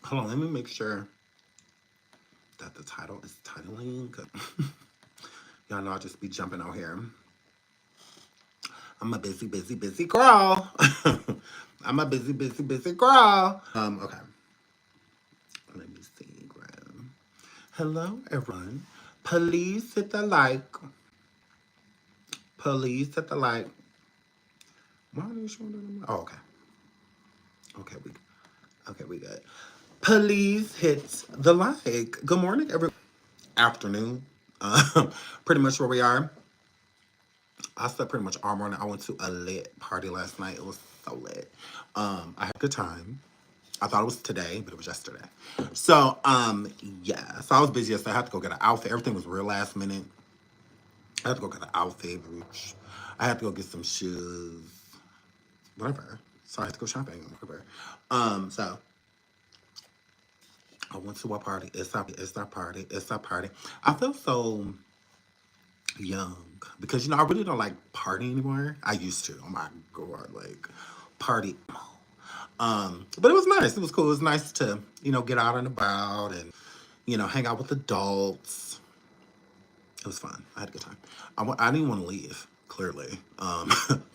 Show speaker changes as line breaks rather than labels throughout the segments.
Hold on, let me make sure that the title is titling. Y'all know I'll just be jumping out here. I'm a busy, busy, busy girl. I'm a busy, busy, busy girl. Okay. Let me see, Graham. Hello, everyone. Please hit the like. Please hit the like. Why are you showing that? Oh, okay. Okay, we good. Please hit the like. Good morning, everyone. Afternoon. Pretty much where we are. I slept pretty much all morning. I went to a lit party last night. It was so lit. I had a good time. I thought it was today, but it was yesterday. So, yeah. So I was busy yesterday. I had to go get an outfit. Everything was real last minute. I had to go get an outfit, boots. I had to go get some shoes. Whatever. So I had to go shopping. Whatever. So I went to a party. It's our party. It's our party. I feel so young because I really don't like party anymore. I used to. Oh my god, like party. But it was nice. It was cool. It was nice to get out and about and hang out with adults. It was fun. I had a good time. I didn't want to leave. Clearly,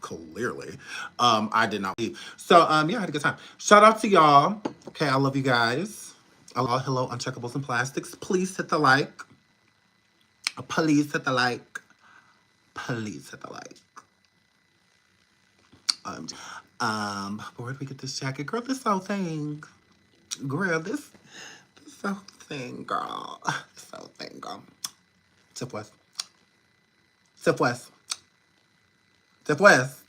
clearly, I did not leave. So yeah, I had a good time. Shout out to y'all. Okay, I love you guys. Hello, uncheckables and plastics. Please hit the like. Please hit the like. Please hit the like. Where did we get this jacket? Girl, this whole thing. Girl, this whole thing, girl. This whole thing, girl. Tip West. Tip West. Tip West.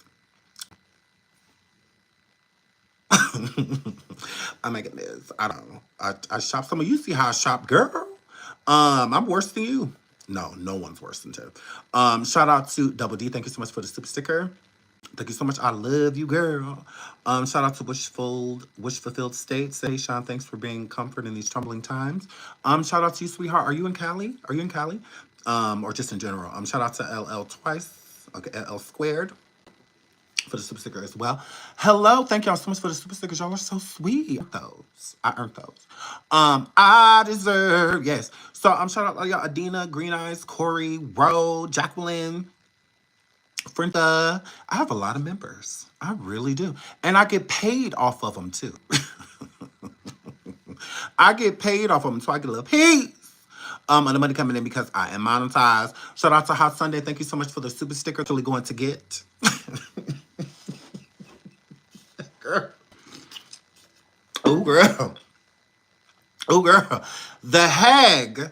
I'm making this. I don't know. I shop some of you. See how I shop, girl? I'm worse than you. No one's worse than Tiff. Shout out to Double D. Thank you so much for the super sticker. Thank you so much. I love you, girl. Shout out to Wish Fulfilled State. Say, Sean, thanks for being comfort in these troubling times. Shout out to you, sweetheart. Are you in Cali? Are you in Cali? Or just in general? Shout out to LL twice. Okay, LL squared for the super sticker as well. Hello, thank y'all so much for the super stickers. Y'all are so sweet. I earned those. I deserve, yes. So shout out to y'all, Adina, Green Eyes, Corey, Ro, Jacqueline, Frenta. I have a lot of members. I really do. And I get paid off of them too. I get paid off of them, so I get a little piece. And the money coming in because I am monetized. Shout out to Hot Sunday. Thank you so much for the super sticker. Totally going to get. Girl. Oh, girl. Oh, girl. The hag.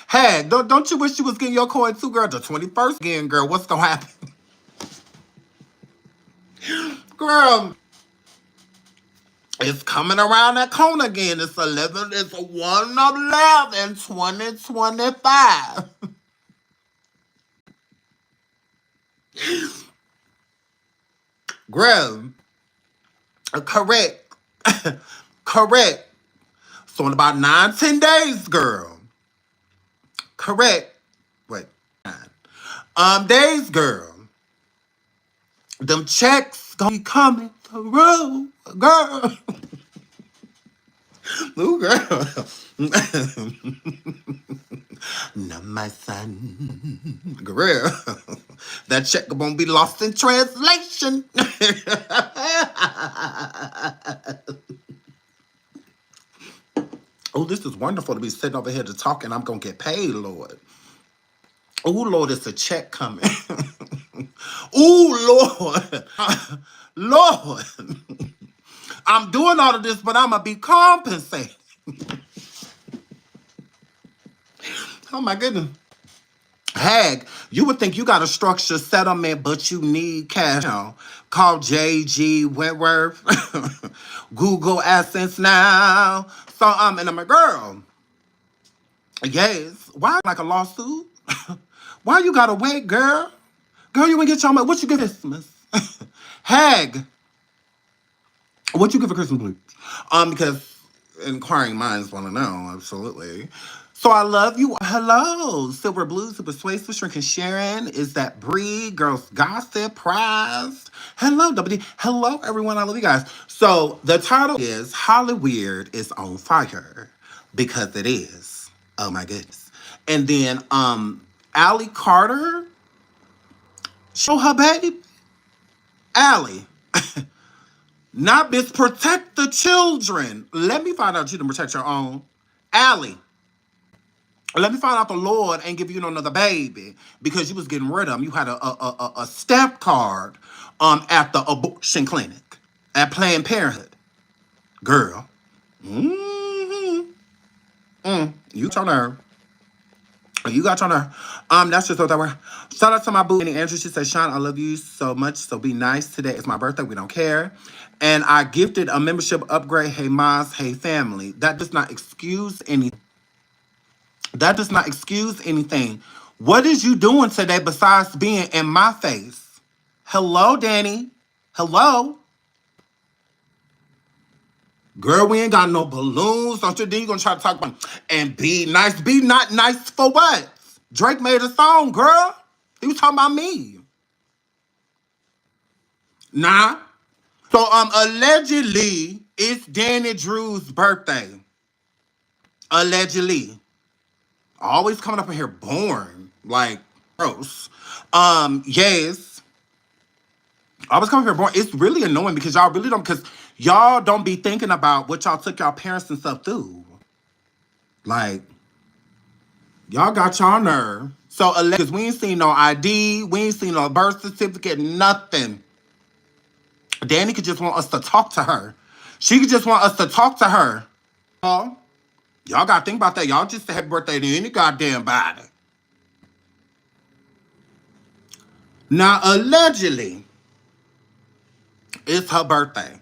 Hag. Don't you wish you was getting your coin too, girl? The 21st again, girl. What's going to happen? Girl. It's coming around that corner again. It's 11. It's 1 of 11, 2025. Girl. Correct. Correct. So in about 9-10 days, girl. Correct. Wait. 9. Days, girl. Them checks gonna be coming through, girl. Ooh, girl. Now, my son. Girl. That check won't be lost in translation. Oh, this is wonderful to be sitting over here to talk and I'm going to get paid, Lord. Oh, Lord, it's a check coming. Oh, Lord. Lord. I'm doing all of this, but I'm going to be compensated. Oh, my goodness. Hag, you would think you got a structured settlement, but you need cash. Call JG Wentworth. Google AdSense now. So, and I'm a girl. Yes. Why like a lawsuit? Why you gotta wait, girl? Girl, you ain't get your money. What you give Christmas? Hag. What you give for Christmas, please? Because inquiring minds want to know, absolutely. So So I love you. Hello, Silver Blue, Super Sway, Shrinking Sharon. Is that Bree? Girls Gossip Prize. Hello, WD. Hello, everyone. I love you guys. So the title is Hollyweird is on fire because it is. Oh my goodness. And then Allie Carter, show her baby. Allie. Not bitch, protect the children. Let me find out you can protect your own. Allie. Let me find out the Lord ain't give you no another baby because you was getting rid of him. You had a stamp card at the abortion clinic at Planned Parenthood. Girl. Mm-hmm. You got your nerve. You got your nerve. That's just what that were. Shout out to my boo, Annie Andrew. She said, Sean, I love you so much. So be nice. Today is my birthday. We don't care. And I gifted a membership upgrade. Hey, Maz. Hey, family. That does not excuse anything. That does not excuse anything. What is you doing today besides being in my face? Hello, Danny. Hello. Girl, we ain't got no balloons. Don't you think you gonna try to talk about and be nice? Be not nice for what? Drake made a song, girl. He was talking about me. Nah. So allegedly, it's Danny Drew's birthday. Allegedly. Always coming up in here born. Like, gross. Yes. I was coming here born. It's really annoying because y'all really don't, because y'all don't be thinking about what y'all took y'all parents and stuff through. Like, y'all got y'all nerve. So, because we ain't seen no ID, we ain't seen no birth certificate, nothing. Danny could just want us to talk to her. She could just want us to talk to her. Oh, y'all got to think about that. Y'all just say happy birthday to any goddamn body. Now, allegedly, it's her birthday.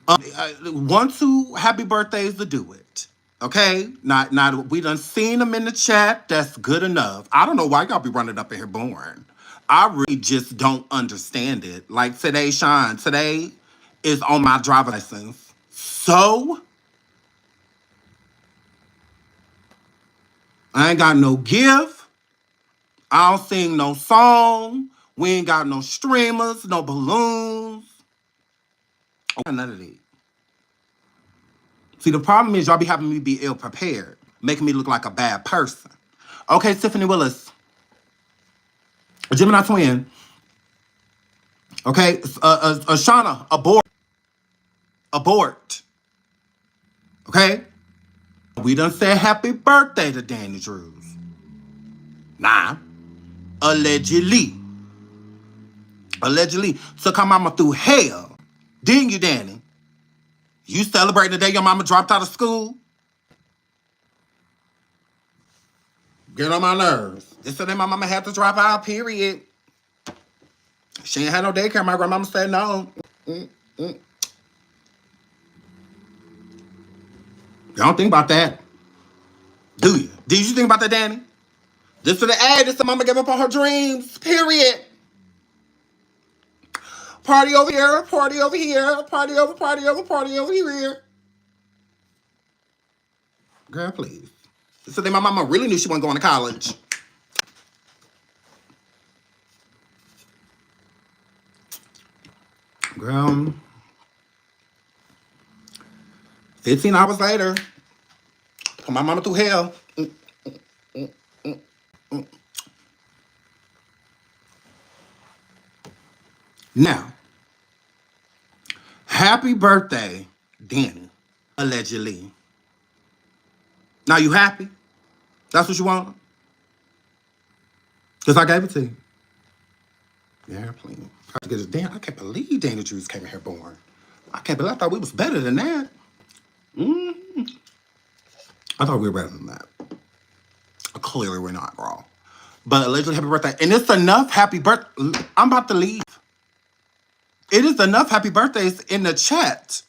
2 happy birthdays to do it. Okay? Not we done seen them in the chat. That's good enough. I don't know why y'all be running up in here born. I really just don't understand it. Like today, Sean, today is on my driver's license. So I ain't got no gift. I don't sing no song. We ain't got no streamers, no balloons. None of that. See, the problem is y'all be having me be ill-prepared, making me look like a bad person. Okay, Tiffany Willis. Gemini twin. Okay, Shauna, abort. Abort. Okay? We done said happy birthday to Danny Drews. Nah. Allegedly. Allegedly took her mama through hell. Didn't you, Danny? You celebrating the day your mama dropped out of school? Get on my nerves. This day my mama had to drop out, period. She ain't had no daycare. My grandmama said no. You don't think about that, do you? Did you think about that, Danny? This is the ad. This the mama gave up on her dreams, period. Party over here, party over here, party over here. Girl, please. So then my mama really knew she wasn't going to college. Girl. 15 hours later, put my mama through hell. Now, happy birthday, Danny, allegedly. Now you happy? That's what you want? Because I gave it to you. Yeah, please. Damn, I can't believe Danny Drews came in here born. I can't believe I thought we was better than that. I thought we were better than that. Clearly we're not, girl. But allegedly happy birthday. And it's enough happy birthday. I'm about to leave. It is enough happy birthdays in the chat.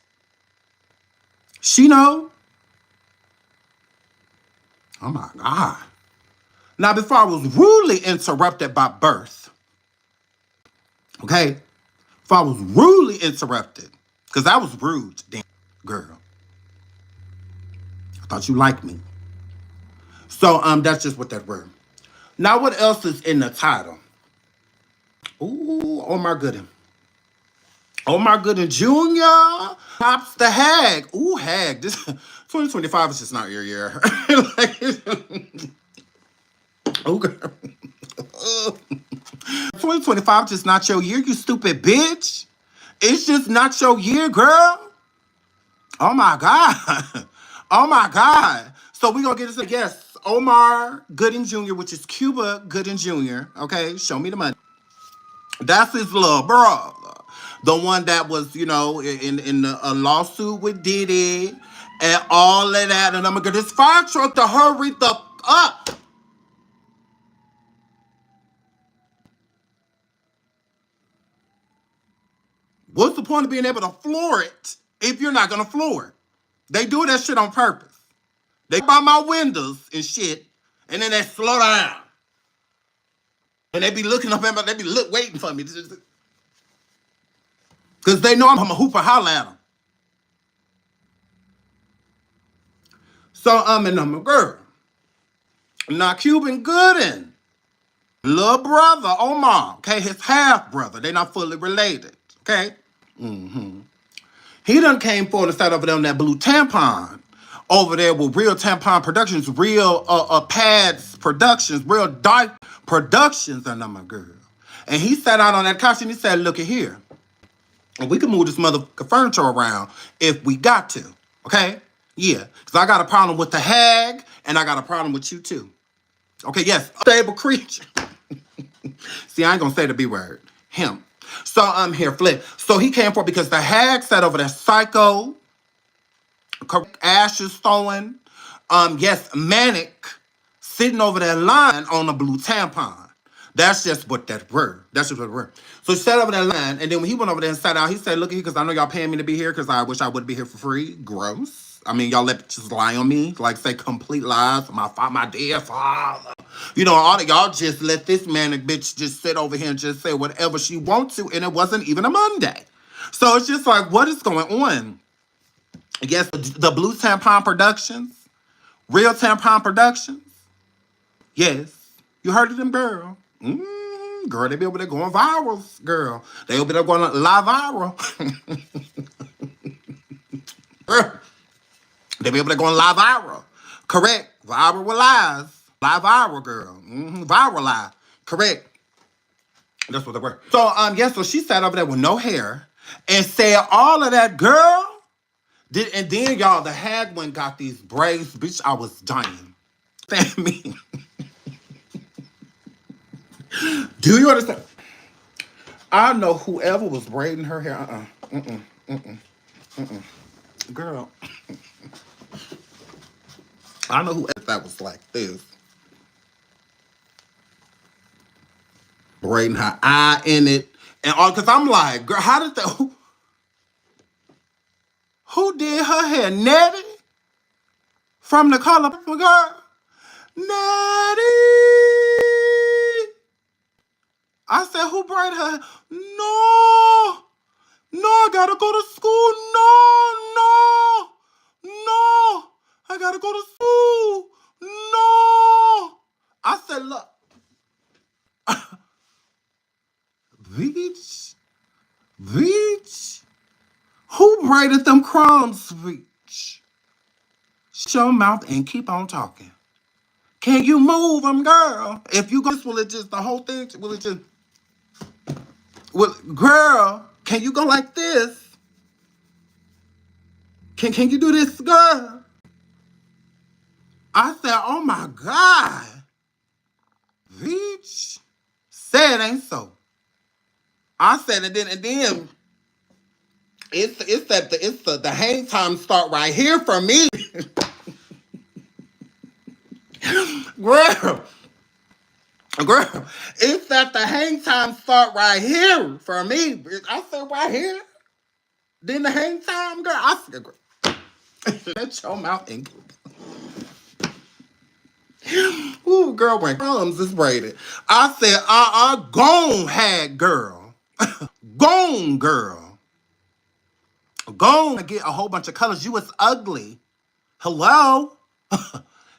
She know. Oh my God. Now, before I was rudely interrupted by birth, okay? If I was rudely interrupted, because I was rude, damn girl. Thought you liked me. So that's just what that word. Now what else is in the title? Ooh, Omar Gooden. Omar Gooden Jr. Pops the Hag. Ooh, Hag. This 2025 is just not your year. Like, oh, girl. 2025 just not your year, you stupid bitch. It's just not your year, girl. Oh my God. Oh my God. So we're gonna get this. Yes, Omar Gooden Jr., which is Cuba Gooden Jr. Okay, show me the money. That's his little brother. The one that was, you know, in a lawsuit with Diddy and all of that. And I'm gonna get this fire truck to hurry the up. What's the point of being able to floor it if you're not gonna floor it? They do that shit on purpose. They by my windows and shit, and then they slow down. And they be looking up at me, they be waiting for me. Because they know I'm a hooper holler at them. So and I'm a girl. Now Cuban Gooden, little brother Omar, okay, his half brother. They not fully related, okay. He done came forward and started over there on that blue tampon over there with Real Tampon Productions, Real Pads Productions, Real Dyke Productions, and I'm a girl. And he sat out on that couch and he said, "Look at here, and we can move this motherfucking furniture around if we got to, okay? Yeah, because I got a problem with the Hag, and I got a problem with you too. Okay, yes, stable creature." See, I ain't gonna say the B word. Him. So I'm here, flip. So he came for because the Hag sat over there, psycho, ashes throwing, yes, manic, sitting over there lying on a blue tampon. That's just what that word. That's just what the word. So he sat over that line, and then when he went over there and sat down, he said, "Look here, because I know y'all paying me to be here, because I wish I would be here for free." Gross. I mean, y'all let just lie on me, like say complete lies. My dear father. You know, all of y'all just let this manic bitch just sit over here and just say whatever she wants to, and it wasn't even a Monday. So it's just like, what is going on? Yes, the Blue Tampon Productions, Real Tampon Productions. Yes, you heard of them, girl. Girl, they be over there going viral, girl. They over there going live viral. Girl, they be over there going live viral. Correct. Viral with lies. Live viral, girl. Viral live. Correct. That's what they were. So, yes, so she sat over there with no hair and said all of that, girl. And then, y'all, the Hag one got these braids. Bitch, I was dying. Understand me? Do you understand? I know whoever was braiding her hair. Girl. I know who that was like this. Braiding her eye in it. And all, because I'm like, girl, how did that... Who did her hair? Nettie? From the color purple, girl? Nettie! I said, who braided her? No! No, I gotta go to school. No! I gotta go to school. No! I said, look. Bitch. Who braided them crumbs, bitch? Shut your mouth and keep on talking. Can you move them, girl? If you go, will it just, the whole thing, will it just, well, girl, can you go like this? Can you do this, girl? I said, oh my God. Bitch. Say it ain't so. I said it then, and then it's the hang time start right here for me. Girl, it's that the hang time start right here for me. I said right here. Then the hang time, girl. I said, girl, shut your mouth and ooh, girl, when crumbs is braided. I said, gone, Hag girl. Gone, girl. Gone to get a whole bunch of colors. You was ugly. Hello?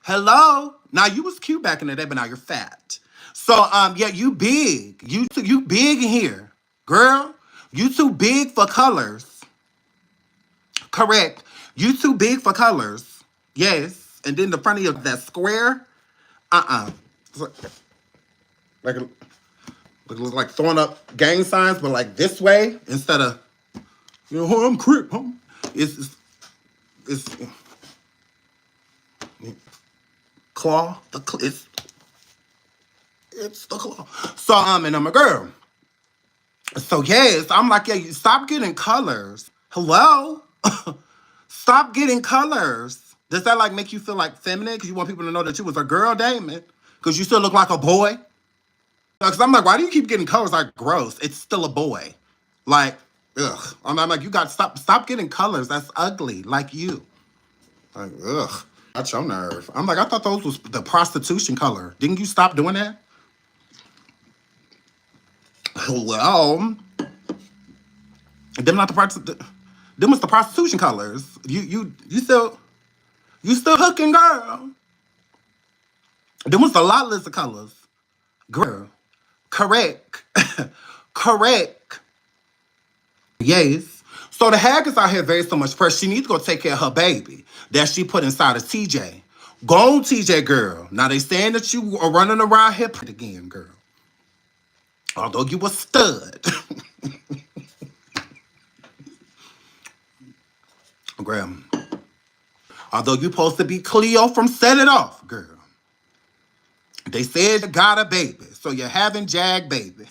Hello? Now, you was cute back in the day, but now you're fat. So, yeah, you big. You big in here. Girl, you too big for colors. Correct. You too big for colors. Yes. And then the front of you, that square. It's like, it looks like throwing up gang signs, but like this way instead of, I'm crip, huh? It's claw. It's the claw. So, and I'm a girl. So, yes, I'm like, yeah, you stop getting colors. Hello? Stop getting colors. Does that like make you feel like feminine? Because you want people to know that you was a girl, Damon? Because you still look like a boy? Because I'm like, why do you keep getting colors? Like, gross. It's still a boy. Like, ugh. I'm like, you got to stop getting colors. That's ugly. Like you. Like, ugh. That's your nerve. I'm like, I thought those was the prostitution color. Didn't you stop doing that? Well, them not them was the prostitution colors. You still hooking, girl. Them was the lot list of colors. Girl. Correct. Correct. Yes. So the hag is out here very so much pressure. She needs to go take care of her baby that she put inside of TJ. Go on, TJ, girl. Now they saying that you are running around here again, girl. Although you a stud. Girl. Although you supposed to be Cleo from Set It Off, girl. They said you got a baby, so you're having Jag baby.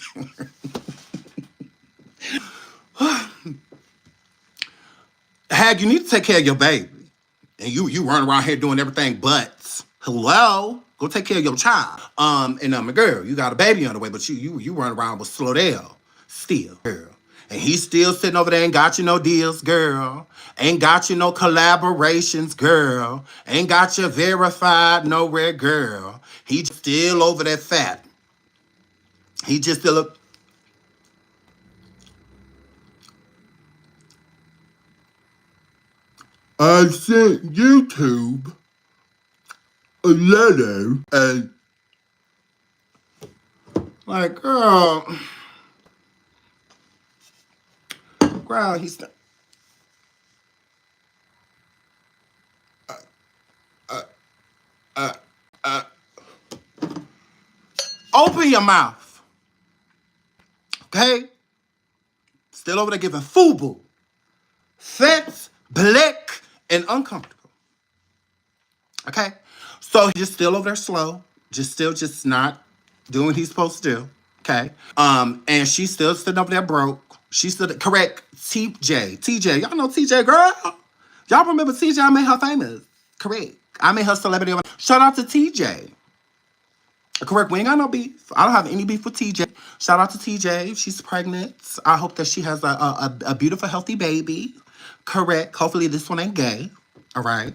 Hag, you need to take care of your baby. And you run around here doing everything but, hello? Go take care of your child. And my girl, you got a baby on the way, but you run around with Slodell still, girl. And he's still sitting over there, ain't got you no deals, girl. Ain't got you no collaborations, girl. Ain't got you verified nowhere, girl. He still over there fat. He just still I sent YouTube a letter and like, girl, he's not. Open your mouth, okay? Still over there giving FUBU, fat, black, and uncomfortable. Okay, so he's just still over there slow, just not doing what he's supposed to do. Okay, and she's still sitting over there broke. She's still correct. TJ, y'all know TJ, girl. Y'all remember TJ? I made her famous. Correct. I made her celebrity. Shout out to TJ. Correct. We ain't got no beef. I don't have any beef with TJ. Shout out to TJ. She's pregnant. I hope that she has a beautiful, healthy baby. Correct. Hopefully this one ain't gay. All right.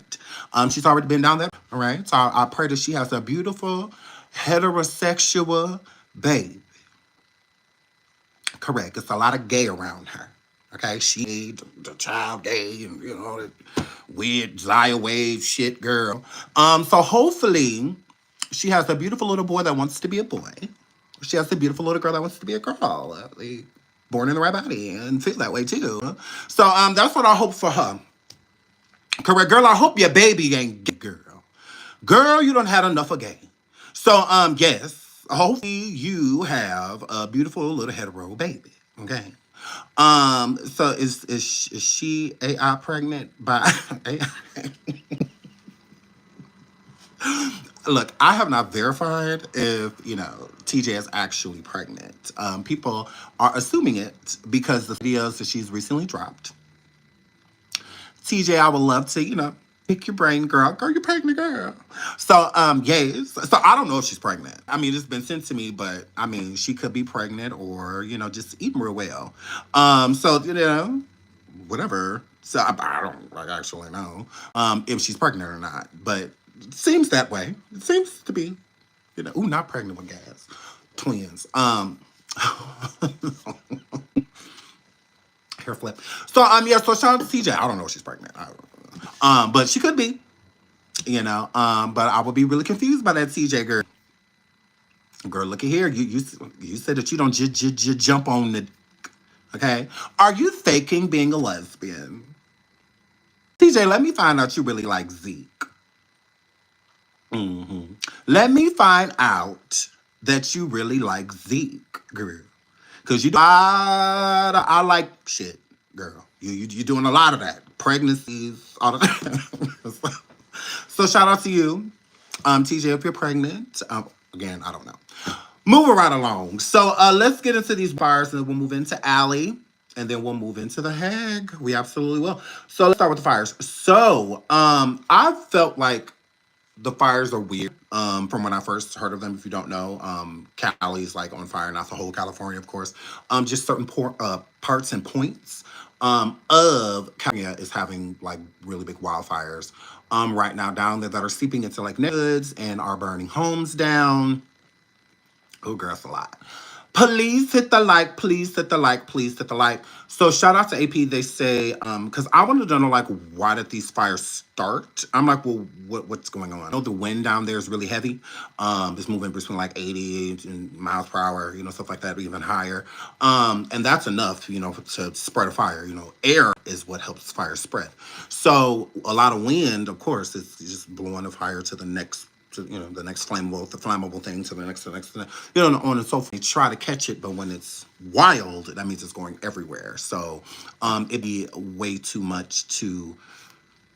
She's already been down there. All right. So I pray that she has a beautiful, heterosexual baby. Correct. It's a lot of gay around her. Okay. She the child gay and that weird Zaya wave shit girl. So hopefully she has a beautiful little boy that wants to be a boy. She has a beautiful little girl that wants to be a girl. Like, born in the right body and feel that way too. So that's what I hope for her. Correct, girl. I hope your baby ain't gay, girl. Girl, you don't have enough of gay. So yes, hopefully you have a beautiful little hetero baby. Okay. So is she AI pregnant by AI? Look, I have not verified if, TJ is actually pregnant. People are assuming it because the videos that she's recently dropped. TJ, I would love to, pick your brain, girl. Girl, you're pregnant, girl. So, yes. So, I don't know if she's pregnant. I mean, it's been sent to me, but, I mean, she could be pregnant or, just eating real well. So, whatever. So, I don't actually know if she's pregnant or not. But it seems that way. It seems to be, ooh, not pregnant with gas. Twins. Hair flip. So, yeah, so shout out to TJ. I don't know if she's pregnant. But she could be. But I would be really confused by that TJ girl. Girl, look at here. You said that you don't jump on the. Okay, are you faking being a lesbian? TJ, let me find out you really like Zeke. Let me find out that you really like Zeke, girl. Because I like shit, girl. You doing a lot of that. Pregnancies, all of that. So shout out to you. TJ, if you're pregnant. Again, I don't know. Moving right along. So let's get into these bars and then we'll move into Allie. And then we'll move into the Hag. We absolutely will. So let's start with the fires. So I felt like the fires are weird. From when I first heard of them, if you don't know, Cali's like on fire, not the whole California, of course. Just certain parts and points of California is having like really big wildfires right now down there that are seeping into like neighborhoods and are burning homes down. Oh, girl, that's a lot. Please hit the like, please hit the like, please hit the like. So shout out to AP. They say, because I wanted to know like why did these fires start? I'm like, well, what's going on? I know the wind down there is really heavy. It's moving between like 80 miles per hour, stuff like that, or even higher. And that's enough, to spread a fire. Air is what helps fire spread. So a lot of wind, of course, is just blowing the fire to the next the next flammable thing to the next, on and so forth. They try to catch it, but when it's wild, that means it's going everywhere. So it'd be way too much to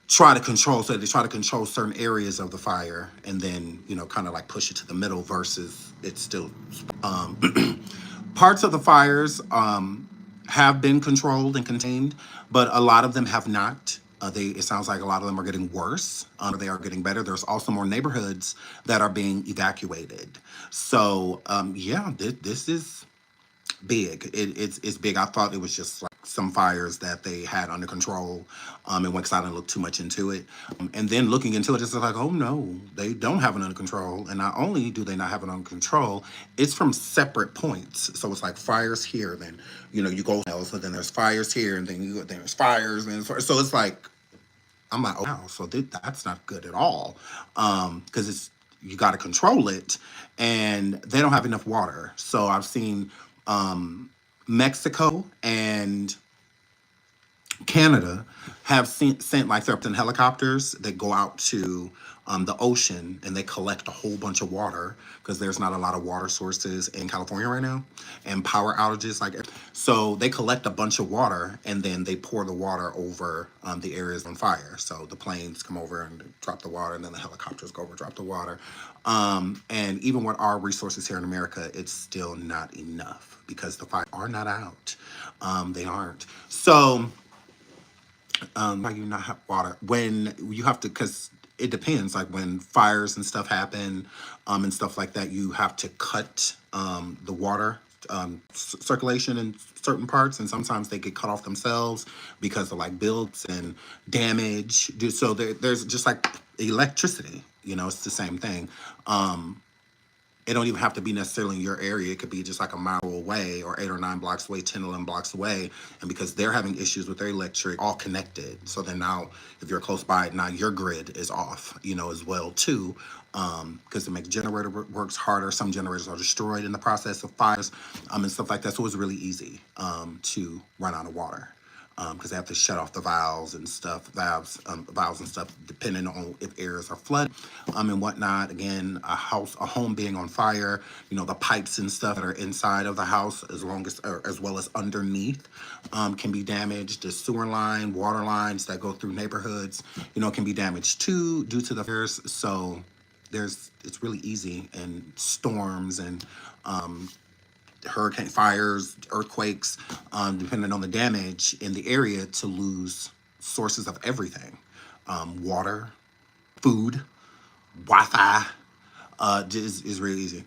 try to control. So they try to control certain areas of the fire and then, kind of like push it to the middle versus it's still, parts of the fires have been controlled and contained, but a lot of them have not. It sounds like a lot of them are getting worse. They are getting better. There's also more neighborhoods that are being evacuated. So yeah, this is big. It's big. I thought it was just like some fires that they had under control, and once I didn't look too much into it, and then looking into it, it's like, oh no, they don't have it under control. And not only do they not have it under control, it's from separate points. So it's like fires here, then you go else, so then there's fires here, and then there's fires, and so it's like I'm like, oh wow, so that's not good at all, because it's you got to control it, and they don't have enough water. So I've seen Mexico and Canada have sent like 13 helicopters that go out to the ocean and they collect a whole bunch of water because there's not a lot of water sources in California right now and power outages. So they collect a bunch of water and then they pour the water over the areas on fire. So the planes come over and drop the water and then the helicopters go over drop the water. And even with our resources here in America, it's still not enough because the fires are not out. They aren't. So why you not have water when you have to, because it depends, like when fires and stuff happen and stuff like that, you have to cut the water circulation in certain parts, and sometimes they get cut off themselves because of like builds and damage. So there's just like electricity, it's the same thing. It don't even have to be necessarily in your area. It could be just like a mile away or 8 or 9 blocks away, 10, 11 blocks away. And because they're having issues with their electric, all connected. So then now, if you're close by, now your grid is off, as well too. Because it makes generator works harder. Some generators are destroyed in the process of fires and stuff like that. So it's really easy to run out of water. Because they have to shut off the valves and stuff, depending on if areas are flooded and whatnot. Again, a home being on fire, the pipes and stuff that are inside of the house, as well as underneath, can be damaged. The sewer line, water lines that go through neighborhoods, can be damaged too due to the fires. So it's really easy, and storms and hurricane fires, earthquakes, depending on the damage in the area, to lose sources of everything. Water, food, Wi-Fi, is really easy.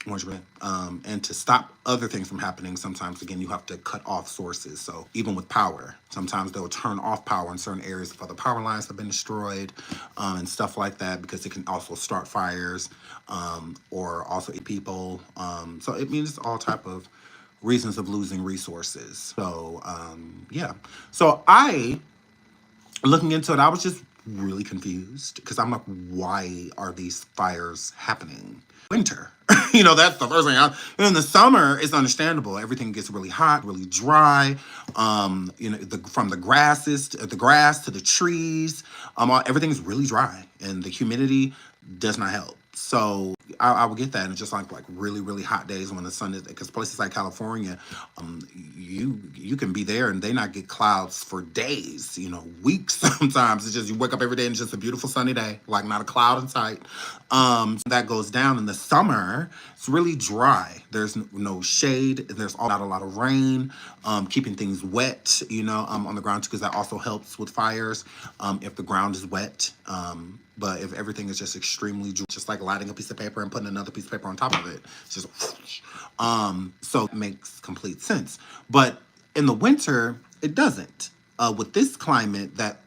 And to stop other things from happening, sometimes, again, you have to cut off sources. So even with power, sometimes they'll turn off power in certain areas if other power lines have been destroyed and stuff like that, because it can also start fires or also eat people. So it means all type of reasons of losing resources. So, yeah. So looking into it, I was just really confused because I'm like, why are these fires happening? Winter. That's the first thing. In the summer, it's understandable. Everything gets really hot, really dry. From the grass to the trees, everything's really dry, and the humidity does not help. So I would get that, and just like really really hot days when the sun is, because places like California, you can be there and they not get clouds for days, weeks sometimes. It's just you wake up every day and it's just a beautiful sunny day, like not a cloud in sight. That goes down in the summer. It's really dry. There's no shade. There's not a lot of rain, keeping things wet, on the ground, because that also helps with fires, if the ground is wet. But if everything is just extremely dry, just like lighting a piece of paper and putting another piece of paper on top of it, it's just so it makes complete sense. But in the winter, it doesn't. With this climate that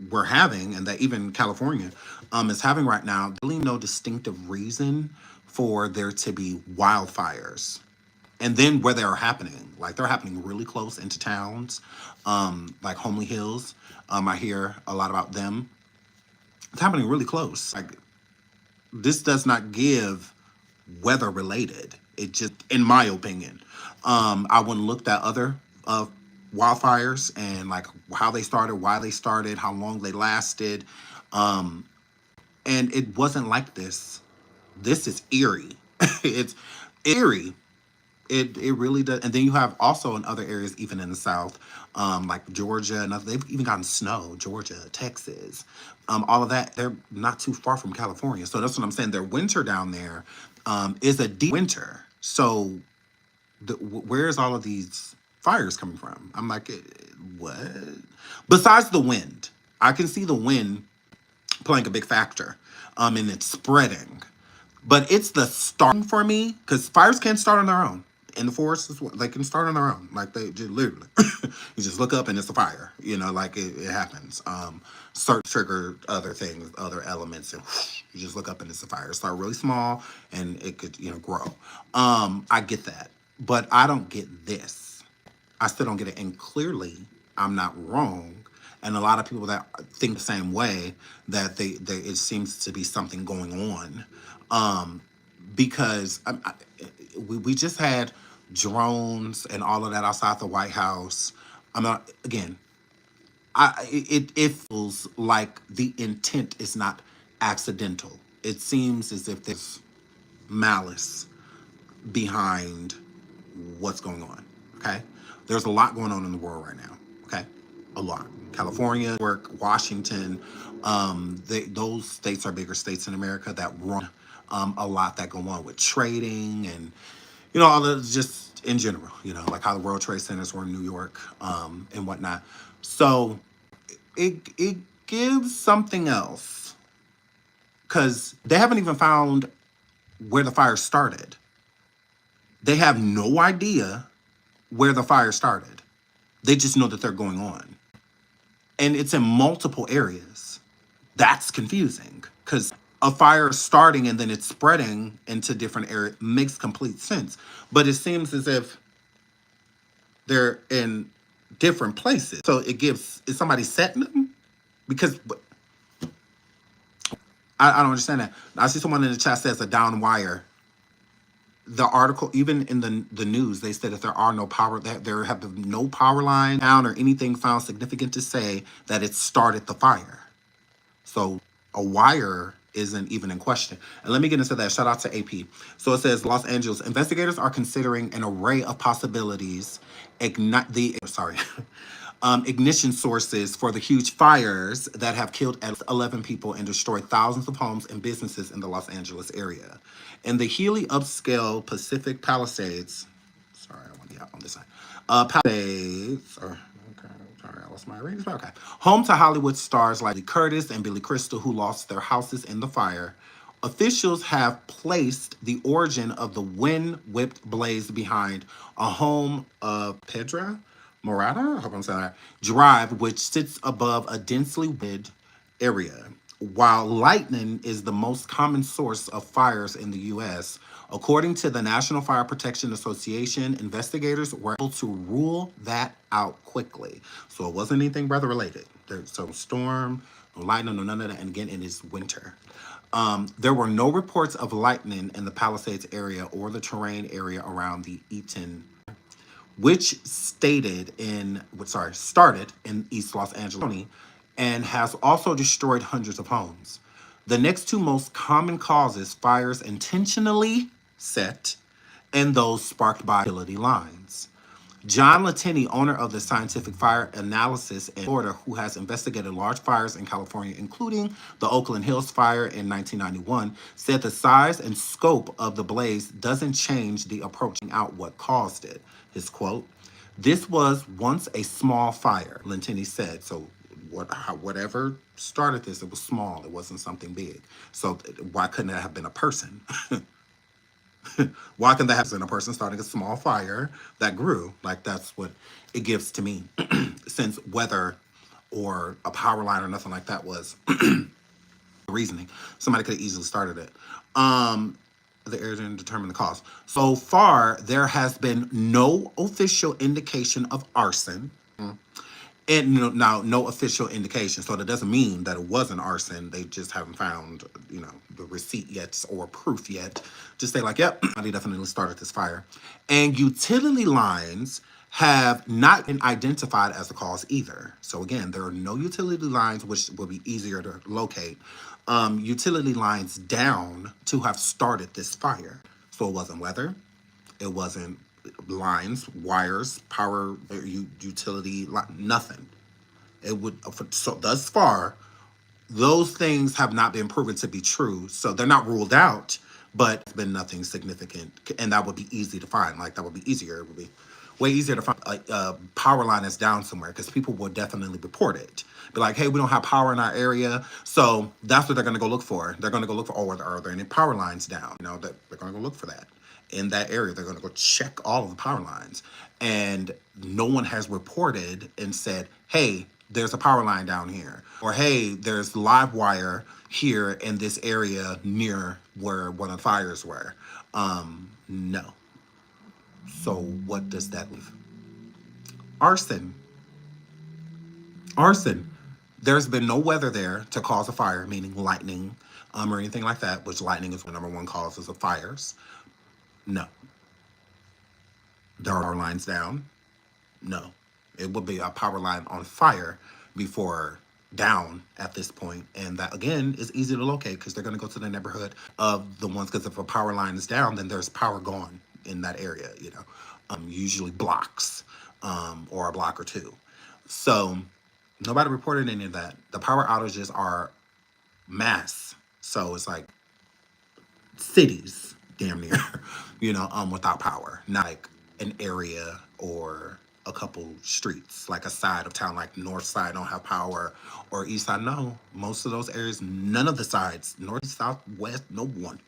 we're having, and that even California is having right now, really no distinctive reason for there to be wildfires. And then where they're happening, like they're happening really close into towns, like Homely Hills. I hear a lot about them. It's happening really close. Like, this does not give weather related. It just, in my opinion, I went and looked at other wildfires and like how they started, why they started, how long they lasted, and it wasn't like this. This is eerie. It's eerie. It really does. And then you have also in other areas, even in the South, like Georgia, and they've even gotten snow, Georgia, Texas, all of that. They're not too far from California. So that's what I'm saying. Their winter down there is a deep winter. So where's all of these fires coming from? I'm like, what? Besides the wind, I can see the wind playing a big factor, and it's spreading. But it's the starting for me, because fires can't start on their own. In the forest, they can start on their own. Like, they just literally, you just look up and it's a fire. Like it happens. Start trigger other things, other elements, and you just look up and it's a fire. Start really small and it could, grow. I get that, but I don't get this. I still don't get it. And clearly, I'm not wrong. And a lot of people that think the same way, that it seems to be something going on. Because we just had drones and all of that outside the White House. I'm not, again, it feels like the intent is not accidental. It seems as if there's malice behind what's going on, okay? There's a lot going on in the world right now, okay? A lot. California, New York, Washington, those states are bigger states in America that run a lot that go on with trading and, all the, just in general, like how the World Trade Centers were in New York, and whatnot. So it gives something else, because they haven't even found where the fire started. They have no idea where the fire started. They just know that they're going on. And it's in multiple areas. That's confusing, because a fire starting and then it's spreading into different areas makes complete sense. But it seems as if they're in different places. So is somebody setting them? Because I don't understand that. I see someone in the chat says a down wire. The article, even in the news, they said that there are no power, that there have been no power line down or anything found significant to say that it started the fire. So a wire isn't even in question. And let me get into that. Shout out to AP. So it says, Los Angeles investigators are considering an array of possibilities. Ignition sources for the huge fires that have killed at least 11 people and destroyed thousands of homes and businesses in the Los Angeles area. In the Healy upscale Pacific Palisades, sorry, I want to be out on this side. Palisades, okay, sorry, I lost my reading. Okay. Home to Hollywood stars like Lee Curtis and Billy Crystal, who lost their houses in the fire. Officials have placed the origin of the wind-whipped blaze behind a home of Pedra Morada, I hope I'm saying that, Drive, which sits above a densely wooded area. While lightning is the most common source of fires in the U.S., according to the National Fire Protection Association, investigators were able to rule that out quickly. So it wasn't anything weather related. So storm, no lightning, no none of that. And again, it is winter. There were no reports of lightning in the Palisades area or the terrain area around the Eaton, which started in East Los Angeles County and has also destroyed hundreds of homes. The next two most common causes, fires intentionally set and those sparked by utility lines. John Latini, owner of the Scientific Fire Analysis in Florida, who has investigated large fires in California, including the Oakland Hills fire in 1991, said the size and scope of the blaze doesn't change the approaching out what caused it. His quote, "This was once a small fire," Latini said. So whatever started this, it was small. It wasn't something big. So why couldn't it have been a person? Why can that happen? A person starting a small fire that grew? Like, that's what it gives to me. Since weather or a power line or nothing like that was reasoning, somebody could have easily started it. The area didn't determine the cause. So far, there has been no official indication of arson. And no official indication. So that doesn't mean that it wasn't arson. They just haven't found, the receipt yet or proof yet. Just say like, yep, they definitely started this fire. And utility lines have not been identified as the cause either. So again, there are no utility lines, which will be easier to locate. Utility lines down to have started this fire. So it wasn't weather. It wasn't lines, wires, power, utility, nothing. It would, so thus far, those things have not been proven to be true. So they're not ruled out, but it's been nothing significant. And that would be easy to find. Like, that would be easier. It would be way easier to find a power line that's down somewhere, because people will definitely report it. Be like, hey, we don't have power in our area. So that's what they're going to go look for. They're going to go look for, are there any power lines down? That they're going to go look for that. In that area, they're going to go check all of the power lines. And no one has reported and said, hey, there's a power line down here. Or, hey, there's live wire here in this area near where one of the fires were. No. So what does that leave? Arson. Arson. There's been no weather there to cause a fire, meaning lightning, or anything like that, which lightning is the number one causes of fires. No. There are lines down? No. It would be a power line on fire before down at this point. And that, again, is easy to locate because they're going to go to the neighborhood of the ones, because if a power line is down, then there's power gone in that area, usually blocks, or a block or two. So nobody reported any of that. The power outages are mass. So it's like cities, damn near, without power. Not like an area or a couple streets, like a side of town, like north side don't have power, or east side. No, most of those areas, none of the sides, north, south, west, no one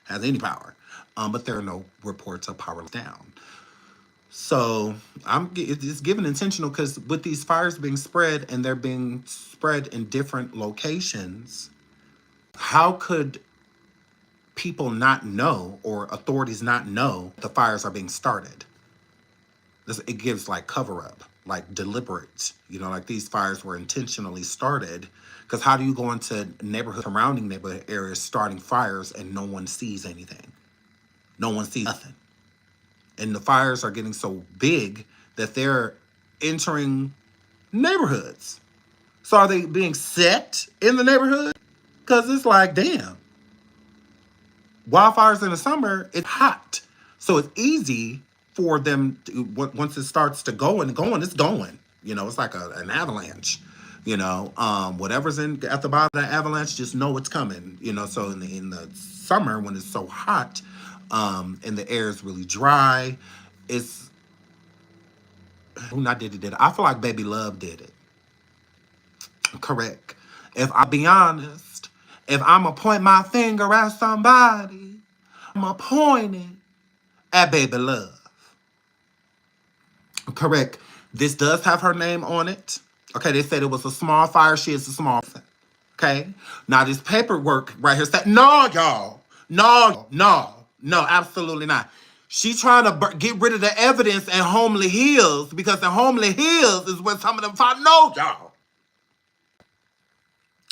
has any power. But there are no reports of power down. So it's given intentional, because with these fires being spread and they're being spread in different locations, how could people not know, or authorities not know, the fires are being started? It gives like cover up, like deliberate, like these fires were intentionally started. Because how do you go into surrounding neighborhood areas starting fires and no one sees anything? No one sees nothing. And the fires are getting so big that they're entering neighborhoods. So are they being set in the neighborhood? Because it's like, damn. Wildfires in the summer, it's hot. So it's easy for them to, once it starts to go and going, it's going. It's like an avalanche. Whatever's at the bottom of that avalanche, just know it's coming. So in the summer, when it's so hot, and the air is really dry, it's who not did it. I feel like Baby Love did it. Correct. If I be honest, if I'ma point my finger at somebody, I'ma point it at Baby Love. Correct. This does have her name on it. Okay, they said it was a small fire. She is a small fire. Okay. Now this paperwork right here said, no, y'all. No, absolutely not. She's trying to get rid of the evidence in Homely Hills, because the Homely Hills is where some of them fire. No, y'all.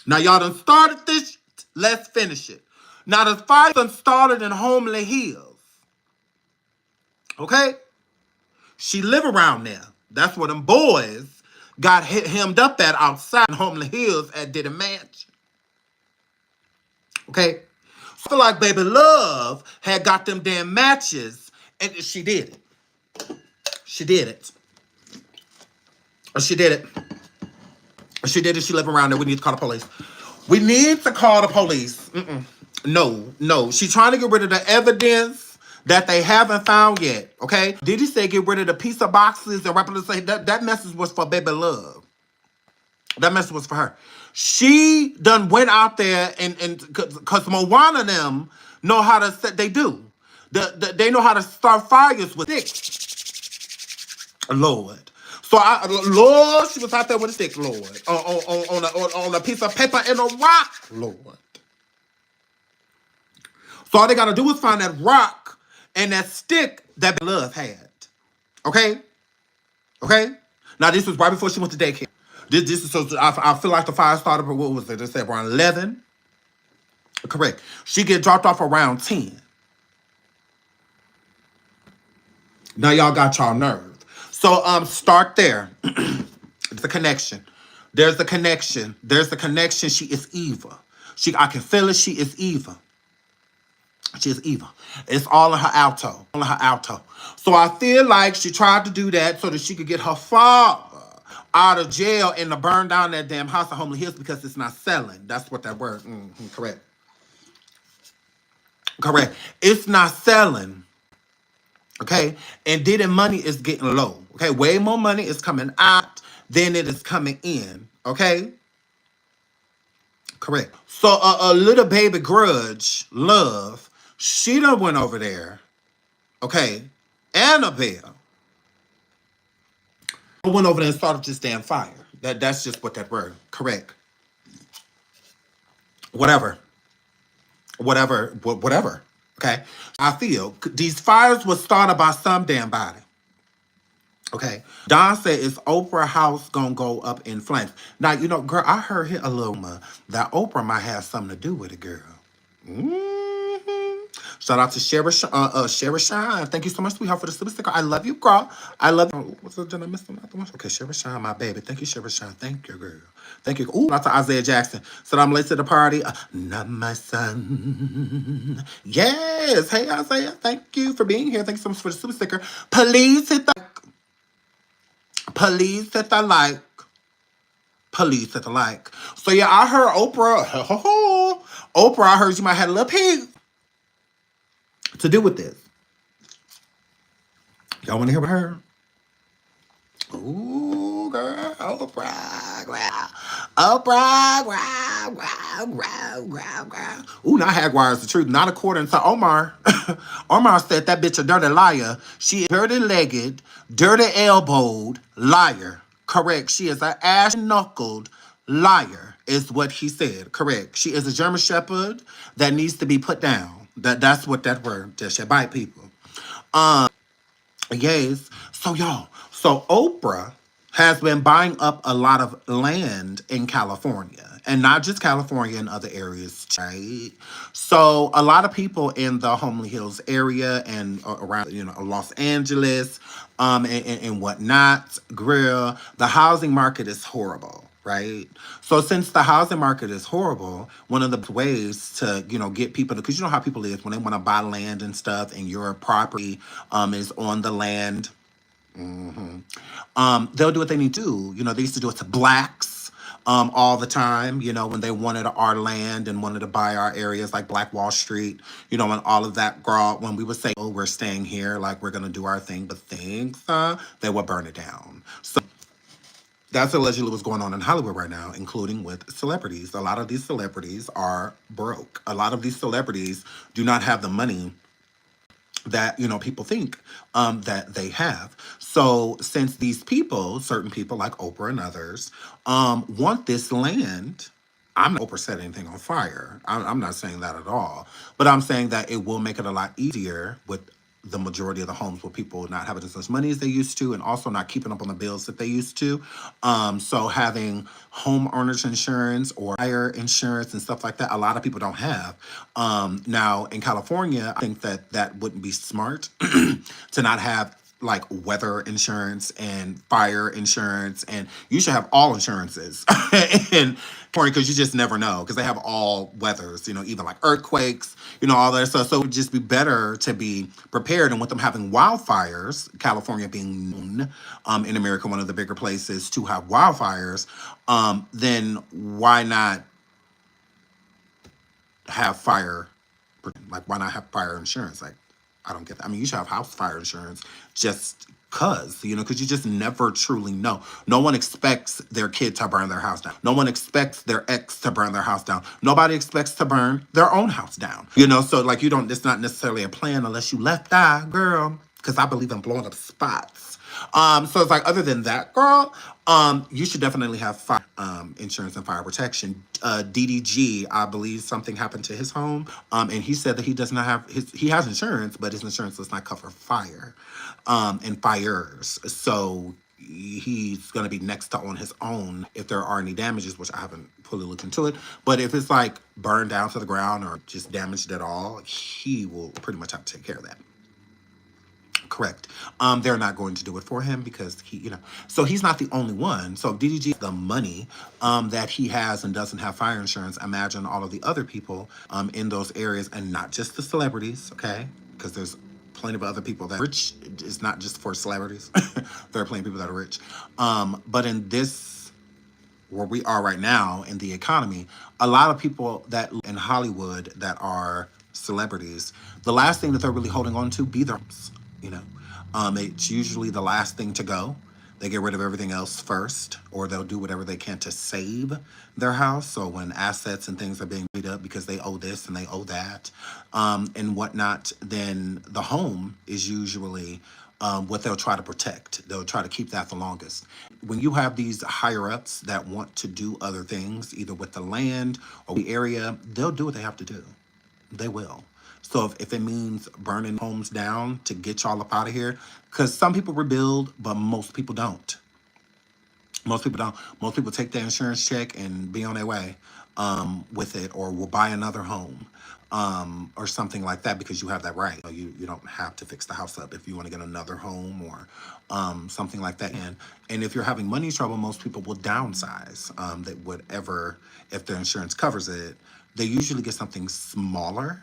Now y'all done started this. Let's finish it. Now the fire done started in Homely Hills. Okay? She live around there. That's where them boys got hemmed up at outside in Homely Hills at Diddy Mansion. Okay? So I feel like Baby Love had got them damn matches, and she did it. She did it. She did it. She did it. She live around there. We need to call the police. We need to call the police. No. She's trying to get rid of the evidence that they haven't found yet. Okay? Did he say get rid of the pizza boxes and wrap it say that message was for Baby Love. That message was for her. She done went out there and cause Moana them know how to set. They do. They know how to start fires with sticks. Lord. So Lord, she was out there with a stick, Lord, on a piece of paper and a rock, Lord. So all they gotta do is find that rock and that stick that Love had. Okay? Okay? Now this was right before she went to daycare. This is so I feel like the fire started, what was it? They said around 11. Correct. She get dropped off around 10. Now y'all got y'all nerve. So start there. It's a connection. There's the connection. There's the connection. She is evil. I can feel it. She is evil. She is evil. It's all in her alto. All in her alto. So I feel like she tried to do that so that she could get her father out of jail and to burn down that damn house at Homely Hills because it's not selling. That's what that word. Correct. Correct. It's not selling. Okay. And Diddy money is getting low. Okay. Way more money is coming out than it is coming in. Okay. Correct. So a little baby grudge, Love, she done went over there. Okay. Annabelle went over there and started this damn fire. That's just what that word. Correct. Whatever. Okay. I feel these fires were started by some damn body. Okay. Don said, is Oprah house gonna go up in flames? Now, girl, I heard here a little that Oprah might have something to do with it, girl. Shout out to Sherry Shine. Thank you so much, sweetheart, for the super sticker. I love you, girl. I love you. What's the did I miss another one? Okay, Sherry Shine, my baby. Thank you, Sherry Shine. Thank you, girl. Thank you. Ooh, shout out to Isaiah Jackson. Said I'm late to the party. Not my son. Yes. Hey, Isaiah. Thank you for being here. Thank you so much for the super sticker. Please hit the like. Please hit the like. Please hit the like. So yeah, I heard Oprah. Oprah, I heard you might have a little piece to do with this. Y'all want to hear about her? Ooh, girl, Oprah, girl. Oprah, girl. Ooh, now Jaguar is the truth. Not according to Omar. Omar said that bitch a dirty liar. She is dirty-legged, dirty-elbowed liar. Correct. She is an ash-knuckled liar, is what he said. Correct. She is a German Shepherd that needs to be put down. That's what that word just should bite people. Yes. So y'all, Oprah has been buying up a lot of land in California. And not just California and other areas, right? So a lot of people in the Homely Hills area and around, Los Angeles, and whatnot, grill, the housing market is horrible. Right. So since the housing market is horrible, one of the ways to, get people to, because you know how people is when they want to buy land and stuff and your property is on the land. They'll do what they need to do. They used to do it to blacks all the time, when they wanted our land and wanted to buy our areas like Black Wall Street, and all of that, girl, when we would say, oh, we're staying here, like we're going to do our thing, but things, they would burn it down. So that's allegedly what's going on in Hollywood right now, including with celebrities. A lot of these celebrities are broke. A lot of these celebrities do not have the money that, people think that they have. So since these people, certain people like Oprah and others, want this land, I'm not Oprah set anything on fire. I'm not saying that at all. But I'm saying that it will make it a lot easier with the majority of the homes with people not having as much money as they used to, and also not keeping up on the bills that they used to. So having homeowners insurance or fire insurance and stuff like that, a lot of people don't have. Now in California, I think that that wouldn't be smart to not have like weather insurance and fire insurance, and you should have all insurances and because you just never know, because they have all weathers, even like earthquakes, all that stuff. So it would just be better to be prepared. And with them having wildfires, California being known in America, one of the bigger places to have wildfires, then why not have fire? Like, why not have fire insurance? Like, I don't get that. I mean, you should have house fire insurance just because you just never truly know. No one expects their kid to burn their house down. No one expects their ex to burn their house down. Nobody expects to burn their own house down. So like it's not necessarily a plan unless you left eye, girl, because I believe in blowing up spots. So it's like, other than that, girl, you should definitely have fire insurance and fire protection. DDG, I believe something happened to his home, and he said that he does not have he has insurance, but his insurance does not cover fire and fires. So he's going to be next to on his own if there are any damages, which I haven't fully looked into it. But if it's like burned down to the ground or just damaged at all, he will pretty much have to take care of that. Correct. They're not going to do it for him because so he's not the only one. So DDG, the money that he has and doesn't have fire insurance, imagine all of the other people in those areas, and not just the celebrities, okay? Because there's plenty of other people that are rich. It's not just for celebrities. There are plenty of people that are rich. But in this, where we are right now in the economy, a lot of people that in Hollywood that are celebrities, the last thing that they're really holding on to be their homes. It's usually the last thing to go. They get rid of everything else first, or they'll do whatever they can to save their house. So when assets and things are being made up because they owe this and they owe that, and whatnot, then the home is usually what they'll try to protect. They'll try to keep that the longest. When you have these higher ups that want to do other things, either with the land or the area, they'll do what they have to do. They will. So if it means burning homes down to get y'all up out of here, because some people rebuild, but most people don't. Most people don't. Most people take their insurance check and be on their way with it, or will buy another home or something like that, because you have that right. You don't have to fix the house up if you want to get another home or something like that. And if you're having money trouble, most people will downsize. That whatever, if their insurance covers it, they usually get something smaller.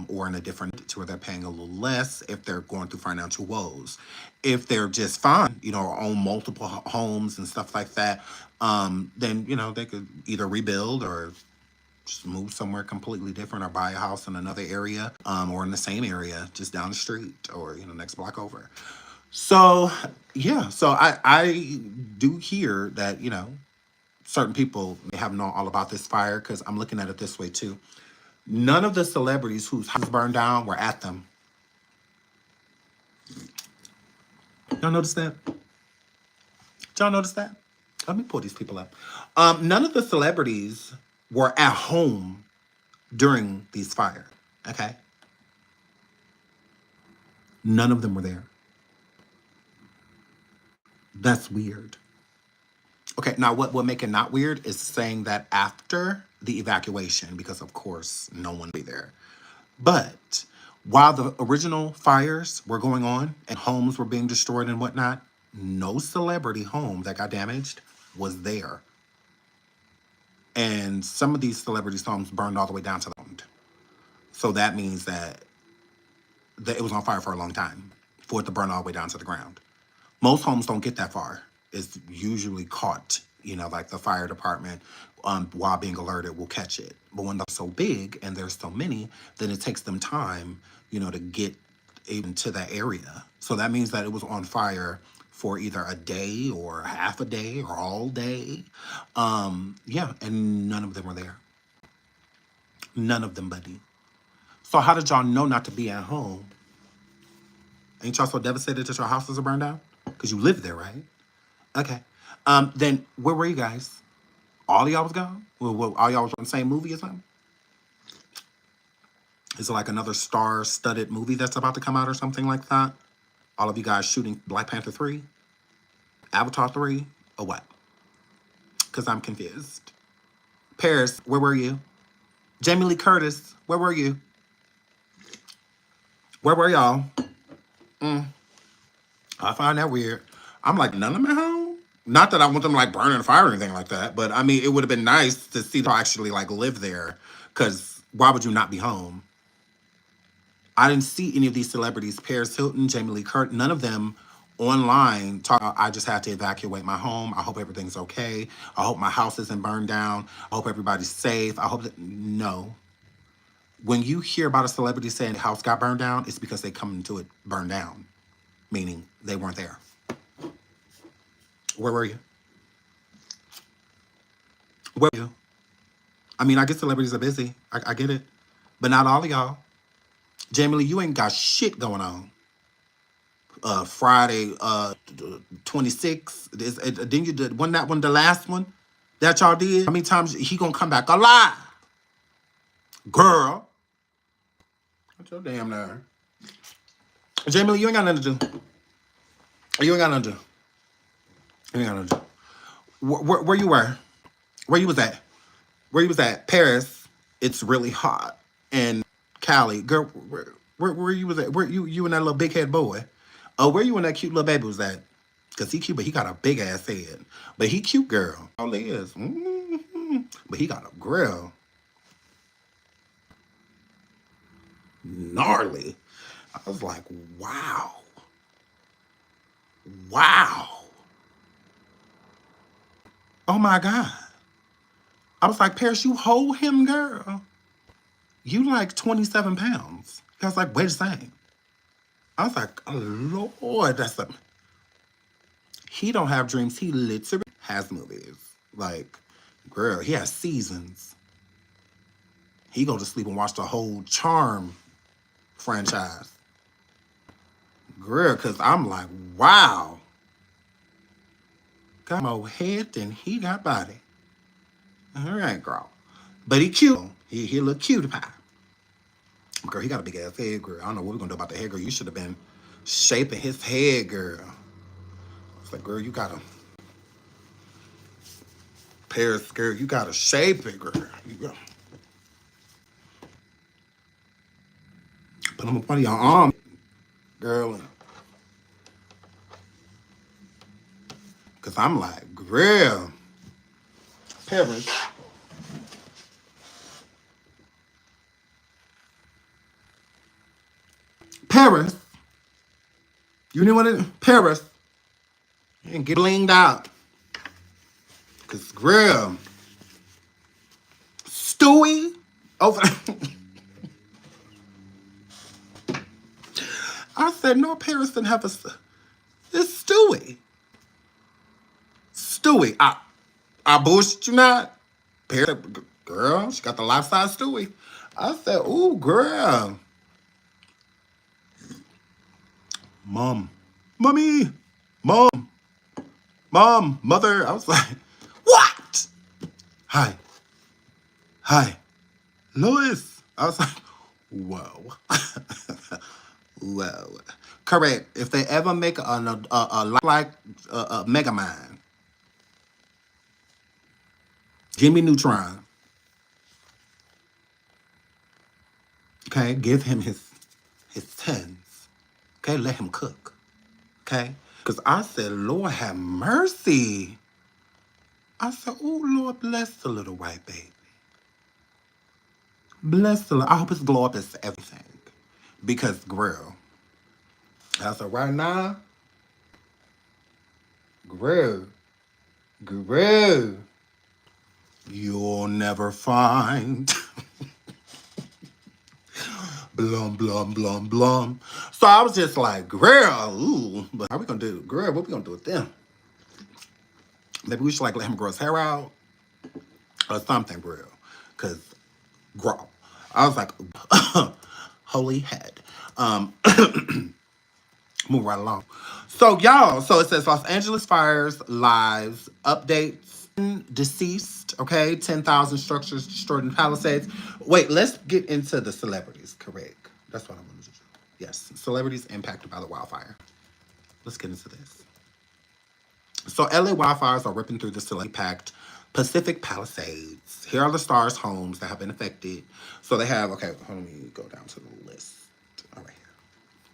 Or in a different, to where they're paying a little less if they're going through financial woes. If they're just fine, or own multiple homes and stuff like that, then, they could either rebuild or just move somewhere completely different, or buy a house in another area, or in the same area, just down the street, or, next block over. So, yeah, so I do hear that, certain people may have known all about this fire, because I'm looking at it this way too. None of the celebrities whose houses burned down were at them. Y'all notice that? Did y'all notice that? Let me pull these people up. None of the celebrities were at home during these fires. Okay? None of them were there. That's weird. Okay, now what would make it not weird is saying that after the evacuation, because of course no one would be there. But while the original fires were going on and homes were being destroyed and whatnot, no celebrity home that got damaged was there. And some of these celebrities' homes burned all the way down to the ground. So that means that it was on fire for a long time for it to burn all the way down to the ground. Most homes don't get that far. It's usually caught, like the fire department, while being alerted, will catch it. But when they're so big and there's so many, then it takes them time, to get into that area. So that means that it was on fire for either a day or half a day or all day. Yeah, and none of them were there. None of them, buddy. So how did y'all know not to be at home? Ain't y'all so devastated that your houses are burned down? Because you live there, right? Okay. Then where were you guys? All of y'all was gone? Well, all y'all was on the same movie or something? Is it like another star-studded movie that's about to come out or something like that? All of you guys shooting Black Panther 3, Avatar 3, or what? Because I'm confused. Paris, where were you? Jamie Lee Curtis, where were you? Where were y'all? I find that weird. I'm like, none of them at home? Not that I want them like burning in the fire or anything like that, but I mean, it would have been nice to see them actually like live there, because why would you not be home? I didn't see any of these celebrities, Paris Hilton, Jamie Lee Curtis, none of them online talk about, I just had to evacuate my home. I hope everything's okay. I hope my house isn't burned down. I hope everybody's safe. I hope that, no. When you hear about a celebrity saying the house got burned down, it's because they come into it burned down, meaning they weren't there. Where were you? Where were you? I mean, I guess celebrities are busy. I get it. But not all of y'all. Jamie Lee, you ain't got shit going on. Friday, 26th. Didn't you do one that one, the last one that y'all did? How many times he gonna come back alive? Girl. What's your damn nerve? Jamie Lee, you ain't got nothing to do. You ain't got nothing to do. You ain't got nothing to do. Where you were? Where you was at? Where you was at? Paris, it's really hot. And Cali, girl, where you was at? Where you and that little big head boy? Oh, where you and that cute little baby was at? Because he cute, but he got a big ass head. But he cute, girl. All he is. But he got a grill. Gnarly. I was like, wow. Wow. Oh my God. I was like, Paris, you hold him, girl. You like 27 pounds. I was like, wait a second. I was like, oh, Lord, that's a... He don't have dreams. He literally has movies. Like, girl, he has seasons. He go to sleep and watch the whole Charm franchise. Girl, because I'm like, wow. Got more head than he got body. All right, girl. But he cute. He a little cutie pie. Girl, he got a big ass head, girl. I don't know what we're gonna do about the head, girl. You should have been shaping his head, girl. It's like, girl, you gotta... Paris, girl, you gotta shape it, girl. You gotta... Put him up on your arm, girl. Because I'm like, girl. Paris. Paris. You know what it is? Paris. And get blinged out. Because, girl. Stewie. Over. I said, no, Paris didn't have a... It's Stewie. Stewie. I bullshit you not. Paris, girl, she got the life-size Stewie. I said, ooh, girl. Mom. Mommy. Mom. Mom. Mother. I was like, what? Hi. Hi. Lois. I was like, whoa. Whoa. Correct. If they ever make a like Mega Man, Jimmy Neutron. Okay, give him his tens. Okay, let him cook. Okay? Because I said, Lord have mercy. I said, oh, Lord, bless the little white baby. Bless the little... I hope his glow up is everything. Because, girl, I said, right now, girl, you'll never find... Blum, blum, blum, blum. So I was just like, girl, ooh, but how we gonna do? Girl, what we gonna do with them? Maybe we should like let him grow his hair out or something, girl. Cause, girl, I was like, holy head. Move right along. So y'all, so it says Los Angeles fires, lives, updates, deceased, Okay, 10,000 structures destroyed in Palisades. Wait, let's get into the celebrities. Correct. That's what I wanted to do. Yes, celebrities impacted by the wildfire. Let's get into this. So, LA wildfires are ripping through the celebrity-packed Pacific Palisades. Here are the stars' homes that have been affected. So they have. Okay, let me go down to the list. All right,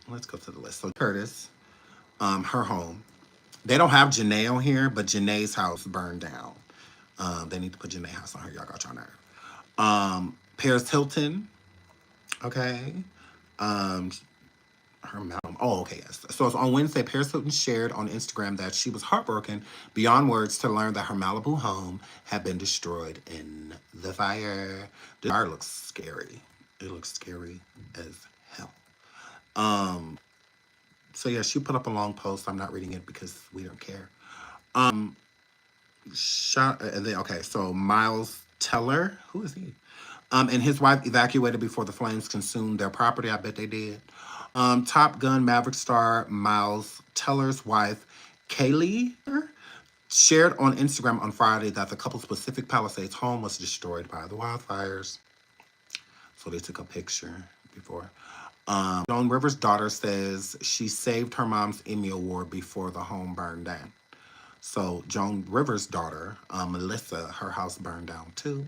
let's go to the list. So Curtis, her home. They don't have Janae on here, but Janae's house burned down. They need to put Janae's house on her. Y'all got y'all nerve. Paris Hilton. Okay. Her mom. Oh, okay, yes. So it's on Wednesday, Paris Hilton shared on Instagram that she was heartbroken beyond words to learn that her Malibu home had been destroyed in the fire. The fire looks scary. It looks scary as hell. So yeah, she put up a long post. I'm not reading it because we don't care. And then okay, so Miles Teller, who is he? And his wife evacuated before the flames consumed their property. I bet they did. Top Gun Maverick star Miles Teller's wife, Kaylee, shared on Instagram on Friday that the couple's Pacific Palisades home was destroyed by the wildfires. So they took a picture before. Joan Rivers' daughter says she saved her mom's Emmy Award before the home burned down. So Joan Rivers' daughter, Melissa, her house burned down too.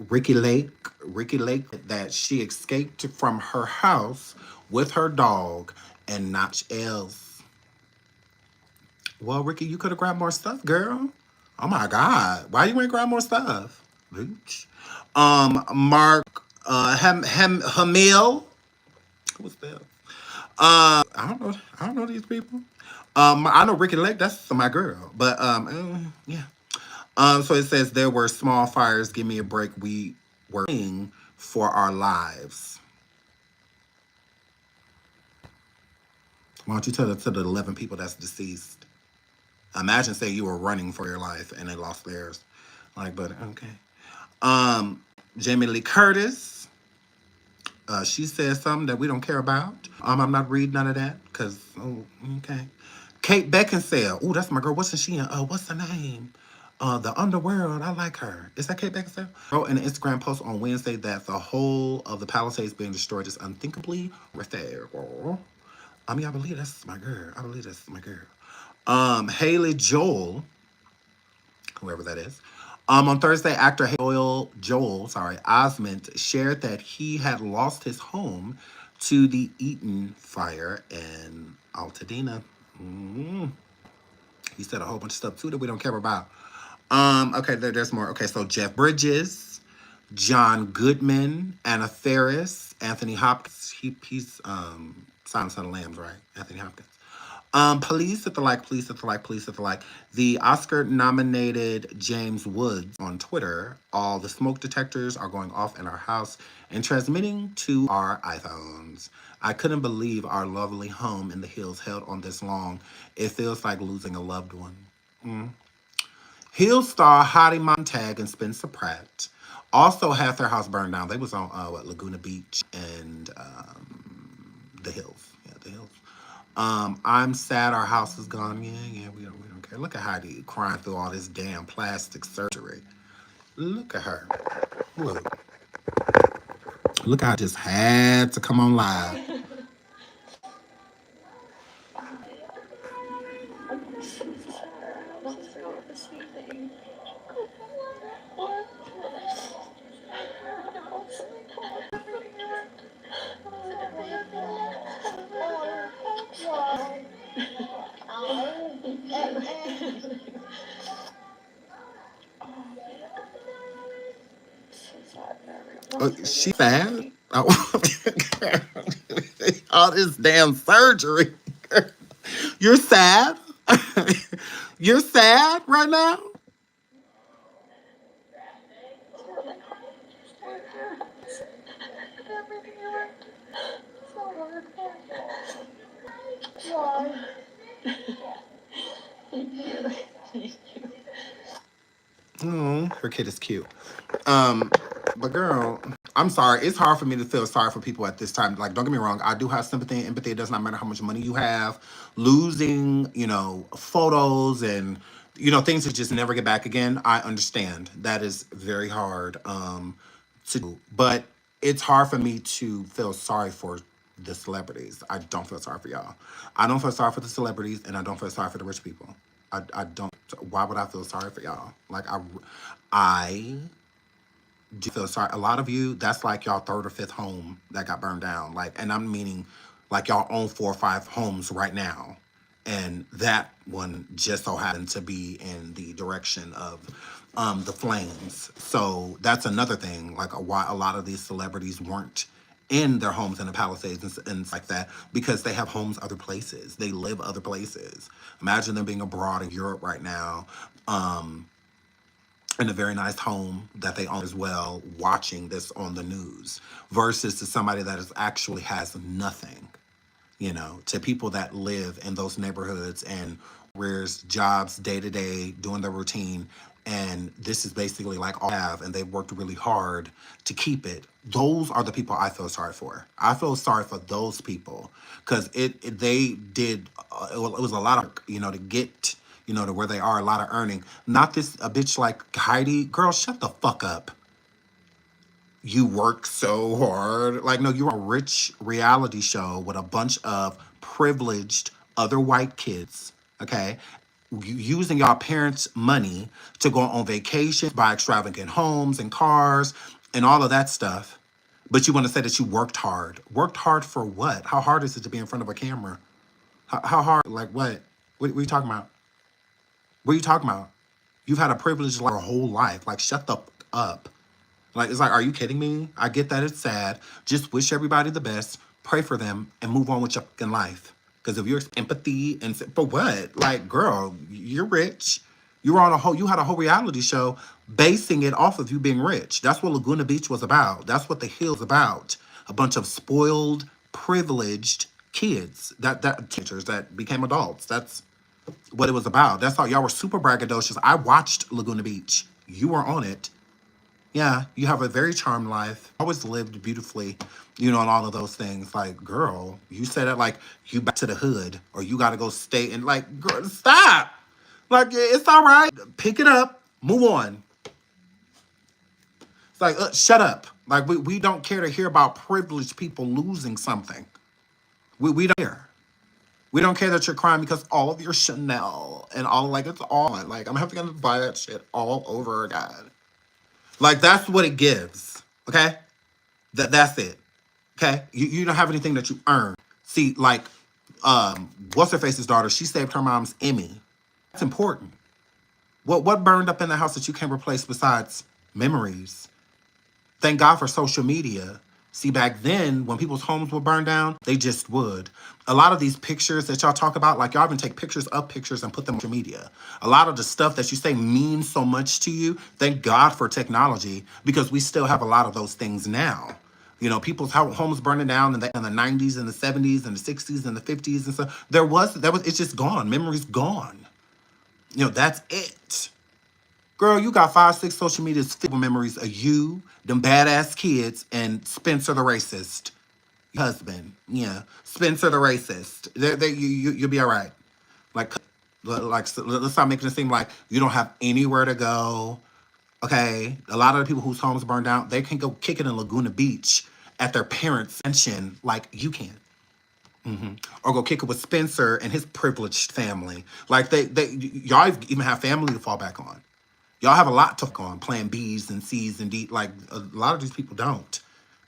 Ricky Lake, that she escaped from her house with her dog and not else. Well, Ricky, you could have grabbed more stuff, girl. Oh my God, why you ain't grab more stuff, bitch? Mark, Hamill. Who's that? I don't know these people. I know Ricky Lake. That's my girl. But yeah. So it says there were small fires. Give me a break. We were praying for our lives. Why don't you tell that to the 11 people that's deceased? Imagine say you were running for your life and they lost theirs. Like, but okay. Jamie Lee Curtis. She says something that we don't care about. I'm not reading none of that because okay. Kate Beckinsale. Oh, that's my girl. What's she in? What's her name? The Underworld. I like her. Is that Kate Beckinsale? Wrote in an Instagram post on Wednesday that the whole of the Palisades being destroyed is unthinkably horrific. I mean, I believe that's my girl. Haley Joel, whoever that is. On Thursday, actor Joel Osment shared that he had lost his home to the Eaton fire in Altadena. He said a whole bunch of stuff too that we don't care about. Okay, there's more. Okay, so Jeff Bridges, John Goodman, Anna Faris, Anthony Hopkins. He's Silence of the Lambs, right? Anthony Hopkins. Police at the like. The Oscar-nominated James Woods on Twitter. All the smoke detectors are going off in our house and transmitting to our iPhones. I couldn't believe our lovely home in the hills held on this long. It feels like losing a loved one. Hill star Hottie Montag and Spencer Pratt also had their house burned down. They was on Laguna Beach and the hills. Yeah, the hills. I'm sad our house is gone. Yeah, we don't care. Look at Heidi crying through all this damn plastic surgery. Look at her. Look how I just had to come on live. She sad? Oh. All this damn surgery. You're sad? You're sad right now? Oh, her kid is cute. But girl, I'm sorry. It's hard for me to feel sorry for people at this time. Like, don't get me wrong. I do have sympathy and empathy. It does not matter how much money you have. Losing, photos and, things that just never get back again. I understand that is very hard to do, but it's hard for me to feel sorry for the celebrities. I don't feel sorry for y'all. I don't feel sorry for the celebrities, and I don't feel sorry for the rich people. I don't. Why would I feel sorry for y'all? Like I do feel sorry. A lot of you, that's like y'all third or fifth home that got burned down. Like, and I'm meaning like y'all own 4 or 5 homes right now. And that one just so happened to be in the direction of the flames. So that's another thing. Like why a lot of these celebrities weren't in their homes in the Palisades and like that because they have homes other places. They live other places. Imagine them being abroad in Europe right now. In a very nice home that they own as well, watching this on the news, versus to somebody that is actually has nothing, to people that live in those neighborhoods and where's jobs day to day, doing their routine. And this is basically like all they have, and they've worked really hard to keep it. Those are the people I feel sorry for. I feel sorry for those people because they did, it was a lot of, to get to where they are, a lot of earning. Not a bitch like Heidi. Girl, shut the fuck up. You work so hard. Like, no, you're a rich reality show with a bunch of privileged other white kids, okay? Using y'all parents' money to go on vacations, buy extravagant homes and cars and all of that stuff. But you want to say that you worked hard. Worked hard for what? How hard is it to be in front of a camera? How hard? Like what? What are you talking about? What are you talking about? You've had a privileged life your whole life. Like, shut the fuck up. Like, it's like, are you kidding me? I get that it's sad. Just wish everybody the best, pray for them, and move on with your fucking life. Because if you're empathy and for what? Like, girl, you're rich. You had a whole reality show basing it off of you being rich. That's what Laguna Beach was about. That's what The Hill's about. A bunch of spoiled, privileged kids that teachers that became adults. That's what it was about. That's all. Y'all were super braggadocious. I watched Laguna Beach. You were on it. Yeah, you have a very charmed life. Always lived beautifully, and all of those things. Like, girl, you said it like you back to the hood or you got to go stay and like, girl, stop. Like, it's all right. Pick it up. Move on. It's like, shut up. Like, we don't care to hear about privileged people losing something. We don't care. We don't care that you're crying because all of your Chanel and all, like, it's all, like, I'm having to buy that shit all over again. Like, that's what it gives, okay? That's it, okay? You don't have anything that you earn. See, like, what's-her-face's daughter, she saved her mom's Emmy. That's important. What burned up in the house that you can't replace besides memories? Thank God for social media. See, back then, when people's homes would burn down, they just would. A lot of these pictures that y'all talk about, like y'all even take pictures of pictures and put them on social media. A lot of the stuff that you say means so much to you, thank God for technology, because we still have a lot of those things now. People's homes burning down in the 90s and the 70s and the 60s and the 50s and stuff. It's just gone. Memory's gone. That's it. Girl, you got 5, 6 social medias filled with memories of you, them badass kids, and Spencer the racist husband. Yeah, Spencer the racist. You'll be all right. Like, so let's stop making it seem like you don't have anywhere to go. Okay, a lot of the people whose homes burned down, they can go kick it in Laguna Beach at their parents' mansion like you can. Or go kick it with Spencer and his privileged family. Like y'all even have family to fall back on. Y'all have a lot to fuck on, playing B's and C's and D. Like, a lot of these people don't.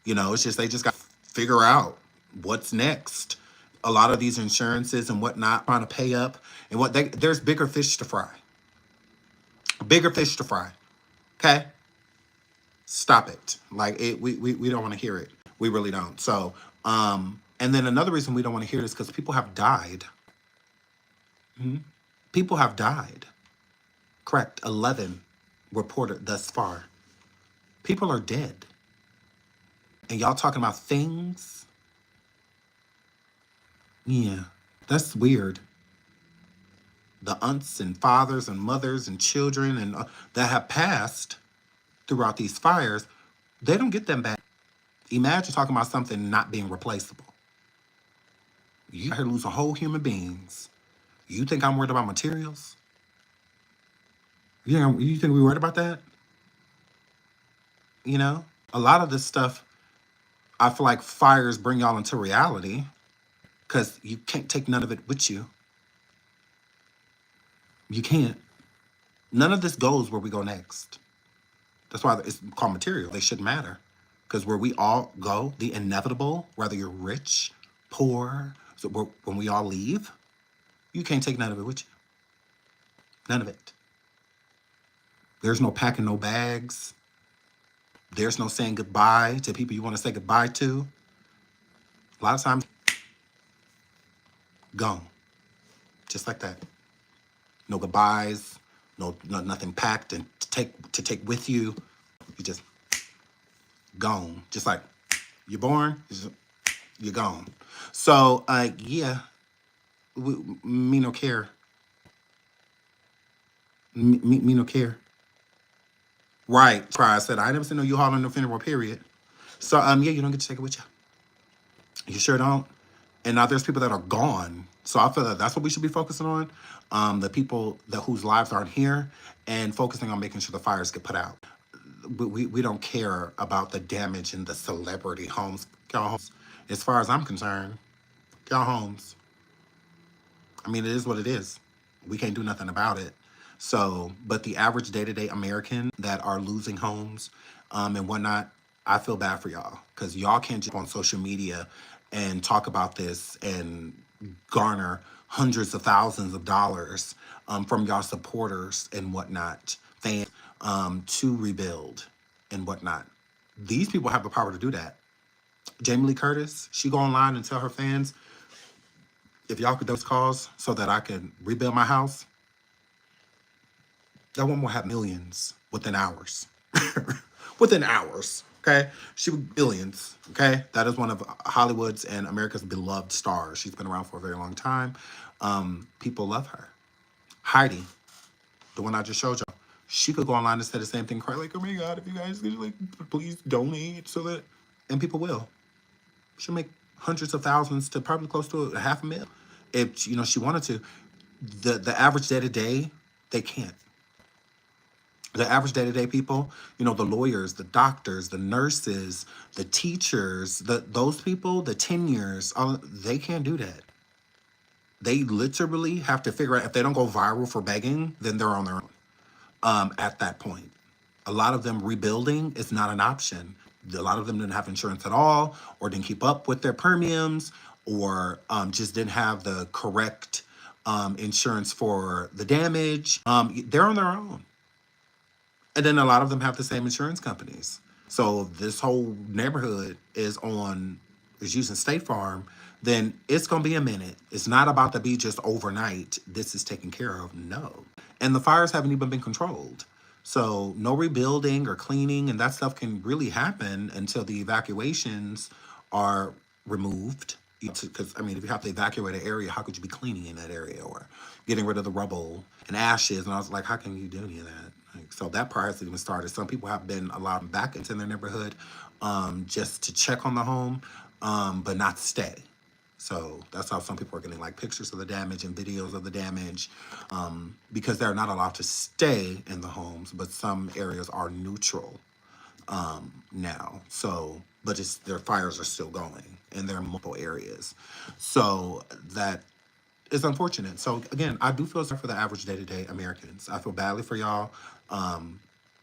It's just, they just got to figure out what's next. A lot of these insurances and whatnot, trying to pay up. And there's bigger fish to fry. Bigger fish to fry. Okay? Stop it. Like, we don't want to hear it. We really don't. So, and then another reason we don't want to hear it is because people have died. People have died. Correct. 11 reported thus far. People are dead. And y'all talking about things? Yeah, that's weird. The aunts and fathers and mothers and children and that have passed throughout these fires, they don't get them back. Imagine talking about something not being replaceable. You here losing whole human beings. You think I'm worried about materials? You think we worried about that? You know, a lot of this stuff, I feel like fires bring y'all into reality because you can't take none of it with you. You can't. None of this goes where we go next. That's why it's called material. They shouldn't matter. Because where we all go, the inevitable, whether you're rich, poor, so when we all leave, you can't take none of it with you. None of it. There's no packing no bags. There's no saying goodbye to people you want to say goodbye to. A lot of times, gone. Just like that. No goodbyes, nothing packed and to take with you. You just gone. Just like you're born, you're gone. So yeah, me no care. Me no care. Right. Try. I said I never seen no U-Haul in no funeral. Period. So yeah, you don't get to take it with you. You sure don't. And now there's people that are gone. So I feel that that's what we should be focusing on. The people that whose lives aren't here, and focusing on making sure the fires get put out. We don't care about the damage in the celebrity homes. Y'all homes. As far as I'm concerned, y'all homes. I mean, it is what it is. We can't do nothing about it. So, but the average day-to-day American that are losing homes and whatnot, I feel bad for y'all because y'all can't jump on social media and talk about this and garner hundreds of thousands of dollars from y'all supporters and whatnot, fans, to rebuild and whatnot. These people have the power to do that. Jamie Lee Curtis, she go online and tell her fans, if y'all could do those calls so that I could rebuild my house, that woman will have millions within hours. Within hours, okay? She would billions, okay? That is one of Hollywood's and America's beloved stars. She's been around for a very long time. People love her. Heidi, the one I just showed y'all, she could go online and say the same thing, cry like, oh my God, if you guys could, like, please donate so that, and people will. She'll make hundreds of thousands to probably close to $500,000 if she wanted to. The average day-to-day, they can't. The average day-to-day people, the lawyers, the doctors, the nurses, the teachers, those people, the tenures, they can't do that. They literally have to figure out, if they don't go viral for begging, then they're on their own at that point. A lot of them rebuilding is not an option. A lot of them didn't have insurance at all, or didn't keep up with their premiums, or just didn't have the correct insurance for the damage. They're on their own. And then a lot of them have the same insurance companies. So this whole neighborhood is using State Farm, then it's going to be a minute. It's not about to be just overnight. This is taken care of. No. And the fires haven't even been controlled. So no rebuilding or cleaning, and that stuff can really happen until the evacuations are removed. Because, if you have to evacuate an area, how could you be cleaning in that area or getting rid of the rubble and ashes? And I was like, how can you do any of that? So that part hasn't even started. Some people have been allowed back into their neighborhood just to check on the home, but not stay. So that's how some people are getting like pictures of the damage and videos of the damage because they're not allowed to stay in the homes, but some areas are neutral now. So, but their fires are still going and there are multiple areas. So that is unfortunate. So again, I do feel sorry for the average day-to-day Americans. I feel badly for y'all.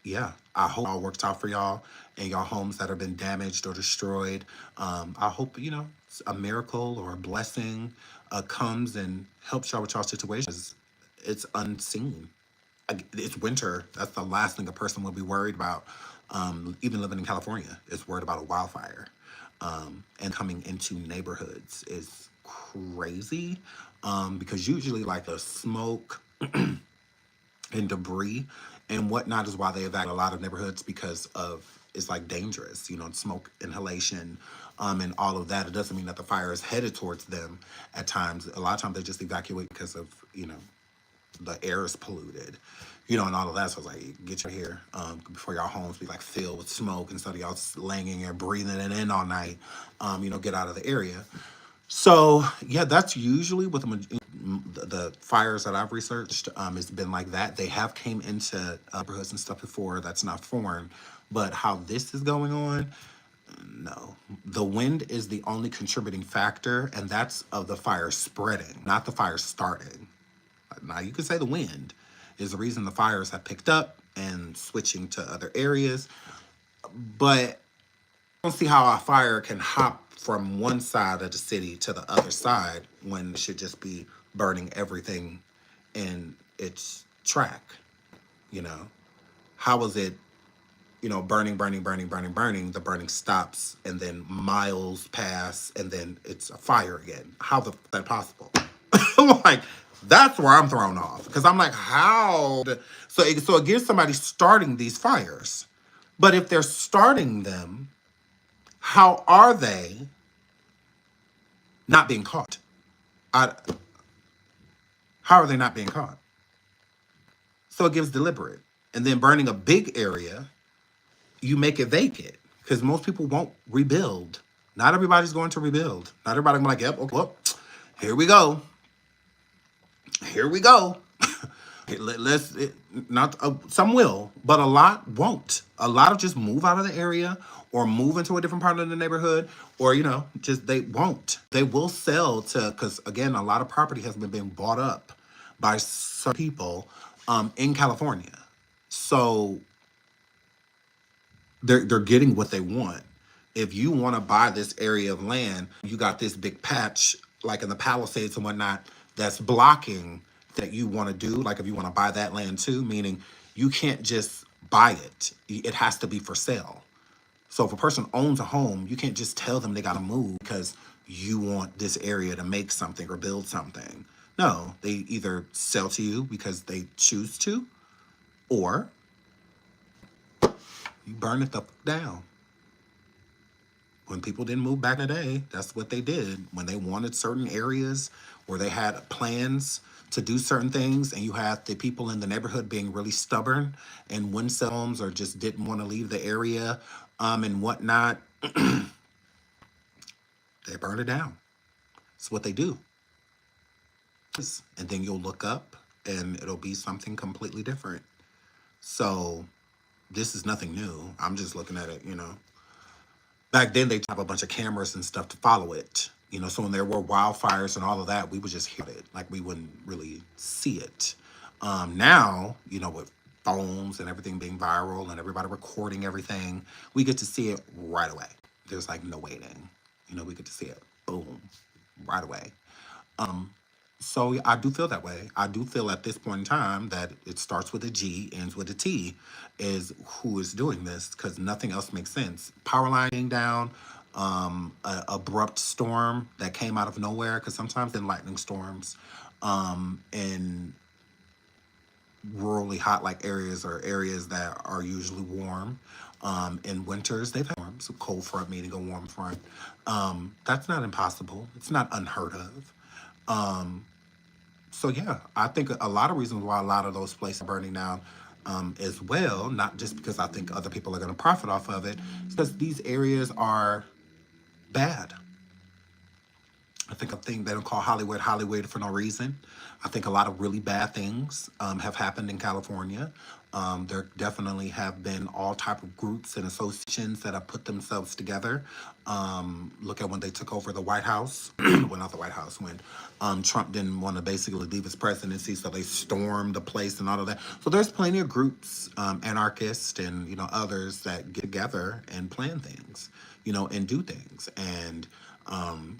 Yeah, I hope all works out for y'all and y'all homes that have been damaged or destroyed. I hope, a miracle or a blessing comes and helps y'all with y'all situations. It's unseen. It's winter. That's the last thing a person will be worried about. Even living in California is worried about a wildfire. And coming into neighborhoods is crazy because usually like the smoke and debris and whatnot is why they evacuate a lot of neighborhoods because it's like dangerous, smoke inhalation and all of that. It doesn't mean that the fire is headed towards them at times. A lot of times they just evacuate because of, the air is polluted, and all of that. So it's like, get you here before y'all homes be like filled with smoke instead of y'all laying in here breathing it in all night, get out of the area. So yeah, that's usually with the fires that I've researched. It's been like that. They have came into neighborhoods and stuff before. That's not foreign, but how this is going on, no. The wind is the only contributing factor, and that's of the fire spreading, not the fire starting. Now you could say the wind is the reason the fires have picked up and switching to other areas, but don't see how a fire can hop from one side of the city to the other side when it should just be burning everything in its track. You know, how is it, burning, burning, burning, burning, burning, the burning stops and then miles pass and then it's a fire again? How the that possible? Like, that's where I'm thrown off because I'm like, how? So it gives somebody starting these fires, but if they're starting them, how are they not being caught? I, how are they not being caught? So it gives deliberate. And then burning a big area, you make it vacant because most people won't rebuild. Not everybody's going to rebuild. Not everybody will be like, yep, okay, well, here we go. Here we go. Not some will, but a lot won't. A lot of just move out of the area or move into a different part of the neighborhood, or just they won't. They will sell to because again, a lot of property has been being bought up by some people in California, so they're getting what they want. If you want to buy this area of land, you got this big patch like in the Palisades and whatnot that's blocking that you want to do. Like if you want to buy that land too, meaning you can't just buy it. It has to be for sale. So if a person owns a home, you can't just tell them they got to move because you want this area to make something or build something. No, they either sell to you because they choose to, or you burn it the down. When people didn't move back in the day, that's what they did. When they wanted certain areas where they had plans to do certain things, and you had the people in the neighborhood being really stubborn and wouldn't sell homes or just didn't want to leave the area and whatnot, they burn it down. It's what they do. And then you'll look up and it'll be something completely different. So this is nothing new. I'm just looking at it, Back then, they have a bunch of cameras and stuff to follow it. So when there were wildfires and all of that, we would just hear it. Like, we wouldn't really see it. Now, with phones and everything being viral and everybody recording everything, we get to see it right away. There's, like, no waiting. We get to see it. Boom. Right away. So I do feel that way. I do feel at this point in time that it starts with a G, ends with a T, is who is doing this because nothing else makes sense. Power line being down, a abrupt storm that came out of nowhere because sometimes in lightning storms, in rurally hot like areas or areas that are usually warm. In winters, they've had storms, a cold front meaning a warm front. That's not impossible. It's not unheard of. So yeah, I think a lot of reasons why a lot of those places are burning down as well, not just because I think other people are going to profit off of it, it's because these areas are bad. I think a thing they don't call Hollywood for no reason. I think a lot of really bad things have happened in California. There definitely have been all type of groups and associations that have put themselves together. Look at when they took over the White House. Well, not the White House, when Trump didn't want to basically leave his presidency, so they stormed the place and all of that. So there's plenty of groups, anarchists and others that get together and plan things, and do things. And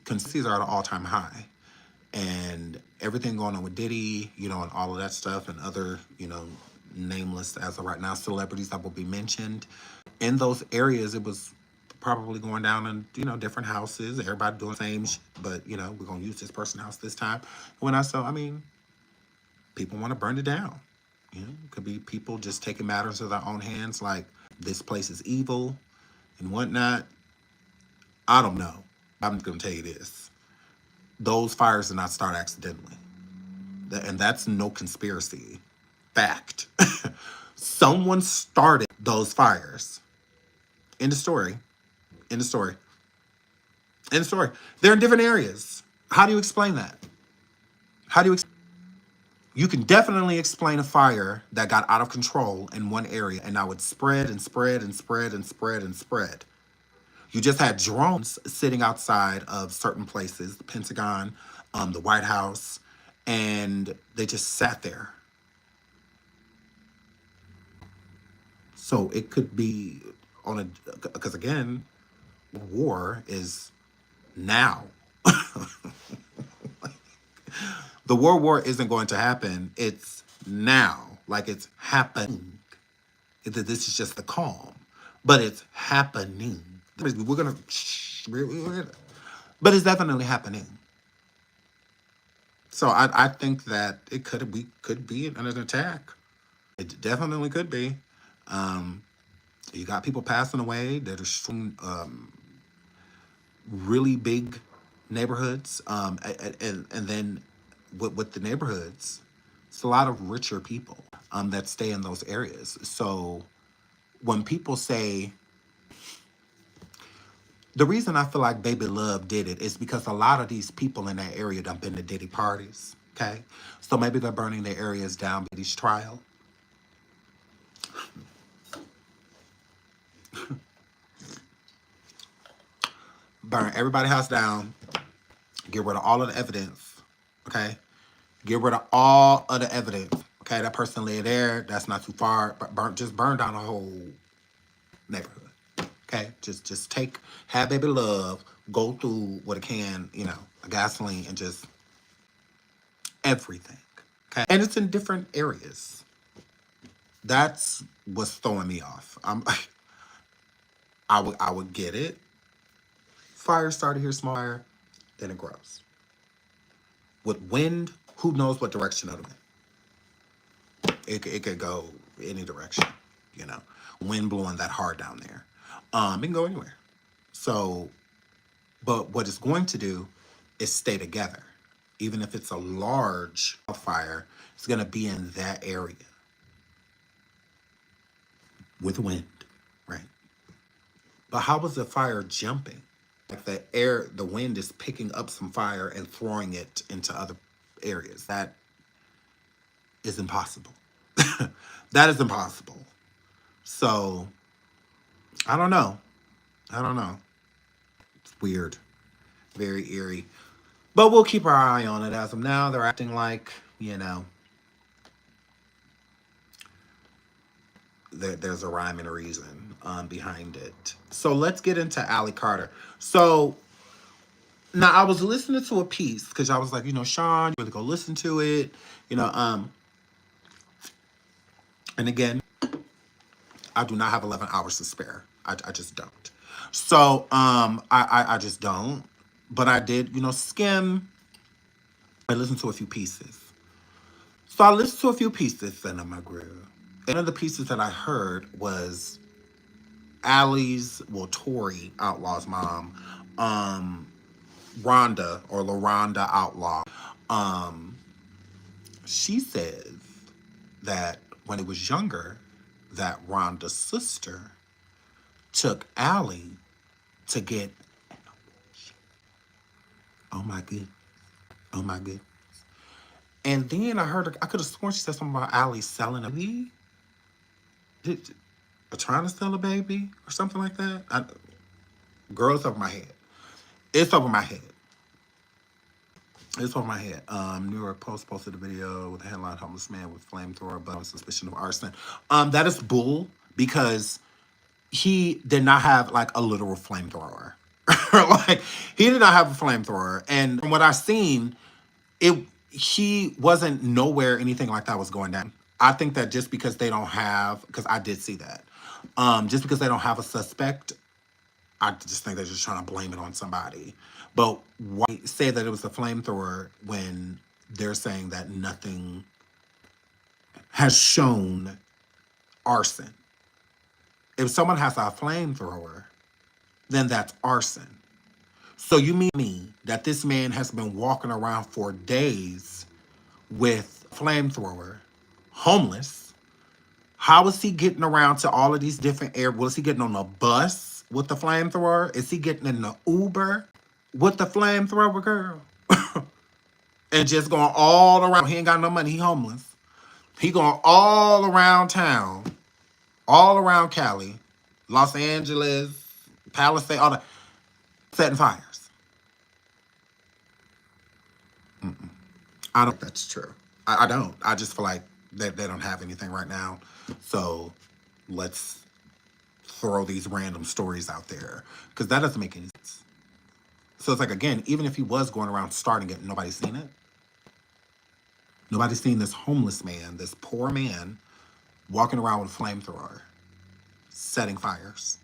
consistencies are at an all-time high. And everything going on with Diddy, and all of that stuff, and other, nameless as of right now celebrities that will be mentioned. In those areas, it was probably going down in, different houses, everybody doing the same but, we're going to use this person's house this time. When people want to burn it down. It could be people just taking matters into their own hands, like this place is evil and whatnot. I don't know. I'm going to tell you this. Those fires did not start accidentally. And that's no conspiracy. Fact. Someone started those fires. End of story. End of story. End story. They're in different areas. How do you explain that? How do you? You can definitely explain a fire that got out of control in one area and now it's spread and spread and spread and spread and spread. You just had drones sitting outside of certain places, the Pentagon, the White House, and they just sat there. So it could be on a, because again, war is now. The World War isn't going to happen. It's now. Like it's happening. This is just the calm. But it's happening. We're going to... But it's definitely happening. So I think that it could be an attack. It definitely could be. You got people passing away that are really big neighborhoods, and then with the neighborhoods, it's a lot of richer people that stay in those areas. So when people say, the reason I feel like Baby Love did it is because a lot of these people in that area done been to Diddy parties, okay? So maybe they're burning their areas down by Diddy's trial. Burn everybody's house down, get rid of all of the evidence, okay? Get rid of all of the evidence, okay? That person lay there, that's not too far, but just burn down the whole neighborhood, okay? Just have Baby Love go through what it can, gasoline and just everything, okay? And it's in different areas. That's what's throwing me off. I would get it. Fire started here, small fire, then it grows. With wind, who knows what direction it'll be. It could go any direction, Wind blowing that hard down there. It can go anywhere. So, but what it's going to do is stay together. Even if it's a large fire, it's going to be in that area. With wind, right? But how was the fire jumping? Like the wind is picking up some fire and throwing it into other areas. That is impossible. That is impossible. So, I don't know. It's weird. Very eerie. But we'll keep our eye on it. As of now, they're acting like, there's a rhyme and a reason behind it. So let's get into Allie Carter. So now I was listening to a piece because I was like, Sean, you really go listen to it. And again, I do not have 11 hours to spare. I just don't. So I just don't. But I did, skim. I listened to a few pieces. So I listened to a few pieces and I'm like, one of the pieces that I heard was Tori Outlaw's mom, Rhonda or LaRonda Outlaw. She says that when it was younger, that Rhonda's sister took Allie to get an abortion. Oh my goodness. Oh my goodness. And then I could have sworn she said something about Allie selling a baby. Trying to sell a baby or something like that. Girl, it's over my head. It's over my head. It's over my head. New York Post posted a video with the headline, "Homeless man with flamethrower but on suspicion of arson." That is bull because he did not have like a literal flamethrower. Like he did not have a flamethrower. And from what I've seen, he wasn't nowhere anything like that was going down. I think that just because they don't have, because I did see that, just because they don't have a suspect, I just think they're just trying to blame it on somebody. But why say that it was a flamethrower when they're saying that nothing has shown arson? If someone has a flamethrower, then that's arson. So you mean me that this man has been walking around for days with a flamethrower, homeless? How is he getting around to all of these different areas? Was he getting on a bus with the flamethrower? Is he getting in the Uber? with the flamethrower, girl, and just going all around. He ain't got no money. He homeless. He going all around town, all around Cali, Los Angeles, Palisade, all that, setting fires. I don't think that's true. I don't. I just feel like they don't have anything right now. So let's throw these random stories out there because that doesn't make any sense. So it's like, again, even if he was going around starting it, nobody's seen it. Nobody's seen this homeless man, this poor man, walking around with a flamethrower, setting fires.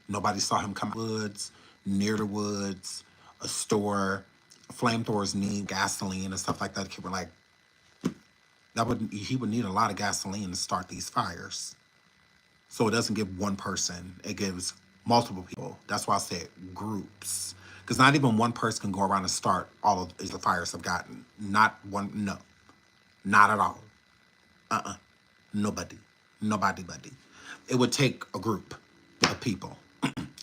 Nobody saw him come out of the woods, near the woods, a store. Flamethrowers need gasoline and stuff like that. People were like, he would need a lot of gasoline to start these fires. So it doesn't give one person, it gives multiple people. That's why I said groups. Because not even one person can go around and start all of the fires have gotten. Not one, no. Not at all. Nobody. Nobody, buddy. It would take a group of people.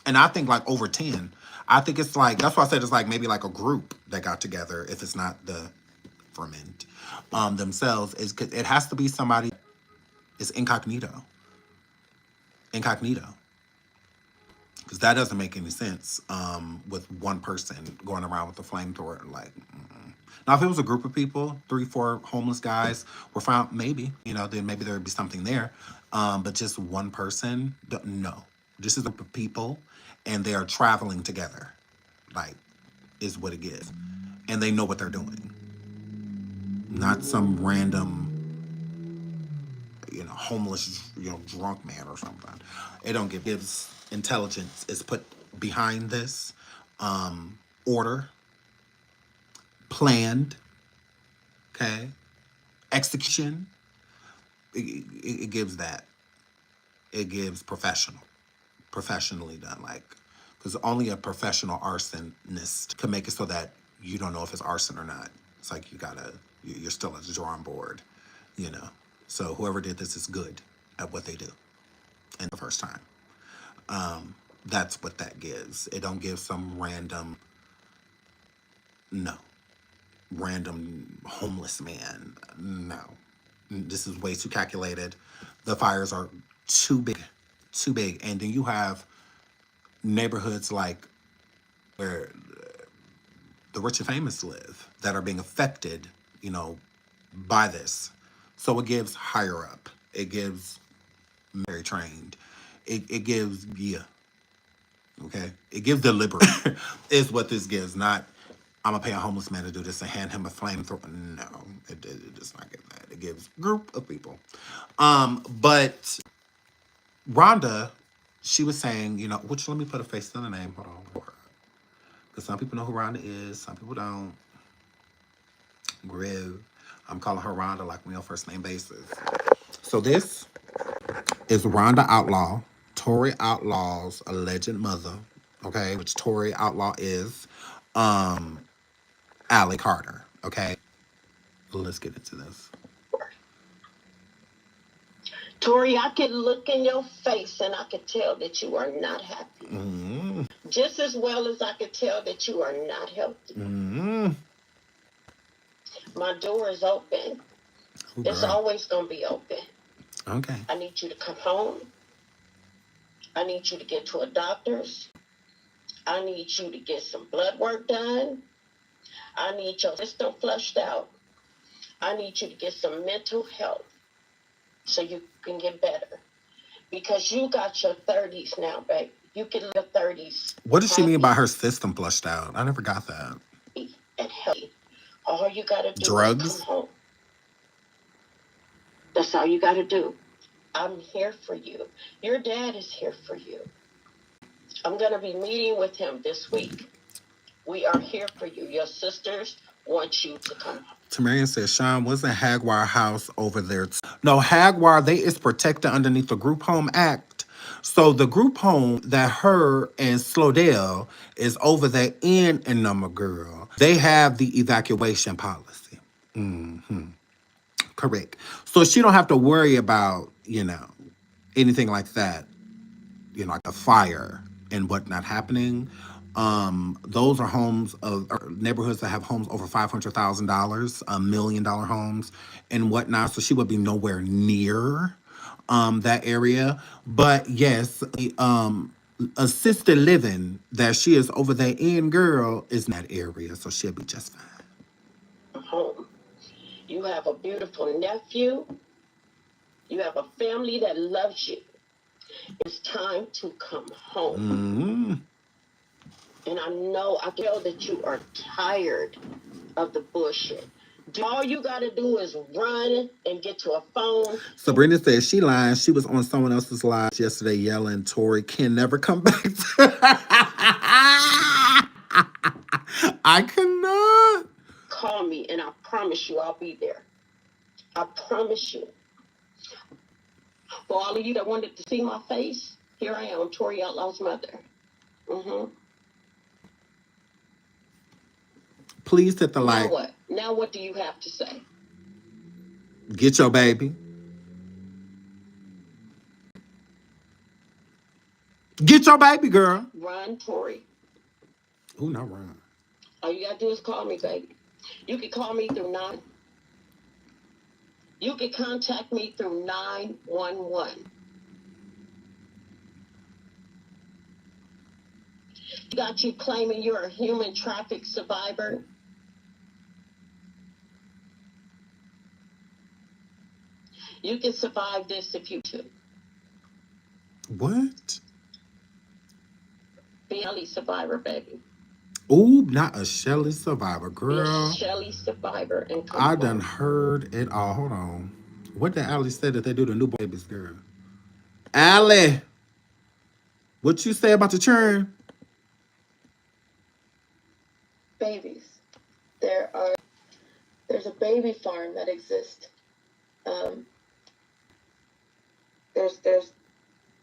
And I think like over 10. I think it's like, that's why I said it's like maybe like a group that got together, if it's not the ferment themselves. It has to be somebody is incognito. Incognito. Because that doesn't make any sense with one person going around with a flamethrower. Like, now, if it was a group of people, 3, 4 homeless guys were found, maybe, then maybe there would be something there. But just one person, no. This is a group of people, and they are traveling together, like, is what it is. And they know what they're doing. Not some random, homeless, drunk man or something. It don't gives intelligence is put behind this, order, planned, okay, execution. It gives that. It gives professionally done, like, because only a professional arsonist can make it so that you don't know if it's arson or not. It's like you're still at the drawing board, So whoever did this is good at what they do, and the first time. That's what that gives. It don't give some random homeless man. No. This is way too calculated. The fires are too big. And then you have neighborhoods like where the rich and famous live that are being affected, by this. So it gives higher up. It gives very trained. It gives, okay? It gives deliberate is what this gives, not I'm going to pay a homeless man to do this and hand him a flamethrower. No, it does not give that. It gives group of people. But Rhonda, she was saying, which let me put a face on the name. Hold on. Because some people know who Rhonda is. Some people don't. I'm calling her Rhonda like we on first name basis. So this is Rhonda Outlaw, Tori Outlaw's alleged mother, okay, which Tori Outlaw is Allie Carter, okay? Let's get into this.
Tori, I can look in your face and I can tell that you are not happy.
Mm-hmm.
Just as well as I can tell that you are not healthy.
Mm-hmm.
My door is open.
Ooh,
it's always going to be open.
Okay.
I need you to come home. I need you to get to a doctor's. I need you to get some blood work done. I need your system flushed out. I need you to get some mental health so you can get better. Because you got your 30s now, babe. You can live 30s.
What does she mean by her system flushed out? I never got that.
And healthy. All you got to do
drugs?
is come home. That's all you got to do. I'm here for you. Your dad is here for you. I'm going to be meeting with him this week. We are here for you. Your sisters want you to come home.
Tamarian says, Sean, wasn't Jaguar house over there? No, Jaguar, they is protected underneath the Group Home Act. So the group home that her and Slodell is over there in Number Girl, they have the evacuation policy. Mm-hmm. Correct. So she don't have to worry about, anything like that, like a fire and whatnot happening. Those are homes of or neighborhoods that have homes over $500,000, $1 million homes and whatnot. So she would be nowhere near that area. But yes, assisted living that she is over there in, girl, is in that area. So she'll be just fine.
Home. You have a beautiful nephew. You have a family that loves you. It's time to come home.
Mm-hmm.
And I know, I can tell that you are tired of the bullshit. All you got to do is run and get to a phone.
Sabrina says she lying. She was on someone else's live yesterday yelling, Tori can never come back. I cannot.
Call me and I promise you I'll be there. I promise you. For all of you that wanted to see my face, here I am, Tori Outlaw's mother.
Please hit the like.
Now what? Now what do you have to say?
Get your baby. Get your baby, girl.
Run, Tori.
Ooh, not run.
All you gotta do is call me, baby. You can call me through 9. You can contact me through 911. Got you claiming you're a human traffic survivor. You can survive this if you do.
What?
Be a survivor, baby.
Ooh, not a Shelly survivor, girl.
Be a Shelly survivor and come
I done
home.
heard it all. Hold on. What did Allie say that they do to new babies, girl? Allie, what you say about the churn?
Babies. There's a baby farm that exists.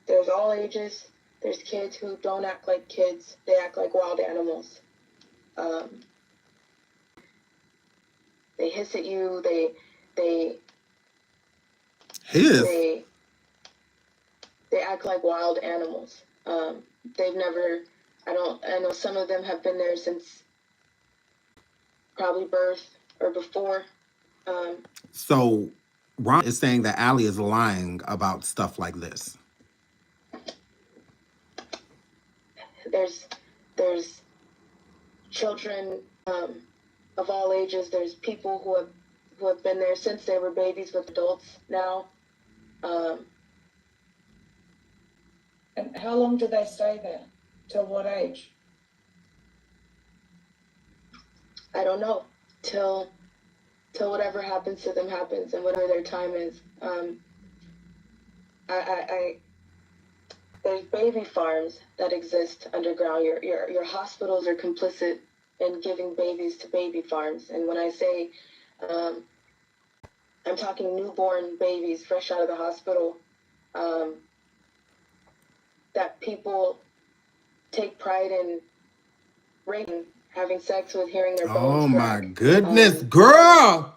There's all ages. There's kids who don't act like kids. They act like wild animals. They hiss at you. They
Hiss?
They act like wild animals. They've never. I know some of them have been there since probably birth or before.
So Ron is saying that Allie is lying about stuff like this.
There's children of all ages. There's people who have been there since they were babies with adults now.
And how long do they stay there? Till what age?
I don't know. Till whatever happens to them happens, and whatever their time is. There's baby farms that exist underground. Your hospitals are complicit in giving babies to baby farms. And when I say, I'm talking newborn babies fresh out of the hospital, that people take pride in raping, having sex with, hearing their bones
Oh
crack.
my goodness, girl!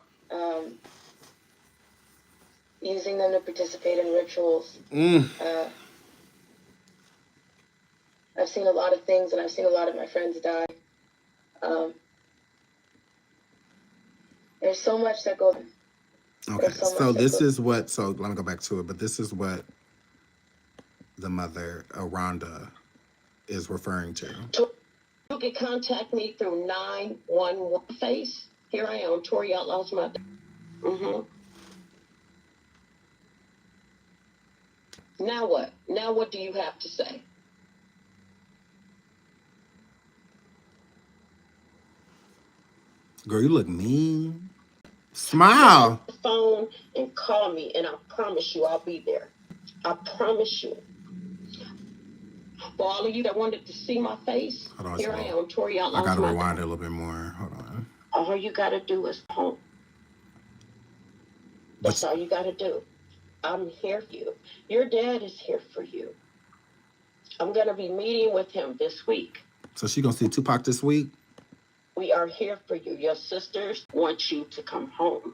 Using them to participate in rituals. I've seen a lot of things, and I've seen a lot of my friends die. There's so much that goes.
Okay, so this is what, so let me go back to it, but this is what the mother, Rhonda, is referring to.
You can contact me through 911 face. Here I am, Tori Outlaw's mother. Now what? Now what do you have to say?
Girl, you look mean. Smile.
Pick up the phone and call me, and I promise you I'll be there. I promise you. For all of you that wanted to see my face, here I am, Tori Outlaw's
mother. I gotta
mother.
rewind it a little bit more. Hold on.
All you gotta do is home. That's all you gotta do. I'm here for you. Your dad is here for you. I'm gonna be meeting with him this week.
So she gonna see Tupac this week?
We are here for you. Your sisters want you to come home.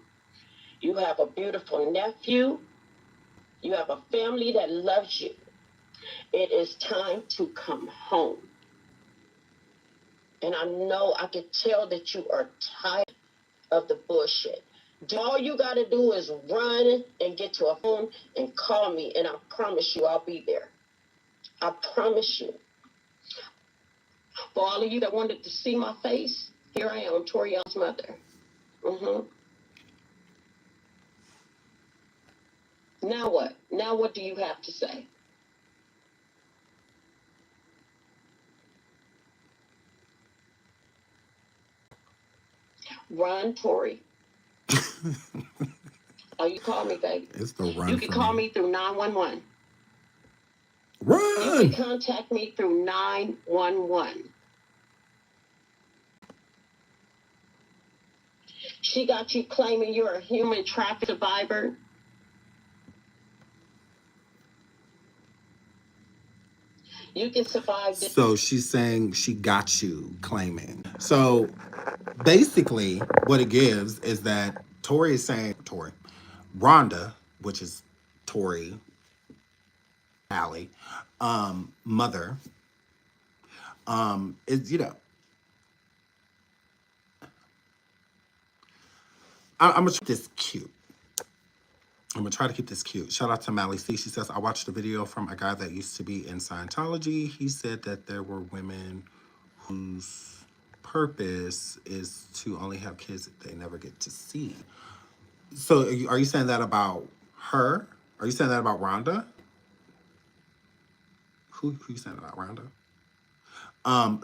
You have a beautiful nephew. You have a family that loves you. It is time to come home. And I know I can tell that you are tired of the bullshit. All you got to do is run and get to a phone and call me, and I promise you I'll be there. I promise you. For all of you that wanted to see my face, here I am, Tori Outlaw's mother. Now what? Now what do you have to say? Run, Tori. Oh, you call me, baby.
It's the run.
You can call me through 911.
Run.
You can contact me through 911. She got you claiming you're a human traffic survivor. You can survive this.
So she's saying she got you claiming. So basically what it gives is that Tori is saying, Rhonda, which is Tori, Allie, mother, is, you know, I'm gonna keep this cute. I'm gonna try to keep this cute. Shout out to Mally C. She says, I watched a video from a guy that used to be in Scientology. He said that there were women whose purpose is to only have kids that they never get to see. So are you saying that about her? Are you saying that about Rhonda? Who you saying about Rhonda?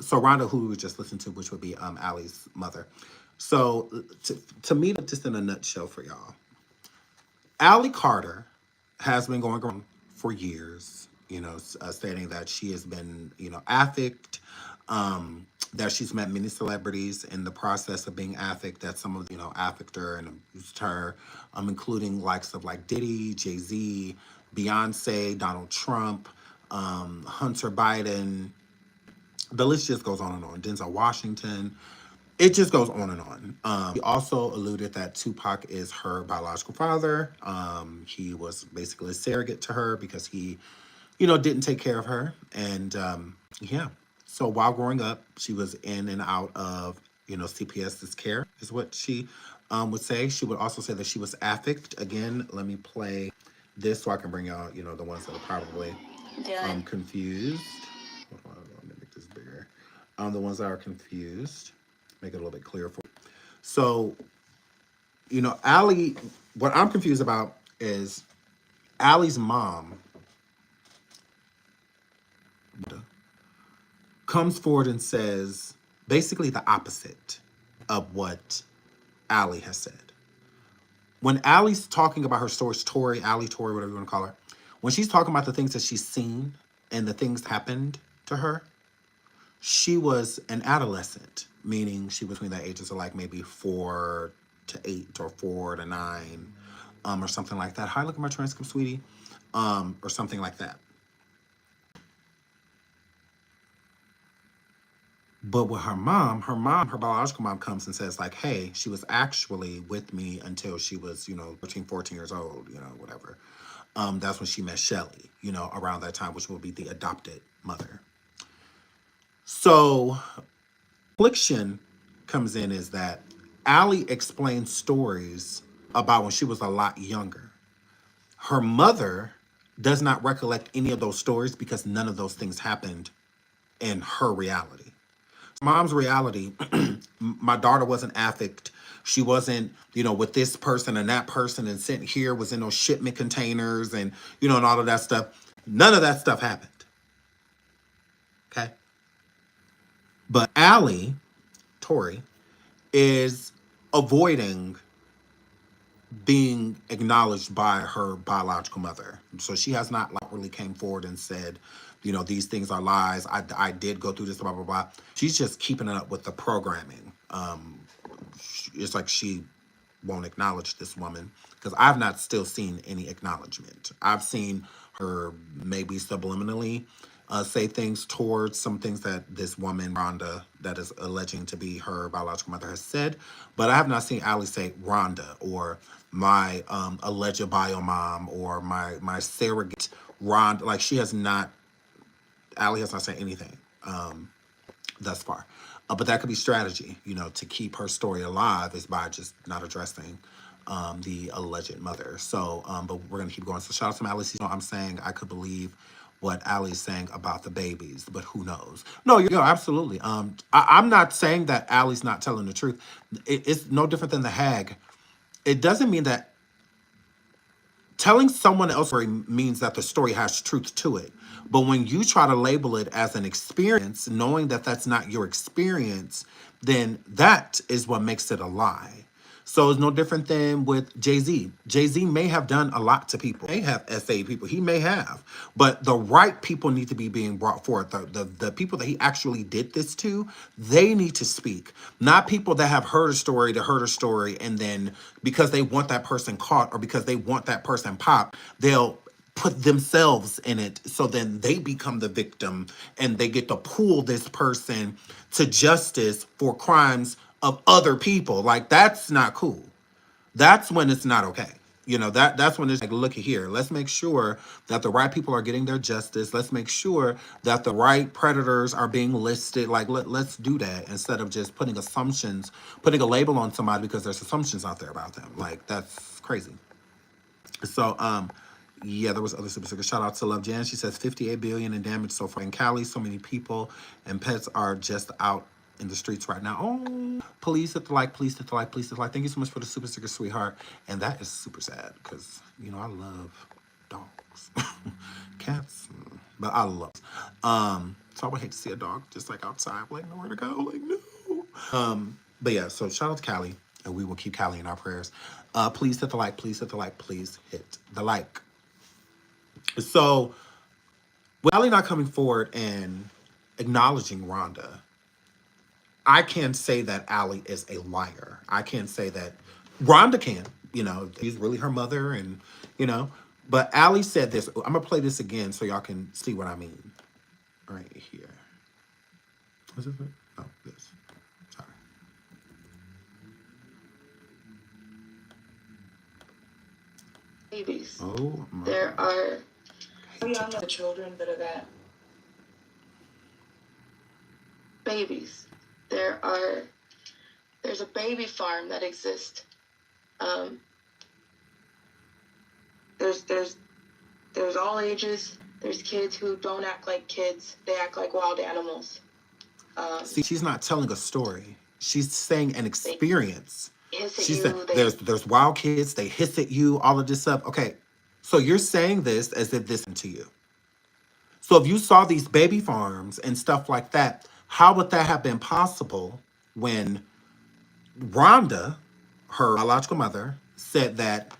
So Rhonda, who we just listened to, which would be Allie's mother. So to me, just in a nutshell for y'all, Allie Carter has been going around for years, you know, stating that she has been, you know, affect, that she's met many celebrities in the process of being affect, that some of, you know, affect her and abused her, including likes of like Diddy, Jay-Z, Beyonce, Donald Trump, Hunter Biden. The list just goes on and on. Denzel Washington. It just goes on and on. He also alluded that Tupac is her biological father. He was basically a surrogate to her because he, you know, didn't take care of her. And yeah. So while growing up, she was in and out of, you know, CPS's care is what she would say. She would also say that she was affect. Again, let me play this so I can bring out, you know, the ones that are probably confused. Hold on, let me make this bigger. The ones that are confused. Make it a little bit clearer for you. So, you know, Allie, what I'm confused about is Allie's mom comes forward and says basically the opposite of what Allie has said. When Allie's talking about her stories, Tori, whatever you want to call her, when she's talking about the things that she's seen and the things that happened to her, she was an adolescent, meaning she was between the ages of like maybe 4 to 8 or 4 to 9, or something like that. Hi, look at my transcript, sweetie, or something like that. But with her biological mom comes and says like, hey, she was actually with me until she was, you know, 13, 14 years old, you know, whatever. That's when she met Shelly, you know, around that time, which will be the adopted mother. So, affliction comes in is that Allie explains stories about when she was a lot younger. Her mother does not recollect any of those stories because none of those things happened in her reality. Mom's reality, my daughter wasn't affect. She wasn't, you know, with this person and that person and sent here, was in those shipment containers and, you know, and all of that stuff. None of that stuff happened. Okay? But Allie, Tori, is avoiding being acknowledged by her biological mother. So she has not like really came forward and said, you know, these things are lies. I did go through this, blah, blah, blah. She's just keeping it up with the programming. It's like she won't acknowledge this woman because I've not still seen any acknowledgement. I've seen her maybe subliminally say things towards some things that this woman, Rhonda, that is alleging to be her biological mother has said, but I have not seen Allie say Rhonda or my alleged bio mom or my surrogate Rhonda. Like she has not, Allie has not said anything thus far. But that could be strategy, to keep her story alive is by just not addressing the alleged mother. So, but we're going to keep going. So shout out to Alice. I'm saying I could believe what Allie's saying about the babies, but who knows? No, absolutely. I'm not saying that Allie's not telling the truth. It's no different than the hag. It doesn't mean that telling someone else story means that the story has truth to it. But when you try to label it as an experience, knowing that that's not your experience, then that is what makes it a lie. So it's no different than with Jay-Z. Jay-Z may have done a lot to people, may have SA people, he may have, but the right people need to be being brought forth. The people that he actually did this to, they need to speak. Not people that have heard a story, and then because they want that person caught or because they want that person popped, they'll put themselves in it, so then they become the victim and they get to pull this person to justice for crimes of other people. Like, that's not cool. That's when it's not okay. That's when it's like, look at here. Let's make sure that the right people are getting their justice. Let's make sure that the right predators are being listed. Like, let's do that instead of just putting a label on somebody because there's assumptions out there about them. Like, that's crazy. So, yeah, there was other super stickers. Shout out to Love Jan. She says 58 billion in damage so far in Cali. So many people and pets are just out in the streets right now. Oh, please hit the like, please hit the like, please hit the like. Thank you so much for the super sticker, sweetheart. And that is super sad because, I love dogs. Cats, but I love so I would hate to see a dog just like outside, like nowhere to go, like no. But yeah, so shout out to Callie, and we will keep Callie in our prayers. Please hit the like, please hit the like, please hit the like. So, with Allie not coming forward and acknowledging Rhonda, I can't say that Allie is a liar. I can't say that Rhonda can. She's really her mother, and But Allie said this. I'm gonna play this again so y'all can see what I mean. Right here. Was it? No, this. Sorry.
Babies.
Oh my.
There are.
How young are the children that are there?
Babies. There's a baby farm that exists. There's all ages. There's kids who don't act like kids. They act like wild animals.
See, she's not telling a story. She's saying an experience. She said there's wild kids, they hiss at you, all of this stuff. Okay, so you're saying this as if this happened to you. So if you saw these baby farms and stuff like that, how would that have been possible when Rhonda, her biological mother, said that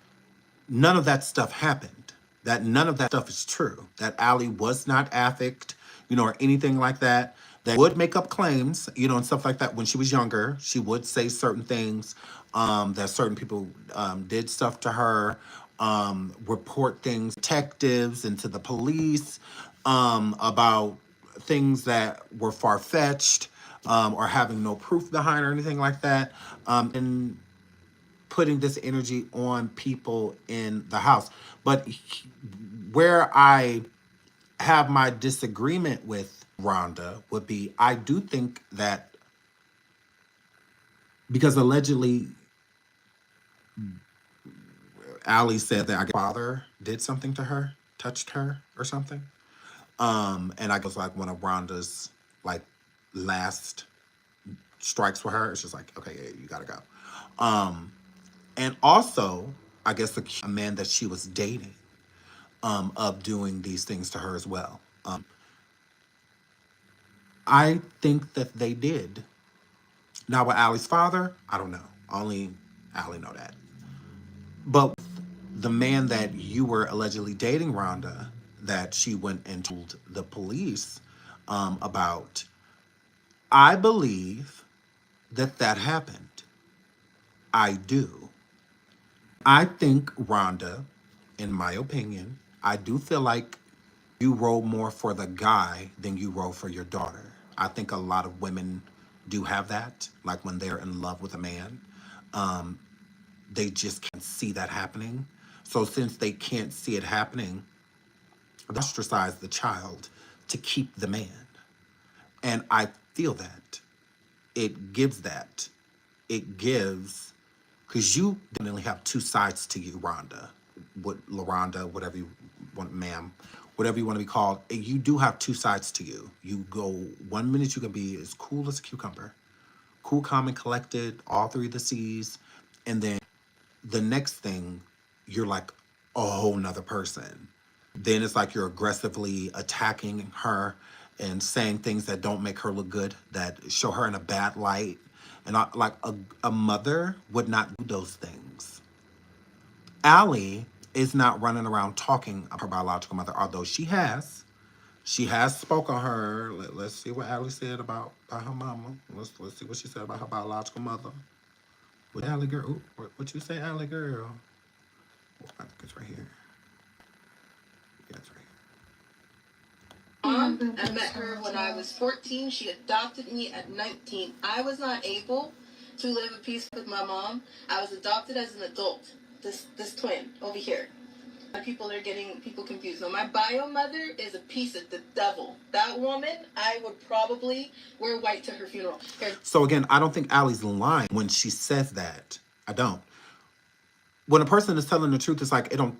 none of that stuff happened, that none of that stuff is true, that Allie was not affect, or anything like that, that would make up claims, and stuff like that when she was younger. She would say certain things, that certain people did stuff to her, report things, detectives and to the police, about things that were far-fetched, or having no proof behind or anything like that, and putting this energy on people in the house. But where I have my disagreement with Rhonda would be, I do think that because allegedly Allie said that I guess father did something to her, touched her or something. And I guess like one of Rhonda's like last strikes for her, it's just like, okay, yeah, you gotta go. And also, I guess a man that she was dating, of doing these things to her as well. I think that they did. Now with Allie's father, I don't know. Only Allie know that. But the man that you were allegedly dating, Rhonda, that she went and told the police about, I believe that happened. I do. I think, Rhonda, in my opinion, I do feel like you roll more for the guy than you roll for your daughter. I think a lot of women do have that, like when they're in love with a man. They just can't see that happening. So since they can't see it happening, they ostracize the child to keep the man. And I feel that. it gives that. It gives, because you definitely have two sides to you, Rhonda. LaRonda, whatever you want, ma'am, whatever you want to be called. You do have two sides to you. You go, 1 minute you can be as cool as a cucumber, cool, calm, and collected, all three of the C's. And then the next thing, you're like a whole nother person. Then it's like you're aggressively attacking her and saying things that don't make her look good, that show her in a bad light. And like a mother would not do those things. Allie is not running around talking of her biological mother, although she has. She has spoke on her. Let's see what Allie said about her mama. Let's see what she said about her biological mother. What Allie girl? Ooh, what you say, Allie girl? Oh, I think it's right here. Yeah, it's right here.
I met her when I was 14. She adopted me at 19. I was not able to live in peace with my mom. I was adopted as an adult. This twin over here. People are getting people confused. So my bio mother is a piece of the devil. That woman, I would probably wear white to her funeral.
So again, I don't think Allie's lying when she says that. I don't. When a person is telling the truth, it's like it don't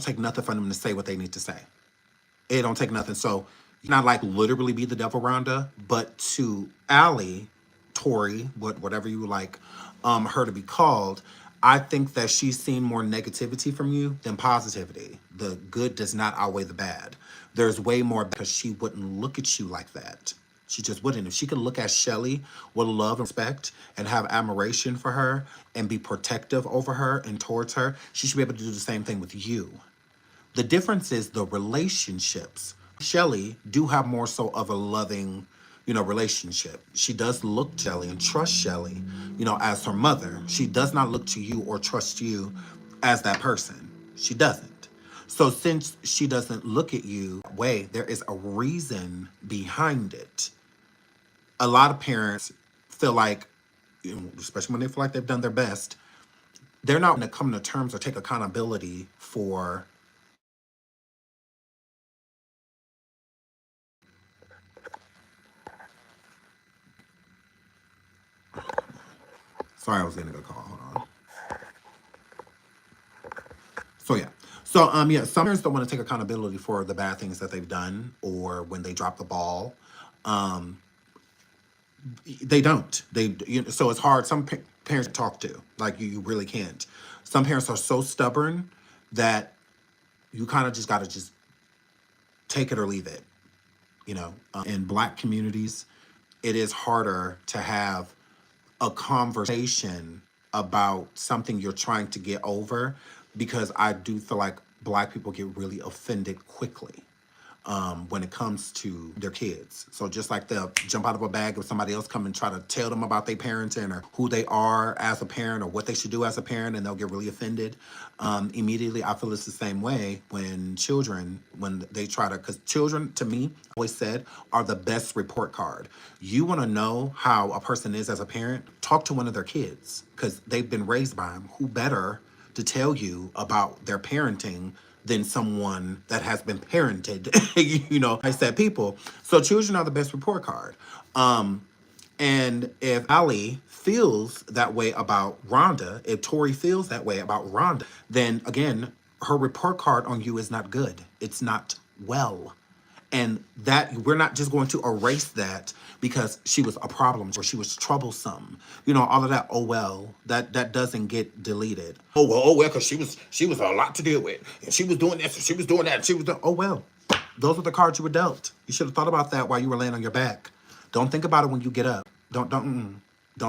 take nothing for them to say what they need to say. It don't take nothing. So not like literally be the devil, Rhonda, but to Allie, Tori, whatever you like her to be called, I think that she's seen more negativity from you than positivity. The good does not outweigh the bad. There's way more, because she wouldn't look at you like that. She just wouldn't. If she could look at Shelly with love and respect and have admiration for her and be protective over her and towards her, she should be able to do the same thing with you. The difference is the relationships. Shelly do have more so of a loving, relationship. She does look to Shelly and trust Shelly, as her mother. She does not look to you or trust you as that person. She doesn't. So since she doesn't look at you that way, there is a reason behind it. A lot of parents feel like, especially when they feel like they've done their best, they're not going to come to terms or take accountability for Sorry, I was getting a call. Hold on. So yeah. Some parents don't want to take accountability for the bad things that they've done or when they drop the ball. They don't. So it's hard. Some parents to talk to, like you really can't. Some parents are so stubborn that you kind of just got to just take it or leave it. In Black communities, it is harder to have a conversation about something you're trying to get over, because I do feel like Black people get really offended quickly when it comes to their kids. So just like they'll jump out of a bag if somebody else come and try to tell them about their parenting or who they are as a parent or what they should do as a parent, and they'll get really offended immediately. I feel it's the same way when they try to, because children, to me, I always said, are the best report card. You want to know how a person is as a parent? Talk to one of their kids, because they've been raised by them. Who better to tell you about their parenting than someone that has been parented, I said people. So children are the best report card. And if Allie feels that way about Rhonda, if Tori feels that way about Rhonda, then again, her report card on you is not good. It's not well. And that we're not just going to erase that because she was a problem or she was troublesome. All of that, oh well, that doesn't get deleted. Oh well, because she was a lot to deal with. And she was doing this and she was doing that and she was doing, oh well. Those are the cards you were dealt. You should have thought about that while you were laying on your back. Don't think about it when you get up. Don't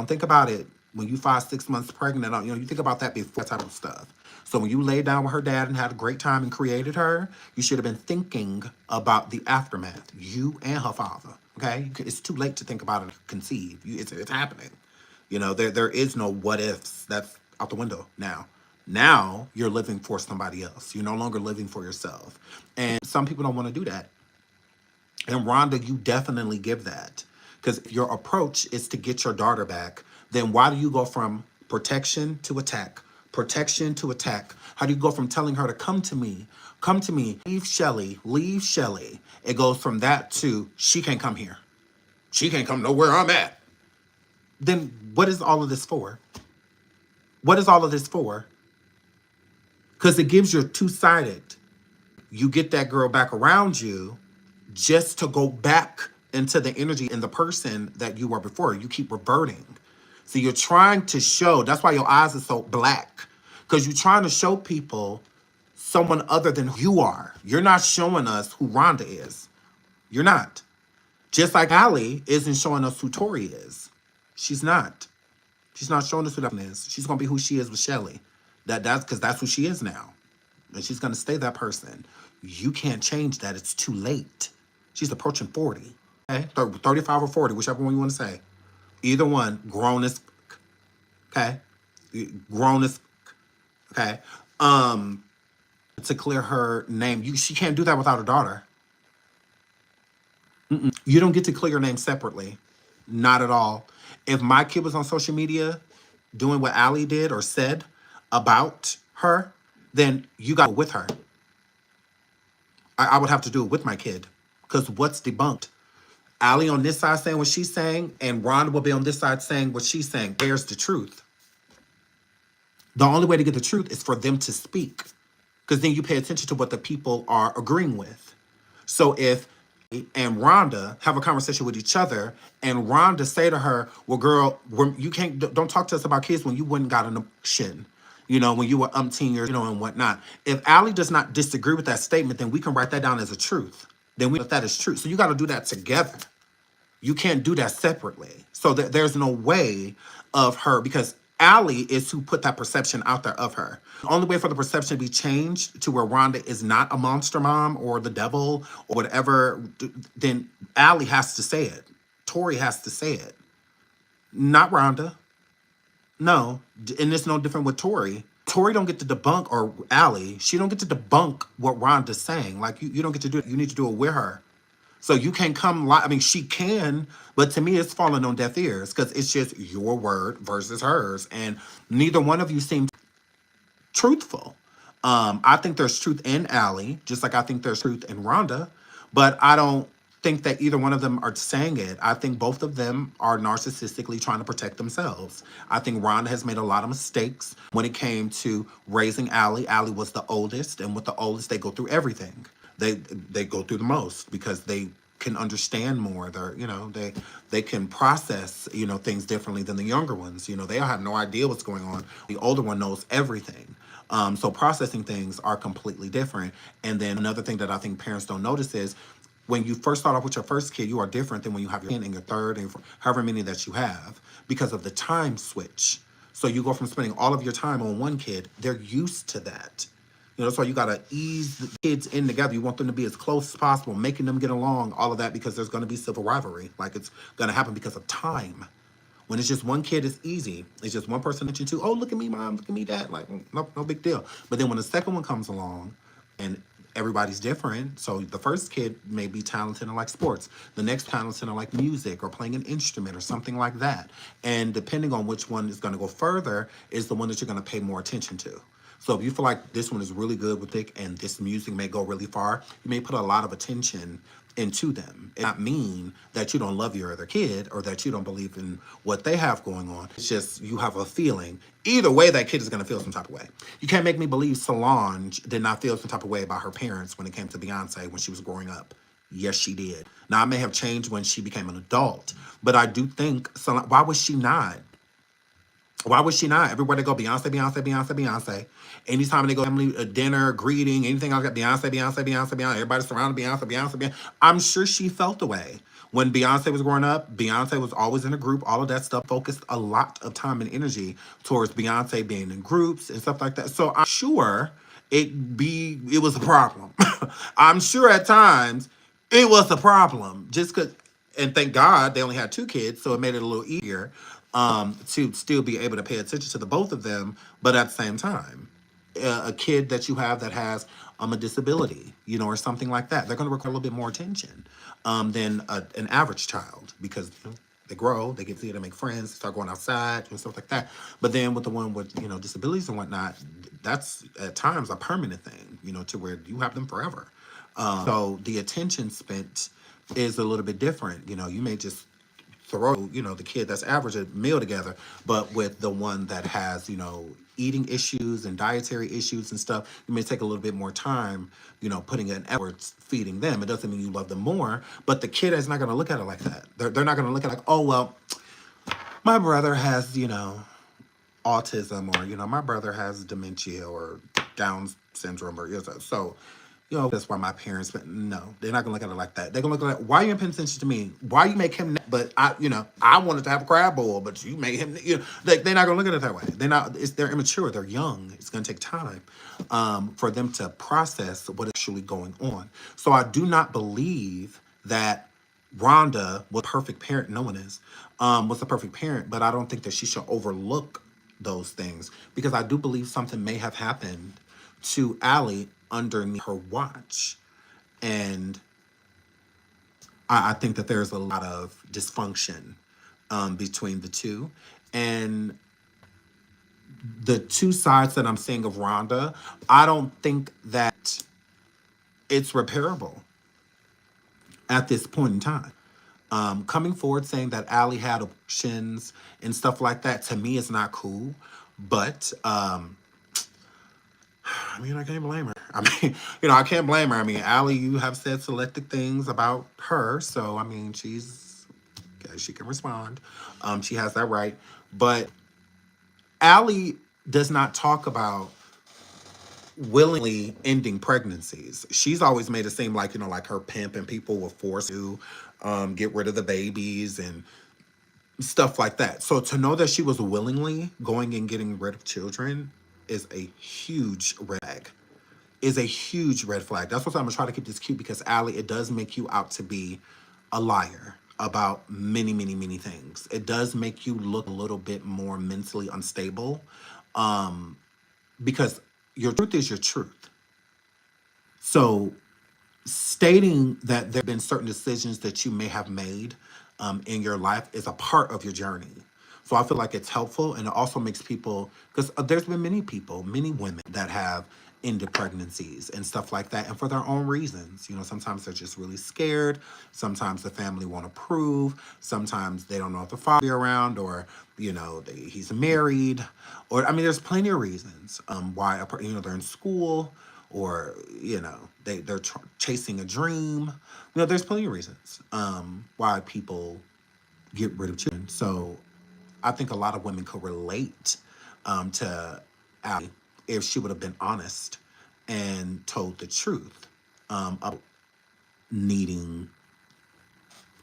think about it when you 5-6 months pregnant. You think about that before, that type of stuff. So when you laid down with her dad and had a great time and created her, you should have been thinking about the aftermath, you and her father, okay? It's too late to think about it, conceive. It's happening. There is no what ifs. That's out the window now. Now you're living for somebody else. You're no longer living for yourself. And some people don't want to do that. And Rhonda, you definitely give that. Because if your approach is to get your daughter back, then why do you go from protection to attack? Protection to attack. How do you go from telling her to come to me, leave Shelly. It goes from that to she can't come here. She can't come nowhere I'm at. then what is all of this for? What is all of this for? Because it gives you two-sided. You get that girl back around you just to go back into the energy and the person that you were before. You keep reverting. So you're trying to show, that's why your eyes are so black. Because you're trying to show people someone other than who you are. You're not showing us who Rhonda is. You're not. Just like Allie isn't showing us who Tori is. She's not. She's not showing us who that is. She's gonna be who she is with Shelly. That's because that's who she is now. And she's gonna stay that person. You can't change that. It's too late. She's approaching 40. Okay? 35 or 40, whichever one you want to say. Either one, grown as okay? Grown as okay. To clear her name. She can't do that without her daughter. You don't get to clear your name separately. Not at all. If my kid was on social media doing what Allie did or said about her, then you got with her. I would have to do it with my kid. Because what's debunked? Allie on this side saying what she's saying, and Rhonda will be on this side saying what she's saying. There's the truth. The only way to get the truth is for them to speak. Because then you pay attention to what the people are agreeing with. So if and Rhonda have a conversation with each other, and Rhonda say to her, well, girl, you don't talk to us about kids when you wouldn't got an abortion, when you were umpteen years, and whatnot. If Allie does not disagree with that statement, then we can write that down as a truth. Then we know that is true. So you got to do that together. You can't do that separately. So there's no way of her, because Allie is who put that perception out there of her. The only way for the perception to be changed to where Rhonda is not a monster mom or the devil or whatever, then Allie has to say it. Tori has to say it. Not Rhonda. No. And it's no different with Tori. Tori don't get to debunk, or Allie, she don't get to debunk what Rhonda's saying. Like, you don't get to do it. You need to do it with her. So you can't come she can, but to me it's falling on deaf ears because it's just your word versus hers. And neither one of you seem truthful. I think there's truth in Allie, just like I think there's truth in Rhonda, but I don't think that either one of them are saying it. I think both of them are narcissistically trying to protect themselves. I think Rhonda has made a lot of mistakes when it came to raising Allie. Allie was the oldest, and with the oldest, they go through everything. They go through the most because they can understand more. They can process, things differently than the younger ones. They have no idea what's going on. The older one knows everything. So processing things are completely different. And then another thing that I think parents don't notice is when you first start off with your first kid, you are different than when you have your kid and your third and however many that you have because of the time switch. So you go from spending all of your time on one kid, they're used to that. That's why you got to ease the kids in together. You want them to be as close as possible, making them get along, all of that, because there's going to be civil rivalry. Like, it's going to happen because of time. When it's just one kid, it's easy. It's just one person that you two, oh, look at me, mom, look at me, dad. Like, no big deal. But then when the second one comes along and everybody's different, so the first kid may be talented in like sports. The next talented in like music or playing an instrument or something like that. And depending on which one is going to go further is the one that you're going to pay more attention to. So if you feel like this one is really good with it and this music may go really far, you may put a lot of attention into them. It not mean that you don't love your other kid or that you don't believe in what they have going on. It's just you have a feeling. Either way, that kid is going to feel some type of way. You can't make me believe Solange did not feel some type of way about her parents when it came to Beyonce when she was growing up. Yes, she did. Now, I may have changed when she became an adult, but I do think, why was she not? Why would she not? Everywhere they go, Beyonce, Beyonce, Beyonce, Beyonce. Anytime they go family dinner, greeting, anything like that, Beyonce, Beyonce, Beyonce, Beyonce. Everybody surrounded Beyonce, Beyonce, Beyonce. I'm sure she felt the way. When Beyonce was growing up, Beyonce was always in a group. All of that stuff focused a lot of time and energy towards Beyonce being in groups and stuff like that. So I'm sure it was a problem. I'm sure at times it was a problem. Just because, and thank God they only had 2 kids, so it made it a little easier. To still be able to pay attention to the both of them, but at the same time, a kid that you have that has a disability, or something like that, they're going to require a little bit more attention than an average child because they grow, they get to see it, they make friends, start going outside and stuff like that. But then with the one with disabilities and whatnot, that's at times a permanent thing, to where you have them forever. So the attention spent is a little bit different. You may just throw, the kid that's average a meal together, but with the one that has, eating issues and dietary issues and stuff, you may take a little bit more time, putting in efforts feeding them. It doesn't mean you love them more, but the kid is not going to look at it like that. They're not going to look at it like, oh, well, my brother has, autism, or, my brother has dementia or Down syndrome, or, so, that's why my parents, but no, they're not gonna look at it like that. They're gonna look at it, why are you paying attention to me? Why you make him, but I wanted to have a crab bowl, but you made him, they're not gonna look at it that way. They're immature, they're young. It's gonna take time for them to process what is actually going on. So I do not believe that Rhonda was a perfect parent. No one is, was a perfect parent, but I don't think that she should overlook those things, because I do believe something may have happened to Allie underneath her watch. And I think that there's a lot of dysfunction between the two. And the two sides that I'm seeing of Rhonda, I don't think that it's repairable at this point in time. Coming forward saying that Allie had abortions and stuff like that, to me, is not cool. But I can't blame her. I can't blame her. Allie, you have said selected things about her, so she can respond. She has that right. But Allie does not talk about willingly ending pregnancies. She's always made it seem like, like her pimp and people will force to get rid of the babies and stuff like that. So to know that she was willingly going and getting rid of children is a huge red flag. Is a huge red flag. That's what I'm gonna try to keep this cute, because Allie, it does make you out to be a liar about many, many, many things. It does make you look a little bit more mentally unstable, because your truth is your truth. So stating that there have been certain decisions that you may have made in your life is a part of your journey. So I feel like it's helpful, and it also makes people, because there's been many people, many women that have ended pregnancies and stuff like that, and for their own reasons. Sometimes they're just really scared. Sometimes the family won't approve. Sometimes they don't know if the father will be around, or he's married, or there's plenty of reasons why they're in school, or they're chasing a dream. There's plenty of reasons why people get rid of children. So I think a lot of women could relate to Allie if she would have been honest and told the truth of needing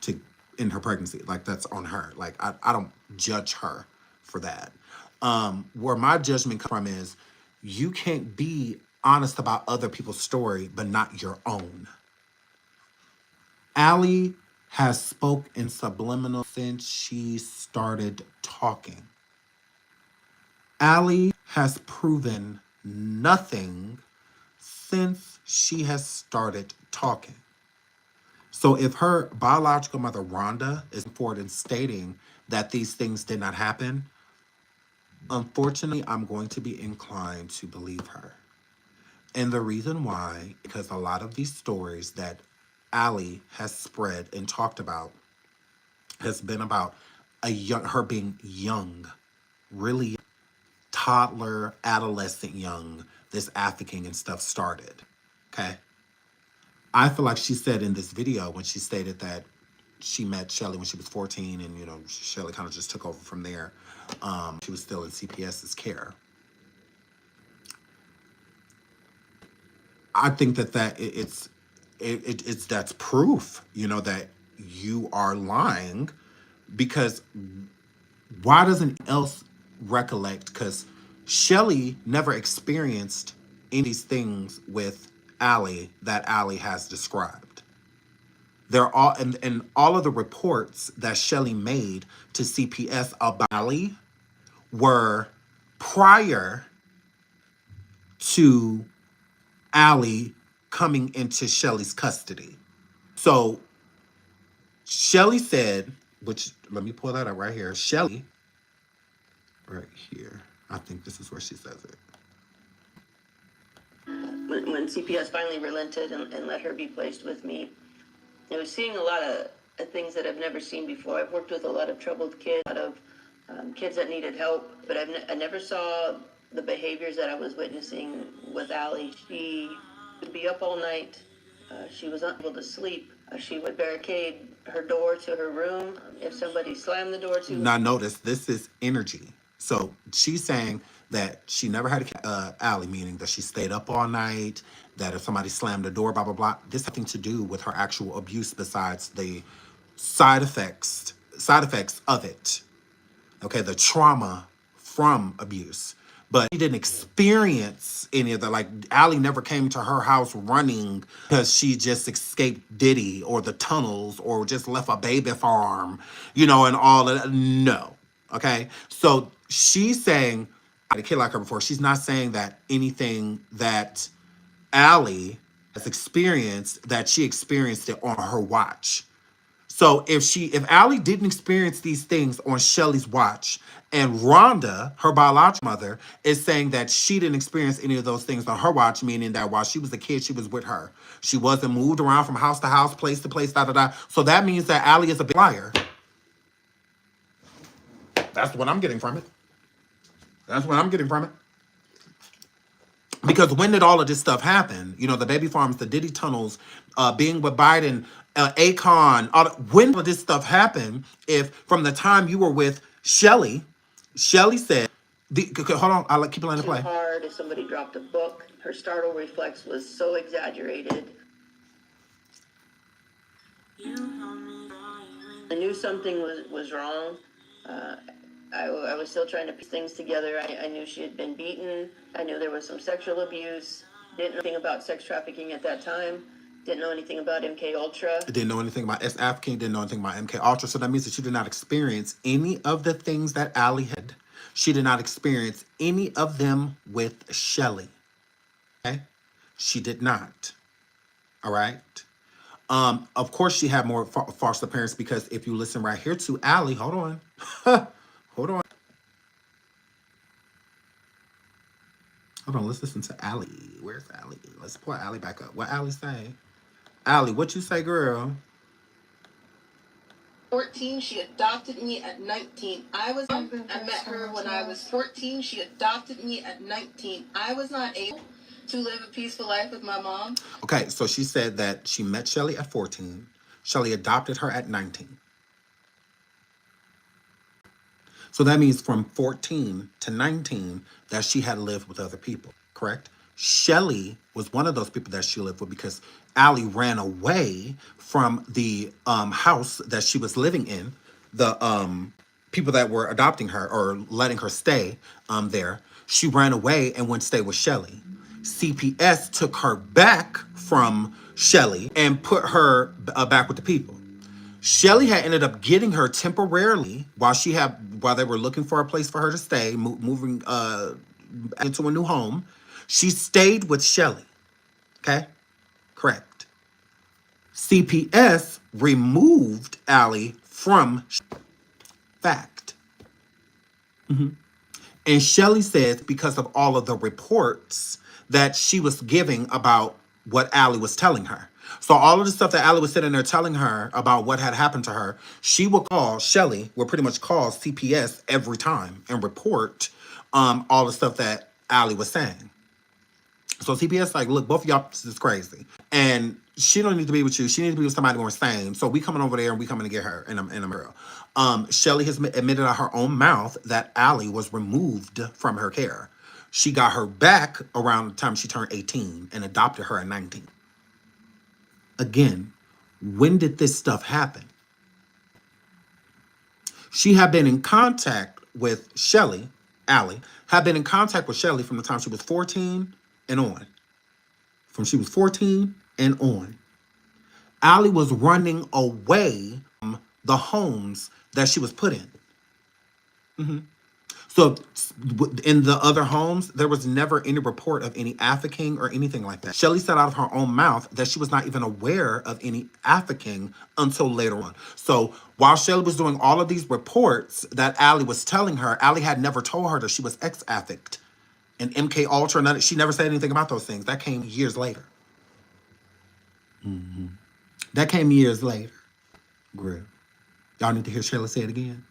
to end her pregnancy. Like, that's on her. Like, I don't judge her for that. Where my judgment comes from is, you can't be honest about other people's story, but not your own. Allie has spoke in subliminal since she started talking. Allie has proven nothing since she has started talking. So if her biological mother, Rhonda, is forward in stating that these things did not happen, unfortunately, I'm going to be inclined to believe her. And the reason why, because a lot of these stories that Allie has spread and talked about has been about her being young, really toddler, adolescent young, this African and stuff started. Okay? I feel like she said in this video, when she stated that she met Shelly when she was 14, and Shelly kind of just took over from there. She was still in CPS's care. I think that it's that's proof, that you are lying, because why doesn't else recollect? Because Shelly never experienced any of these things with Allie that Allie has described. They're all, and all of the reports that Shelly made to CPS about Allie were prior to Allie coming into Shelly's custody. So Shelly said, which, let me pull that up right here. Shelly, right here. I think this is where she says it.
When CPS finally relented and let her be placed with me, I was seeing a lot of things that I've never seen before. I've worked with a lot of troubled kids, a lot of kids that needed help, but I never saw the behaviors that I was witnessing with Allie. She would be up all night. She was unable to sleep. She would barricade her door to her room. If somebody slammed the door to her.
Now notice, this is energy. So she's saying that she never had a Allie, meaning that she stayed up all night, that if somebody slammed the door, blah, blah, blah. This has nothing to do with her actual abuse besides the side effects of it. Okay, the trauma from abuse. But she didn't experience any of that. Like, Allie never came to her house running because she just escaped Diddy or the tunnels or just left a baby farm, and all of that. No. Okay? So she's saying, I had a kid like her before. She's not saying that anything that Allie has experienced, that she experienced it on her watch. So if Allie didn't experience these things on Shelly's watch, and Rhonda, her biological mother, is saying that she didn't experience any of those things on her watch, meaning that while she was a kid, she was with her. She wasn't moved around from house to house, place to place, da da da. So that means that Allie is a big liar. That's what I'm getting from it. Because when did all of this stuff happen? The baby farms, the Diddy tunnels, being with Biden, Akon, when did this stuff happen? If from the time you were with Shelly said, hold on, I'll keep letting it play.
Too hard. If somebody dropped a book, her startle reflex was so exaggerated. I knew something was wrong. I was still trying to piece things together. I knew she had been beaten. I knew there was some sexual abuse. Didn't know anything about sex trafficking at that time. Didn't know anything about MK Ultra.
Didn't know anything about S-African. Didn't know anything about MK Ultra. So that means that she did not experience any of the things that Allie had. She did not experience any of them with Shelly. Okay? She did not. All right? Of course, she had more false appearance because if you listen right here to Allie, hold on. Hold on. Let's listen to Allie. Where's Allie? Let's pull Allie back up. What Allie say? Allie, what you say, girl?
14, she adopted me at 19. I met her when I was 14. She adopted me at 19. I was not able to live a peaceful life with my mom.
Okay, so she said that she met Shelly at 14. Shelly adopted her at 19. So that means from 14 to 19 that she had lived with other people, correct? Shelly was one of those people that she lived with because Allie ran away from the house that she was living in. The people that were adopting her or letting her stay there, she ran away and went to stay with Shelly. CPS took her back from Shelly and put her back with the people. Shelly had ended up getting her temporarily while they were looking for a place for her to stay, moving into a new home. She stayed with Shelly. Okay? Correct. CPS removed Allie from fact. And Shelly says because of all of the reports that she was giving about what Allie was telling her. So all of the stuff that Allie was sitting there telling her about what had happened to her, Shelly would pretty much call CPS every time and report all the stuff that Allie was saying. So CPS like, look, both of y'all is crazy. And she don't need to be with you. She needs to be with somebody more sane. So we coming over there and we coming to get her in a girl. Shelly has admitted out her own mouth that Allie was removed from her care. She got her back around the time she turned 18 and adopted her at 19. Again, when did this stuff happen? She had been in contact with Shelly, Allie, had been in contact with Shelly from the time she was 14 and on. From she was 14 and on. Allie was running away from the homes that she was put in. So in the other homes, there was never any report of any trafficking or anything like that. Shelly said out of her own mouth that she was not even aware of any trafficking until later on. So while Shelly was doing all of these reports that Allie was telling her, Allie had never told her that she was ex-trafficked. And MK Ultra, she never said anything about those things. That came years later. That came years later. Great. Y'all need to hear Shayla say it again?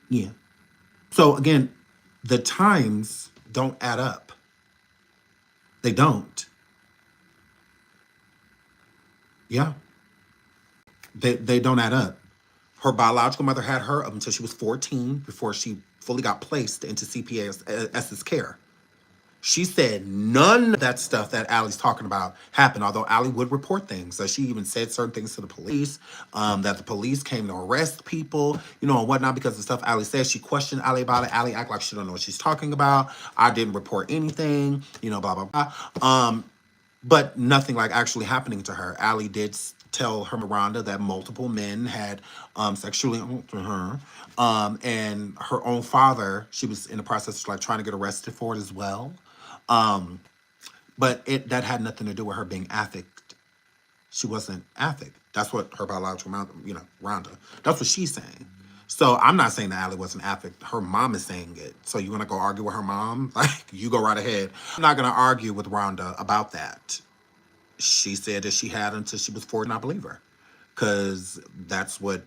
Yeah. So again, the times don't add up. They don't. Yeah. They don't add up. Her biological mother had her up until she was 14 before she fully got placed into CPS's care. She said none of that stuff that Allie's talking about happened, although Allie would report things. So she even said certain things to the police, that the police came to arrest people, you know, and whatnot because of the stuff Allie said. She questioned Allie about it. Allie act like she don't know what she's talking about. I didn't report anything, you know, blah, blah, blah. But nothing like actually happening to her. Allie did tell her Miranda that multiple men had sexually assaulted her. And her own father, she was in the process of like trying to get arrested for it as well. But that had nothing to do with her being affect. She wasn't affect. That's what her biological mom, you know, Rhonda. That's what she's saying. So I'm not saying that Allie wasn't affect. Her mom is saying it. So you want to go argue with her mom? Like, you go right ahead. I'm not going to argue with Rhonda about that. She said that she had until she was 40, and I believe her. Because that's what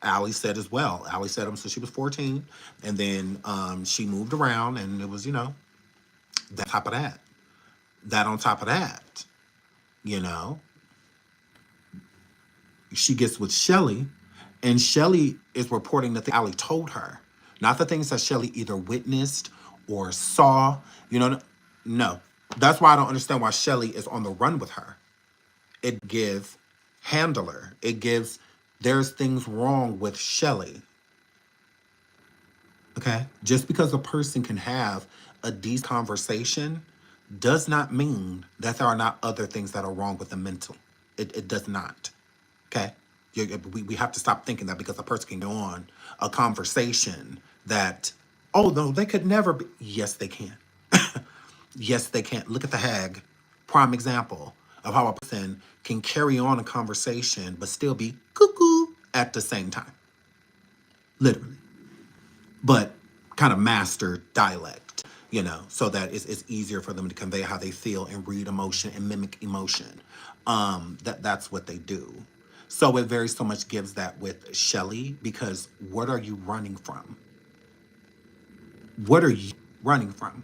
Allie said as well. Allie said until she was 14. And then she moved around, and it was, you know, that top of that. That on top of that, you know, she gets with Shelly, and Shelly is reporting the thing Allie told her, not the things that Shelly either witnessed or saw. You know, no. That's why I don't understand why Shelly is on the run with her. It gives handler. It gives there's things wrong with Shelly. Okay? Just because a person can have a decent conversation does not mean that there are not other things that are wrong with them mentally. It does not. Okay? We have to stop thinking that because a person can go on a conversation that, oh, no, they could never be. Yes, they can. Yes, they can. Look at the Hag. Prime example of how a person can carry on a conversation but still be cuckoo at the same time. Literally. But kind of master dialect, you know, so that it's easier for them to convey how they feel and read emotion and mimic emotion. That's what they do. So it very so much gives that with Shelly, because what are you running from? What are you running from?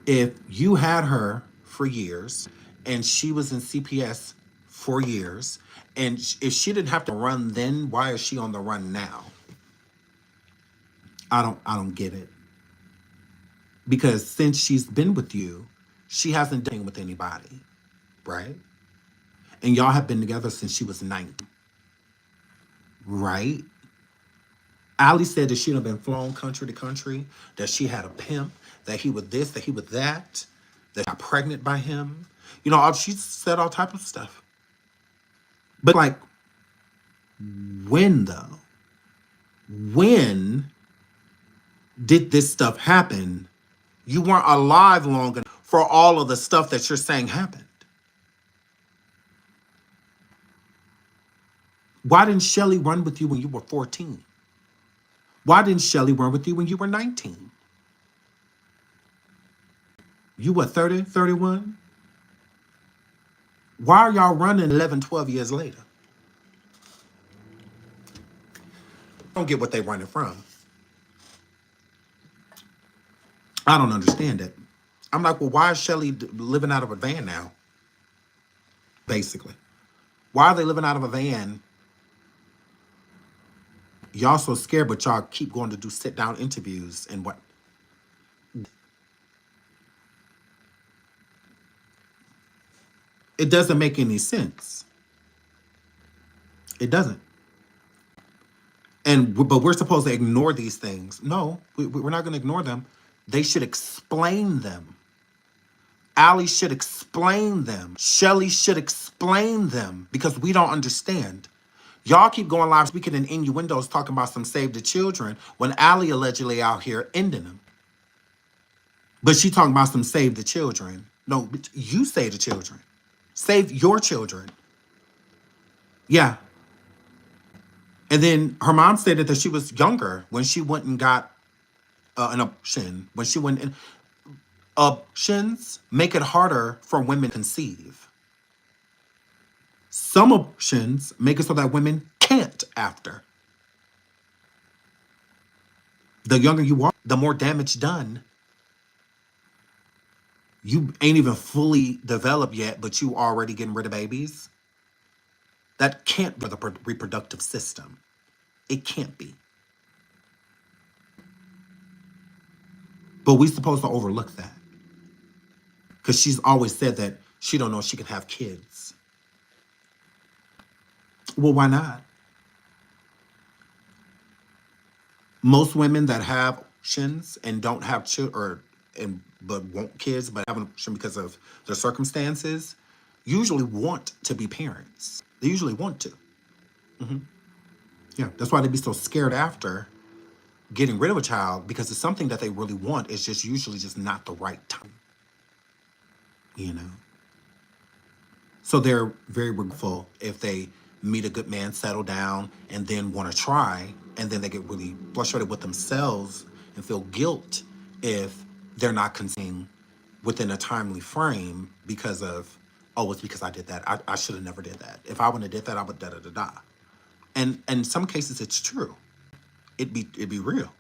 If you had her for years and she was in CPS for years, and if she didn't have to run then, why is she on the run now? I don't get it. Because since she's been with you, she hasn't done with anybody, right? And y'all have been together since she was 19, right? Allie said that she'd have been flown country to country, that she had a pimp, that he was this, that he was that got pregnant by him. You know, she said all type of stuff. But like, when though? When did this stuff happen? You weren't alive long enough for all of the stuff that you're saying happened. Why didn't Shelly run with you when you were 14? Why didn't Shelly run with you when you were 19? You were 30, 31? Why are y'all running 11, 12 years later? I don't get what they're running from. I don't understand it. I'm like, well, why is Shelly living out of a van now? Basically. Why are they living out of a van? Y'all so scared, but y'all keep going to do sit-down interviews and what? It doesn't make any sense. It doesn't. But we're supposed to ignore these things. No, we're not going to ignore them. They should explain them. Allie should explain them. Shelly should explain them because we don't understand. Y'all keep going live speaking in innuendos talking about some save the children when Allie allegedly out here ending them. But she talking about some save the children. No, you save the children. Save your children. Yeah. And then her mom stated that she was younger when she went and got an option. When she went in, options make it harder for women to conceive. Some abortions make it so that women can't after. The younger you are, the more damage done. You ain't even fully developed yet, but you already getting rid of babies. That can't be the reproductive system. It can't be. But we supposed to overlook that. Because she's always said that she don't know if she can have kids. Well, why not? Most women that have abortions and don't have children, but want kids, but have an abortion because of their circumstances, usually want to be parents. They usually want to. Yeah, that's why they be so scared after getting rid of a child, because it's something that they really want. It's just usually just not the right time. You know. So they're very regretful if they meet a good man, settle down, and then want to try, and then they get really frustrated with themselves and feel guilt if they're not conceiving within a timely frame because of, oh, it's because I did that. I should have never did that. If I wouldn't have did that, I would da-da-da-da. And in some cases, it's true. It'd be real,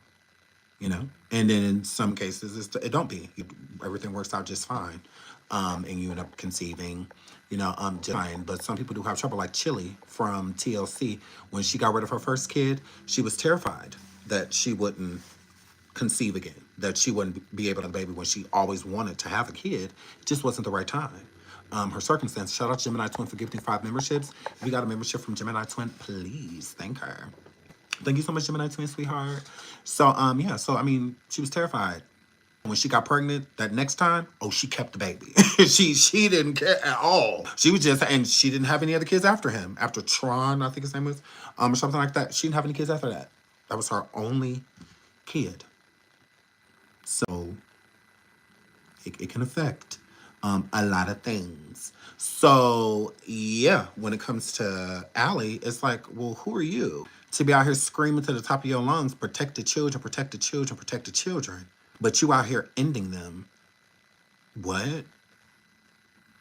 you know? And then in some cases, it don't be. Everything works out just fine. And you end up conceiving, just fine. But some people do have trouble, like Chili from TLC. When she got rid of her first kid, she was terrified that she wouldn't conceive again, that she wouldn't be able to have a baby when she always wanted to have a kid. It just wasn't the right time. Her circumstance. Shout out to Gemini Twin for gifting 5 memberships. If you got a membership from Gemini Twin, please thank her. Thank you so much, Gemini Twin, sweetheart. So, she was terrified. When she got pregnant that next time, she kept the baby. she didn't care at all. She was just, and she didn't have any other kids after him. After Tron, I think his name was, or something like that. She didn't have any kids after that. That was her only kid. So, it can affect a lot of things. So, yeah, when it comes to Allie, it's like, well, who are you to be out here screaming to the top of your lungs, protect the children, protect the children, protect the children, but you out here ending them? What?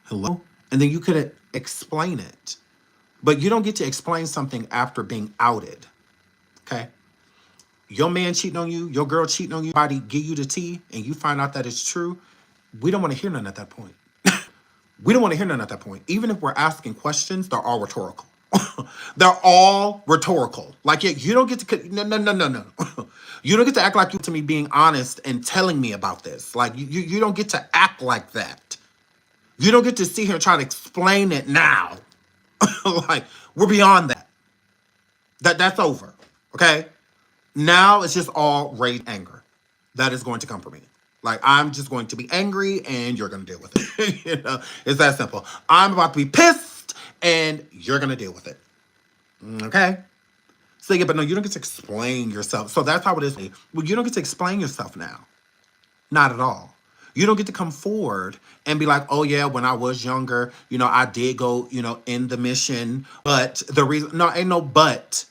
Hello? And then you could explain it. But you don't get to explain something after being outed. Okay? Your man cheating on you, your girl cheating on you, somebody give you the tea, and you find out that it's true. We don't want to hear none at that point. We don't want to hear none at that point. Even if we're asking questions, they're all rhetorical. They're all rhetorical. Like, yeah, you don't get to, no. You don't get to act like you to me being honest and telling me about this. Like, you don't get to act like that. You don't get to sit here and try to explain it now. Like, we're beyond that. That's over, okay? Now it's just all rage, anger. That is going to come from me. Like, I'm just going to be angry and you're going to deal with it. It's that simple. I'm about to be pissed and you're going to deal with it. Okay? So, yeah, but no, you don't get to explain yourself. So that's how it is. Well, you don't get to explain yourself now. Not at all. You don't get to come forward and be like, oh, yeah, when I was younger, I did go, in the mission. But the reason, no, ain't no but.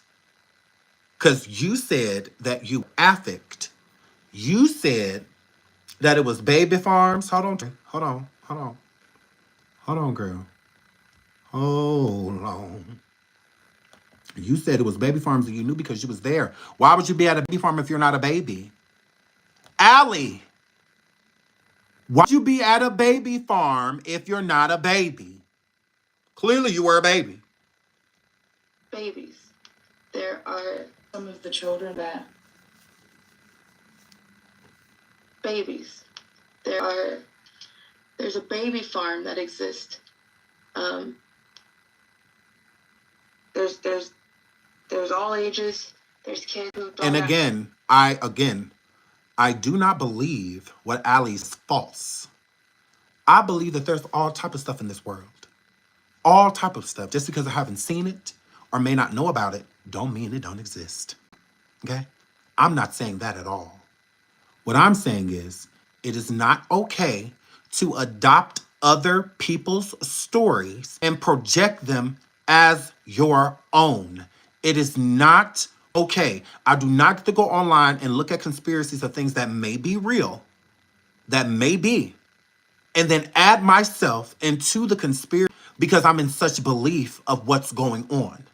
Because you said that you affect. You said that it was baby farms. Hold on, girl. Hold on. You said it was baby farms and you knew because you was there. Why would you be at a baby farm if you're not a baby? Allie, why would you be at a baby farm if you're not a baby? Clearly you were a baby.
Babies. There are some of the children that... Babies. There's a baby farm that exists. There's all ages. There's kids who don't.
And I do not believe what Allie's false. I believe that there's all type of stuff in this world. All type of stuff. Just because I haven't seen it or may not know about it, don't mean it don't exist. Okay? I'm not saying that at all. What I'm saying is, it is not okay to adopt other people's stories and project them as your own. It is not okay. I do not get to go online and look at conspiracies of things that may be real, that may be, and then add myself into the conspiracy because I'm in such belief of what's going on.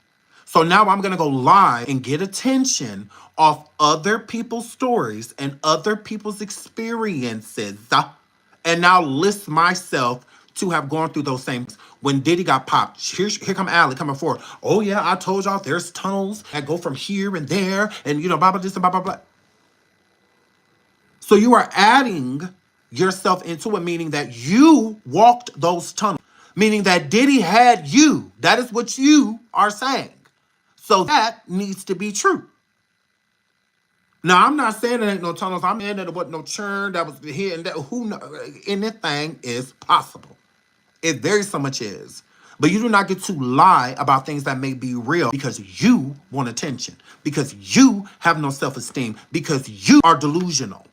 So now I'm going to go lie and get attention off other people's stories and other people's experiences. And now list myself to have gone through those same things. When Diddy got popped, here come Allie coming forward. Oh yeah, I told y'all there's tunnels that go from here and there, and you know, blah blah this and blah blah blah. So you are adding yourself into it, meaning that you walked those tunnels, meaning that Diddy had you. That is what you are saying. So that needs to be true. Now, I'm not saying there ain't no tunnels. I'm in there wasn't no churn that was here and that. Who knows? Anything is possible. It very so much is. But you do not get to lie about things that may be real because you want attention, because you have no self-esteem, because you are delusional,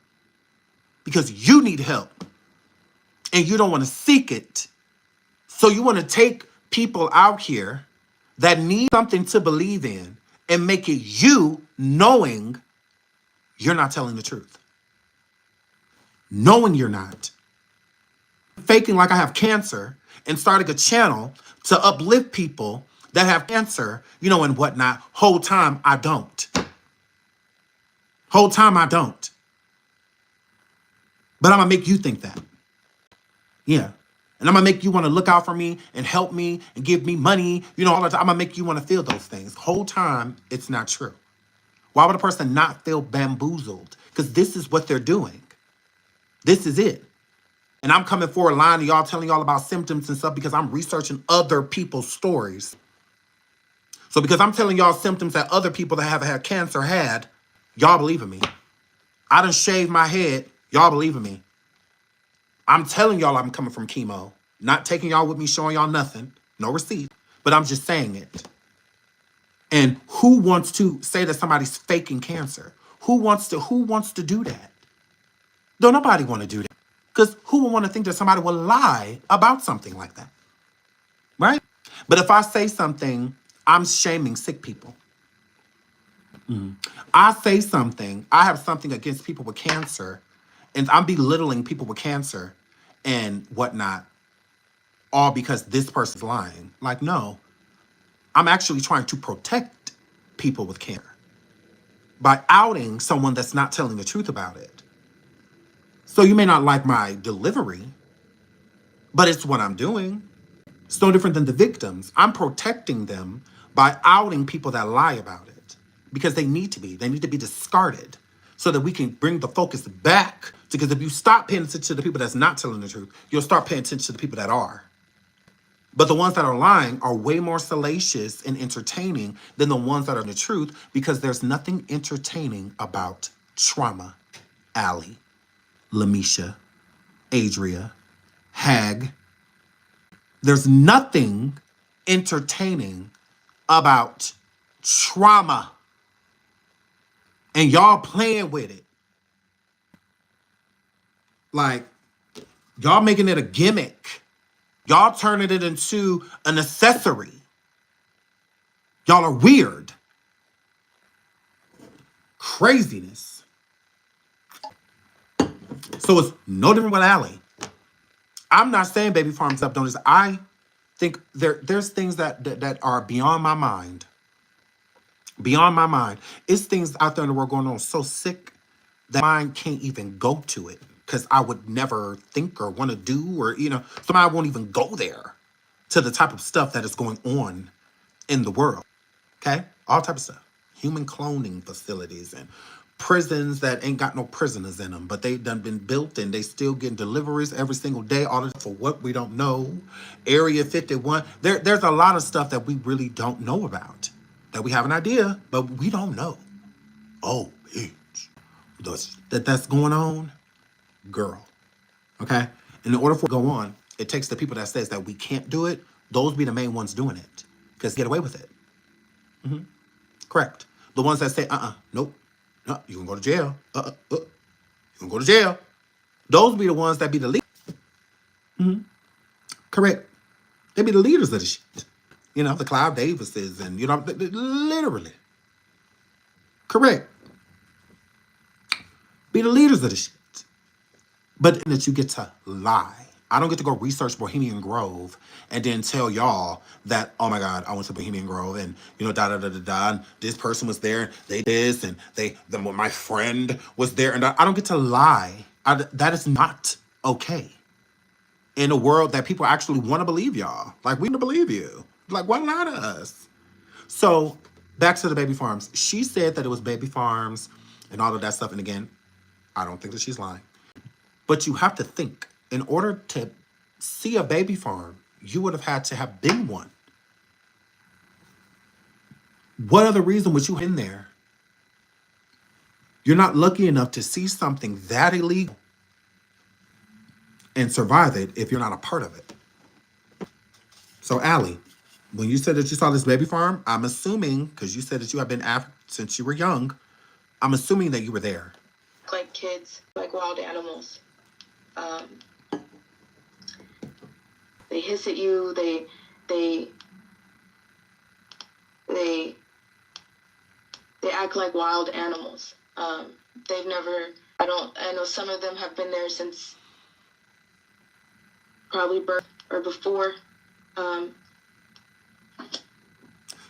because you need help and you don't want to seek it. So you want to take people out here that need something to believe in and make it you, knowing you're not telling the truth. Knowing you're not. Faking like I have cancer and starting a channel to uplift people that have cancer, you know, and whatnot. Whole time I don't. Whole time I don't. But I'm going to make you think that. Yeah. And I'm going to make you want to look out for me and help me and give me money. You know, all the time. I'm going to make you want to feel those things. Whole time, it's not true. Why would a person not feel bamboozled? Because this is what they're doing. This is it. And I'm coming forward lying to y'all, telling y'all about symptoms and stuff because I'm researching other people's stories. So because I'm telling y'all symptoms that other people that have had cancer had, y'all believe in me. I done shaved my head. Y'all believe in me. I'm telling y'all I'm coming from chemo. Not taking y'all with me, showing y'all nothing. No receipt. But I'm just saying it. And who wants to say that somebody's faking cancer? Who wants to do that? Don't nobody want to do that. Because who would want to think that somebody will lie about something like that? Right? But if I say something, I'm shaming sick people. I say something, I have something against people with cancer, and I'm belittling people with cancer and whatnot, all because this person's lying. Like, no, I'm actually trying to protect people with cancer by outing someone that's not telling the truth about it. So you may not like my delivery, but it's what I'm doing. It's no different than the victims. I'm protecting them by outing people that lie about it because they need to be. They need to be discarded so that we can bring the focus back. Because if you stop paying attention to the people that's not telling the truth, you'll start paying attention to the people that are. But the ones that are lying are way more salacious and entertaining than the ones that are the truth because there's nothing entertaining about trauma. Allie, Lamisha, Adria, Hag. There's nothing entertaining about trauma. And y'all playing with it. Like, y'all making it a gimmick. Y'all turning it into an accessory. Y'all are weird. Craziness. So it's no different with Allie. I'm not saying baby farms up don't. I think there's things that are beyond my mind. Beyond my mind. It's things out there in the world going on so sick that my mind can't even go to it. Because I would never think or want to do or, you know, somebody won't even go there to the type of stuff that is going on in the world. Okay? All type of stuff. Human cloning facilities and prisons that ain't got no prisoners in them, but they done been built and they still getting deliveries every single day, all for what we don't know. Area 51. There's a lot of stuff that we really don't know about. That we have an idea, but we don't know. Oh, bitch. That's going on. Girl. Okay? And in order for it to go on, it takes the people that says that we can't do it. Those be the main ones doing it. Because get away with it. Correct. The ones that say, nope. No, you can go to jail. You can go to jail. Those be the ones that be the leaders. Correct. They be the leaders of the shit. You know, the Clive Davises and, you know, literally. Correct. Be the leaders of the shit. But that you get to lie I don't get to go research Bohemian Grove and then tell y'all that, oh my God, I went to Bohemian Grove and, you know, da da da da da. And this person was there, they this, and my friend was there. And I don't get to lie. That is not okay in a world that people actually want to believe y'all. Like, we want to believe you. Like, why lie to us? So, back to the baby farms. She said that it was baby farms and all of that stuff. And again, I don't think that she's lying. But you have to think, in order to see a baby farm, you would have had to have been one. What other reason would you have been there? You're not lucky enough to see something that illegal and survive it if you're not a part of it. So, Allie, when you said that you saw this baby farm, I'm assuming, because you said that you have been since you were young, I'm assuming that you were there.
Like kids, like wild animals. They hiss at you. They act like wild animals. They've never. I know some of them have been there since probably birth or before.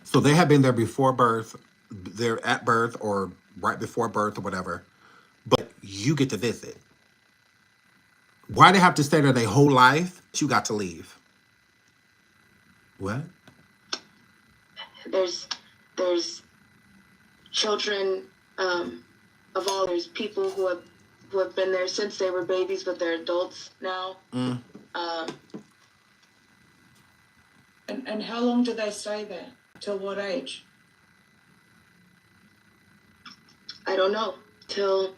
So they have been there before birth. They're at birth or right before birth or whatever. But you get to visit. Why they have to stay there their whole life? You got to leave. What?
There's children of all. There's people who have been there since they were babies, but they're adults now.
And how long do they stay there? Till what age?
I don't know. Till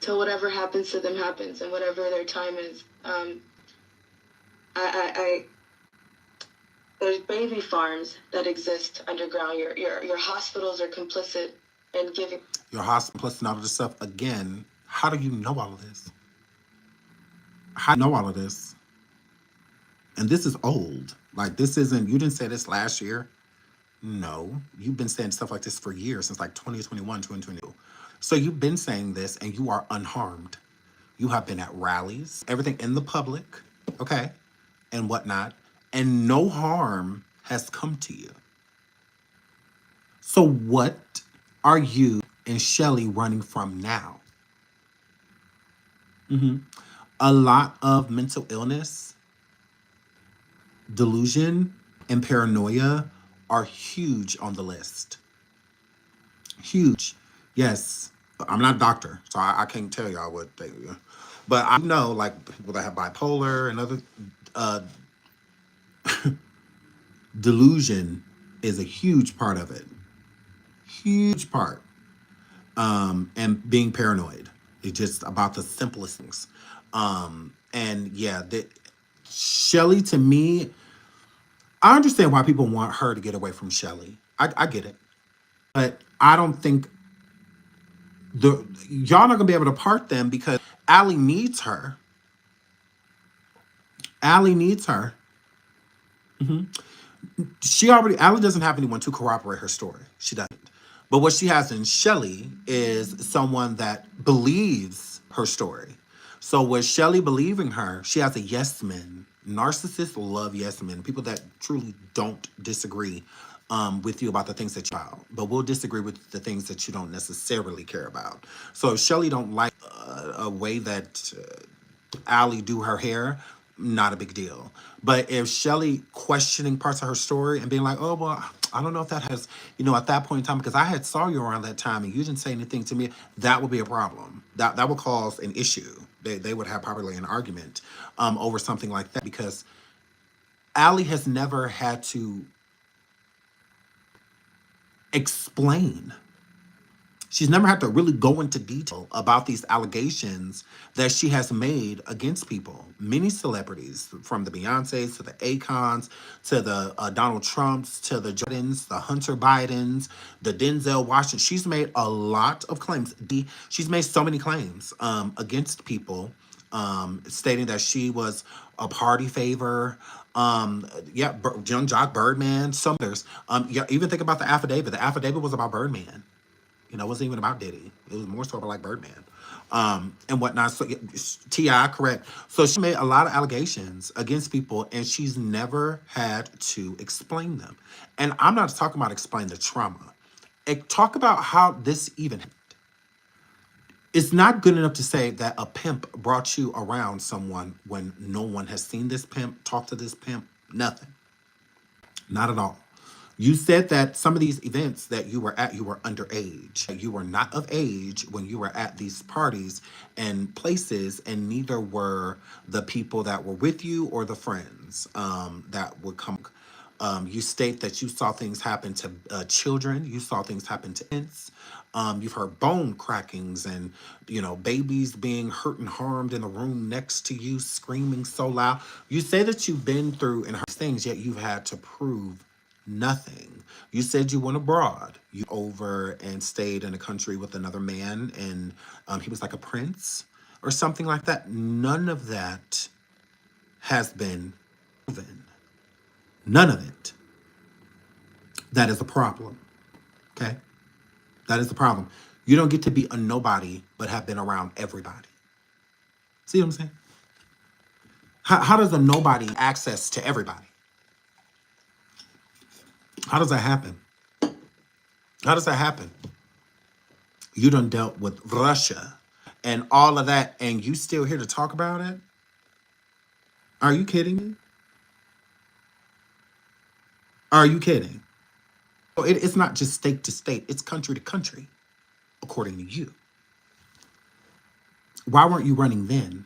whatever happens to them happens, and whatever their time is. There's baby farms that exist underground. Your hospitals are complicit in giving.
Your hospital and all of this stuff. Again, how do you know all of this? How do you know all of this? And this is old. Like, this isn't, you didn't say this last year. No, you've been saying stuff like this for years, since like 2021, 2022. So you've been saying this and you are unharmed. You have been at rallies, everything in the public, okay, and whatnot, and no harm has come to you. So what are you and Shelly running from now? A lot of mental illness, delusion, and paranoia are huge on the list. Huge. Yes, I'm not a doctor, so I can't tell y'all what they, but I know, like, people that have bipolar and other delusion is a huge part of it. Huge part. And being paranoid. It's just about the simplest things. And yeah, Shelly, to me, I understand why people want her to get away from Shelly. I get it. But I don't think y'all not gonna be able to part them, because Allie needs her. Allie needs her. Allie doesn't have anyone to corroborate her story. She doesn't. But what she has in Shelly is someone that believes her story. So with Shelly believing her, she has a yes men. Narcissists love yes men. People that truly don't disagree with you about the things that you about, but will disagree with the things that you don't necessarily care about. So if Shelly don't like a way that Allie do her hair, not a big deal. But if Shelly questioning parts of her story and being like, oh, well, I don't know if that has, at that point in time, because I had saw you around that time and you didn't say anything to me, that would be a problem. That would cause an issue. They would have probably an argument over something like that, because Allie has never had to explain. She's never had to really go into detail about these allegations that she has made against people. Many celebrities, from the Beyoncés to the Akons, to the Donald Trumps, to the Jordans, the Hunter Bidens, the Denzel Washington. She's made a lot of claims. She's made so many claims against people, stating that she was a party favor. Young Jock Birdman, some others. Even think about the affidavit. The affidavit was about Birdman. It wasn't even about Diddy. It was more so about like Birdman. and whatnot. So Ti, correct. So she made a lot of allegations against people, and she's never had to explain them. And I'm not talking about explain the trauma. Talk about how this even happened. It's not good enough to say that a pimp brought you around someone when no one has seen this pimp, talked to this pimp, nothing. Not at all. You said that some of these events that you were at, you were underage. You were not of age when you were at these parties and places, and neither were the people that were with you or the friends that would come. You state that you saw things happen to children. You saw things happen to infants. You've heard bone crackings and, babies being hurt and harmed in the room next to you, screaming so loud. You say that you've been through and heard things, yet you've had to prove nothing. You said you went abroad. You over and stayed in a country with another man, and he was like a prince or something like that. None of that has been proven. None of it. That is a problem. Okay? That is the problem. You don't get to be a nobody, but have been around everybody. See what I'm saying? How does a nobody access to everybody? How does that happen? How does that happen? You done dealt with Russia and all of that, and you still here to talk about it? Are you kidding me? Are you kidding? It's not just state to state, it's country to country, according to you. Why weren't you running then?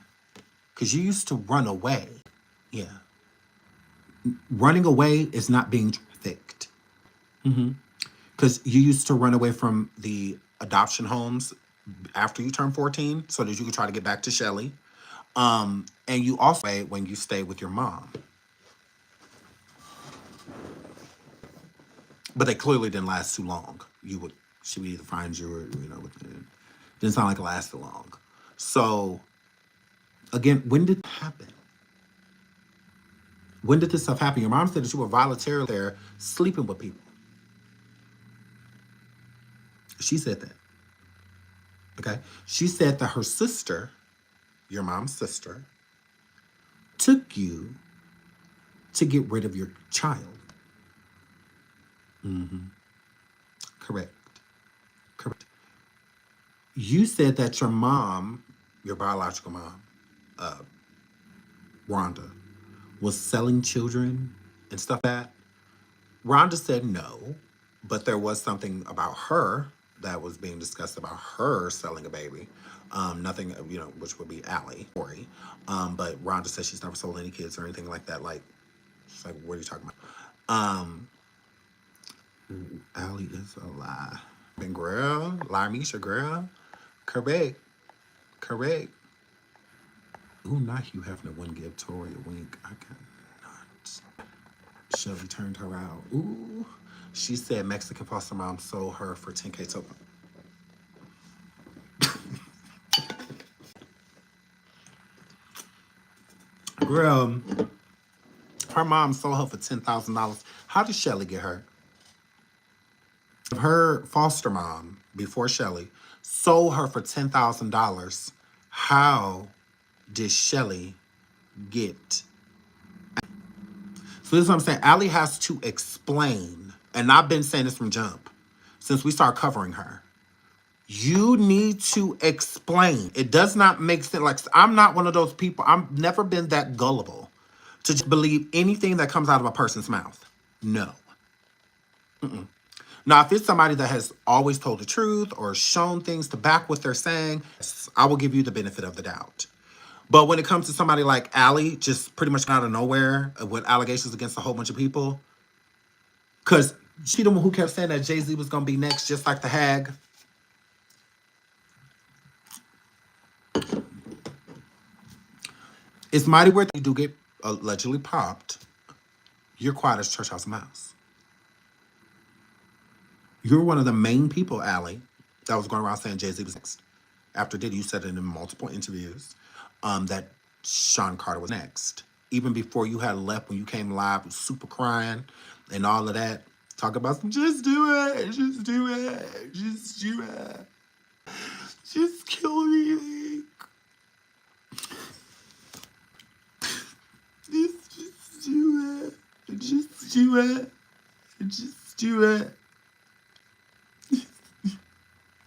Because you used to run away. Yeah. Running away is not being trafficked. Because you used to run away from the adoption homes after you turned 14 so that you could try to get back to Shelley. And you also when you stay with your mom. But they clearly didn't last too long. She would either find you or, didn't sound like it lasted long. So, again, when did it happen? When did this stuff happen? Your mom said that you were voluntarily there sleeping with people. She said that. Okay? She said that her sister, your mom's sister, took you to get rid of your child. Correct. You said that your mom, your biological mom, Rhonda, was selling children and stuff like that. Rhonda said no, but there was something about her that was being discussed about her selling a baby. Nothing, which would be Tori. But Rhonda said she's never sold any kids or anything like that. She's like, what are you talking about? Allie is a lie. And girl, Lamisha, girl. Correct. Ooh, not Hugh Hefner wouldn't give Tori a wink. I cannot. Shelby turned her out. Ooh. She said Mexican foster mom sold her for 10K token. Girl, her mom sold her for $10,000. How did Shelly get her? Her foster mom, before Shelly, sold her for $10,000. How did Shelly get? So this is what I'm saying. Allie has to explain, and I've been saying this from jump, since we started covering her. You need to explain. It does not make sense. Like, I'm not one of those people. I've never been that gullible to just believe anything that comes out of a person's mouth. No. Now, if it's somebody that has always told the truth or shown things to back what they're saying, I will give you the benefit of the doubt. But when it comes to somebody like Allie, just pretty much out of nowhere with allegations against a whole bunch of people, because she the one who kept saying that Jay-Z was going to be next, just like the hag. It's mighty weird that you do get allegedly popped. You're quiet as church house mouse. You're one of the main people, Allie, that was going around saying Jay-Z was next. After Diddy, you said it in multiple interviews that Sean Carter was next. Even before you had left, when you came live, super crying and all of that. Talk about some, just do it, just do it, just do it. Just kill me. do it. Just do it.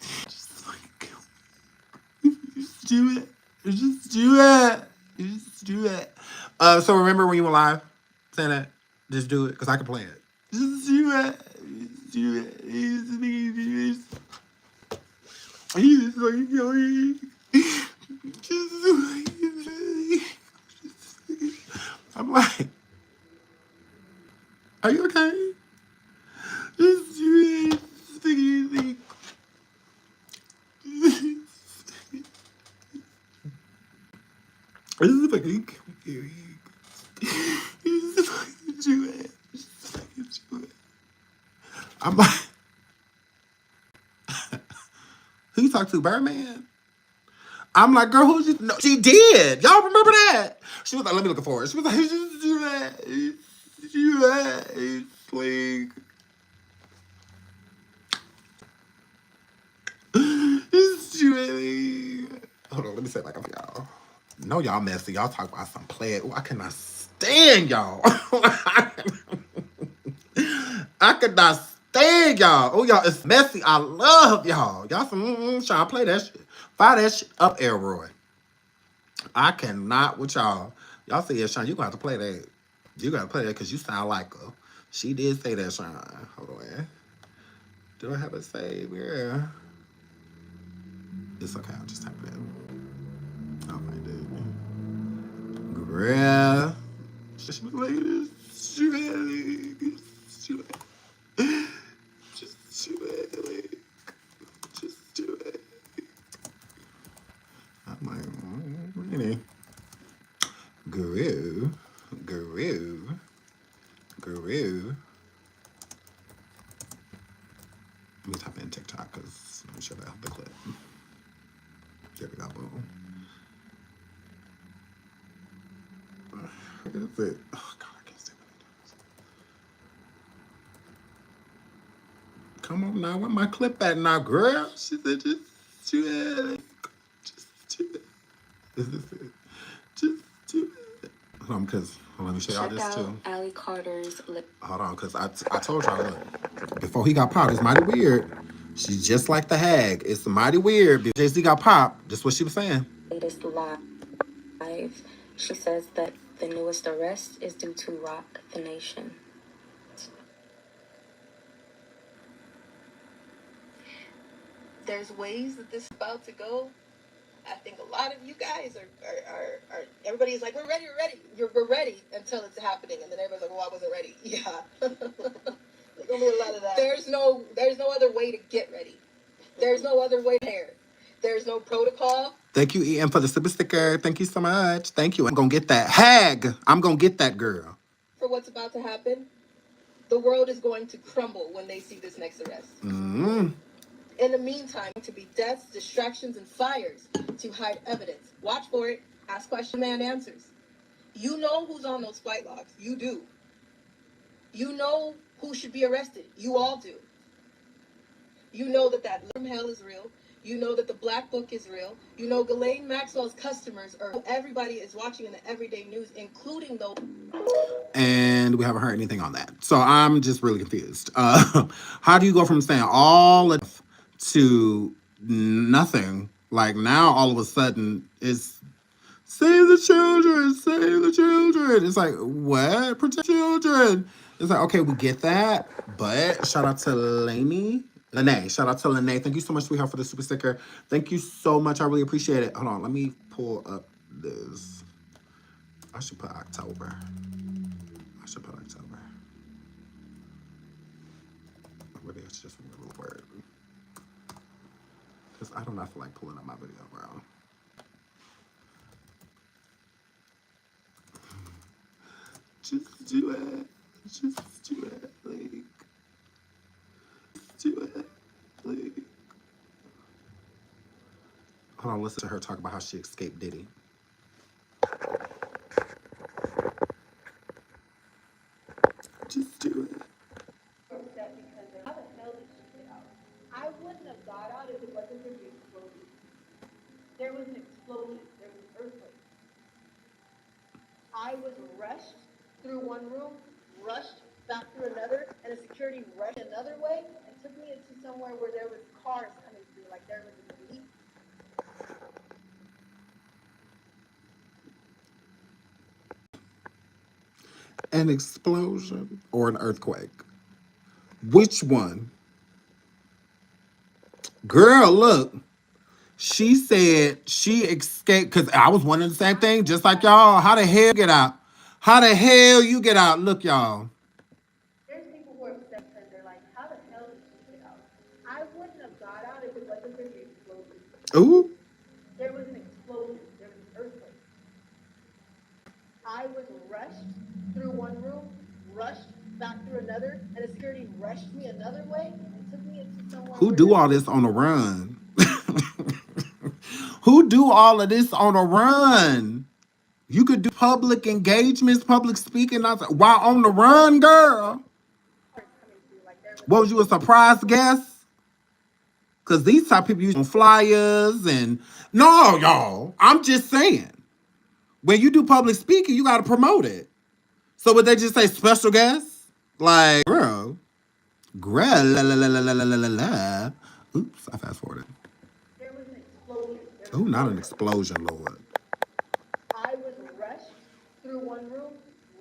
Just like, just do it. Just do it. Just do it. So remember when you were live saying that? Just do it, because I can play it. Just do it. Just do it. He's like going. I'm like, are you okay? Just do it. This is fucking scary. Just fucking do it. Just fucking do it. I'm like, who you talk to, Birdman? I'm like, girl, who you? No, she did. Y'all remember that? She was like, let me look for it. She was like, just do that. Just do that. It's like, just do it. Hold on, let me say it like I'm y'all. No, y'all messy. Y'all talk about some play. Oh, I cannot stand y'all. I could not stand y'all. Oh, y'all, it's messy. I love y'all. Y'all some trying to play that shit. Fire that shit up, Elroy. I cannot with y'all. Y'all say, yeah, Sean, you gonna have to play that. You gotta play that because you sound like her. She did say that, Sean. Hold on. Do I have it saved? Yeah. It's okay. I'll just type it in. I'll find it. Girl. She was like, just do it. Just do it. Just do it. Just do it. I'm like, really? Guru. Let me type in TikTok because I'm sure that'll help the clip. There we go, boom. That's it. Oh, God, I can't stand it. Come on now, where my clip at now, girl? She said, just do it. Just do it. Is this it? Just do it. Hold on, because let me show y'all this too.
Allie Carter's lip.
Hold on, because I told y'all, look, before he got popped, it's mighty weird. She's just like the hag. It's mighty weird. Jay-Z got popped. That's what she was saying.
Latest live. She says that the newest arrest is due to Rock the Nation.
There's ways that this is about to go. I think a lot of you guys are everybody's like, we're ready. We're ready until it's happening. And then everybody's like, well, I wasn't ready. Yeah. There's gonna be a lot of that. There's no other way to get ready. There's no other way there. There's no protocol.
Thank you, Ian, for the super sticker. Thank you so much. Thank you. I'm gonna get that hag. I'm gonna get that girl.
For what's about to happen, the world is going to crumble when they see this next arrest.
Mm-hmm.
In the meantime, to be deaths, distractions, and fires to hide evidence. Watch for it. Ask question, man answers. You know who's on those flight logs. You do. You know who should be arrested. You all do. You know that from hell is real. You know that the Black Book is real. You know Ghislaine Maxwell's customers are everybody is watching in the everyday news, including those.
And we haven't heard anything on that. So I'm just really confused. How do you go from saying all of to nothing? Like now all of a sudden it's save the children, save the children. It's like, what? Protect children. It's like, okay, we get that. But shout out to Lene. Shout out to Lene. Thank you so much, sweetheart, for the super sticker. Thank you so much. I really appreciate it. Hold on, let me pull up this. I should put October. Maybe it's just a little word. Because I do not feel like pulling up my video, bro. Just do it. Just do it. Like, just do it. Like. Hold on, listen to her talk about how she escaped Diddy. Just do it.
I wouldn't have got out if it wasn't for the explosion. There was an explosion. There was an earthquake. I was rushed through one room, rushed back through security rushed another way and took me into somewhere where there was cars coming through, like there was a police.
An explosion or an earthquake? Which one? Girl, look. She said she escaped because I was wondering the same thing, just like y'all. How the hell get out? How the hell you get out? Look, y'all.
There's people who are upset because they're like, how the hell did she get out? I wouldn't have got out if it wasn't for the explosion.
Ooh.
There was an explosion. There was an earthquake. I was rushed through one room, rushed back through another, and the security rushed me another way and took me into somewhere.
Who do all this on the run? Who do all of this on a run? You could do public engagements, public speaking while on the run, girl. What, was you a surprise guest? Because these type of people use on flyers and... No, y'all. I'm just saying. When you do public speaking, you got to promote it. So would they just say special guest? Like, girl. La la la la la la la la. Oops, I fast forwarded.
There was an explosion.
Oh, not an explosion, Lord.
I was rushed through one room,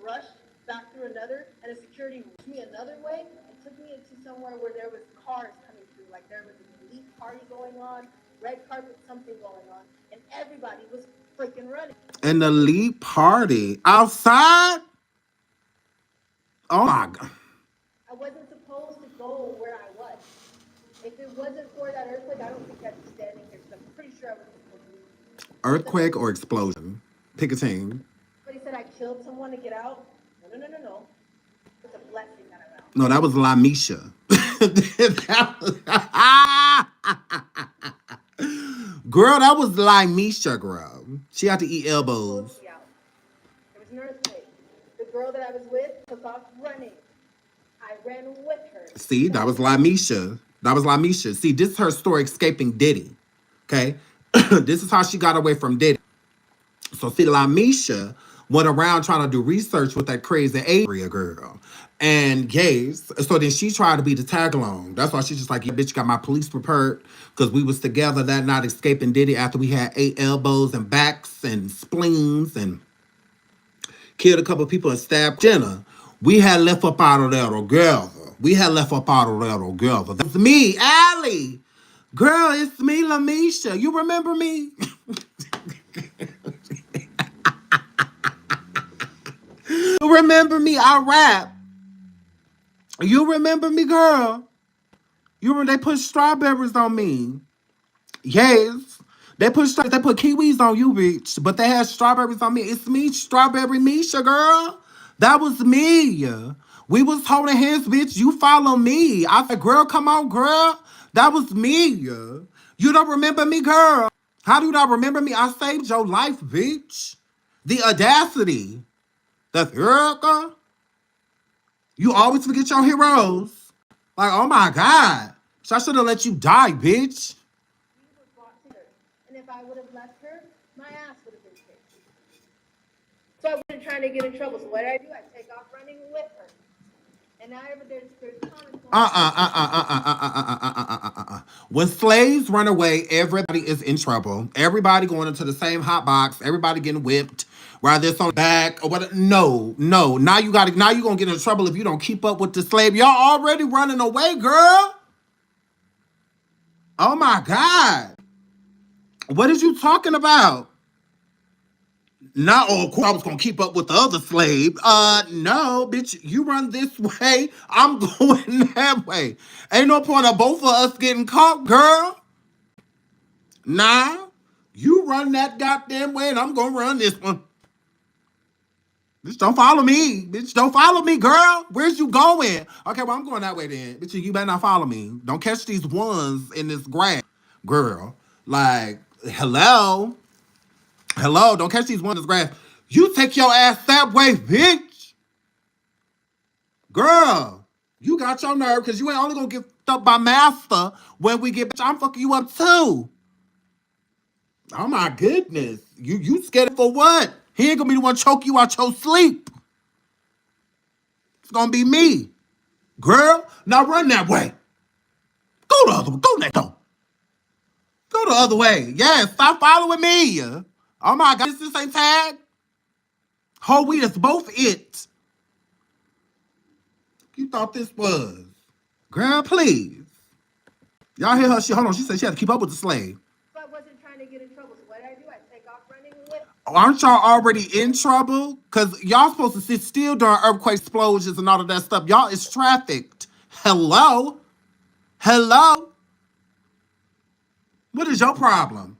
rushed back through another, and the security rushed me another way and took me into somewhere where there was cars coming through, like there was an elite party going on, red carpet, something going on, and everybody was freaking running.
An elite party outside? Oh my God.
I wasn't supposed to go where I was. If it wasn't for that earthquake, I don't think I'd be standing here. So I'm pretty sure I wasn't supposed to leave.
Earthquake or explosion? Pick a team.
Somebody said I killed someone to get out. No. It's a blessing that I'm out.
No, that was LaMisha. Girl, that was LaMisha, girl. She had to eat elbows.
There was an earthquake. The girl that I was with took off running. I ran with her.
See, that was LaMisha. See, this is her story escaping Diddy. Okay? This is how she got away from Diddy. So, see, LaMisha went around trying to do research with that crazy area girl. And yes, so then she tried to be the tag along. That's why she's just like, yeah, bitch, got my police prepared because we was together that night escaping Diddy after we had 8 elbows and backs and spleens and killed a couple of people and stabbed Jenna. We had left up out of there together. That's me, Allie. Girl, it's me, LaMisha. You remember me? You remember me? I rap. You remember me, girl? You remember they put strawberries on me? Yes. They put kiwis on you, bitch. But they had strawberries on me. It's me, Strawberry Misha, girl. That was me. We was holding hands, bitch. You follow me. I said, girl, come on, girl. That was me. You don't remember me, girl? How do you not remember me? I saved your life, bitch. The audacity. That's Erica. You always forget your heroes. Like, oh my God. So I should have let you die, bitch.
And if I would have left her, my ass would have been kicked. So I wasn't trying to get in trouble. So what did I do? I take off running with her. And now there's comments going
When slaves run away, everybody is in trouble. Everybody going into the same hot box. Everybody getting whipped. Whether it's on the back or what? No. Now you gonna get in trouble if you don't keep up with the slave. Y'all already running away, girl. Oh my God. What is you talking about? No, of course I was gonna keep up with the other slave. No, bitch, you run this way, I'm going that way. Ain't no point of both of us getting caught, girl. Nah, you run that goddamn way and I'm gonna run this one. Bitch, don't follow me. Bitch, don't follow me, girl. Where's you going? Okay, well, I'm going that way then. Bitch, you better not follow me. Don't catch these ones in this grass, girl. Like, hello, don't catch these ones in this grass. You take your ass that way, bitch. Girl, you got your nerve because you ain't only gonna get up by master when we get, bitch, I'm fucking you up too. Oh my goodness. You scared for what? He ain't gonna be the one choke you out your sleep. It's gonna be me. Girl, now run that way. Go the other way. Go next door. Go the other way. Yes, stop following me. Oh my God, this ain't tag. Whole weed is both it. You thought this was. Girl, please. Y'all hear her? Hold on. She said she had to keep up with the slave.
I wasn't trying to get in trouble, so what did I do? I take off running with.
Aren't y'all already in trouble? Because y'all supposed to sit still during earthquake explosions and all of that stuff. Y'all is trafficked. Hello? Hello? What is your problem?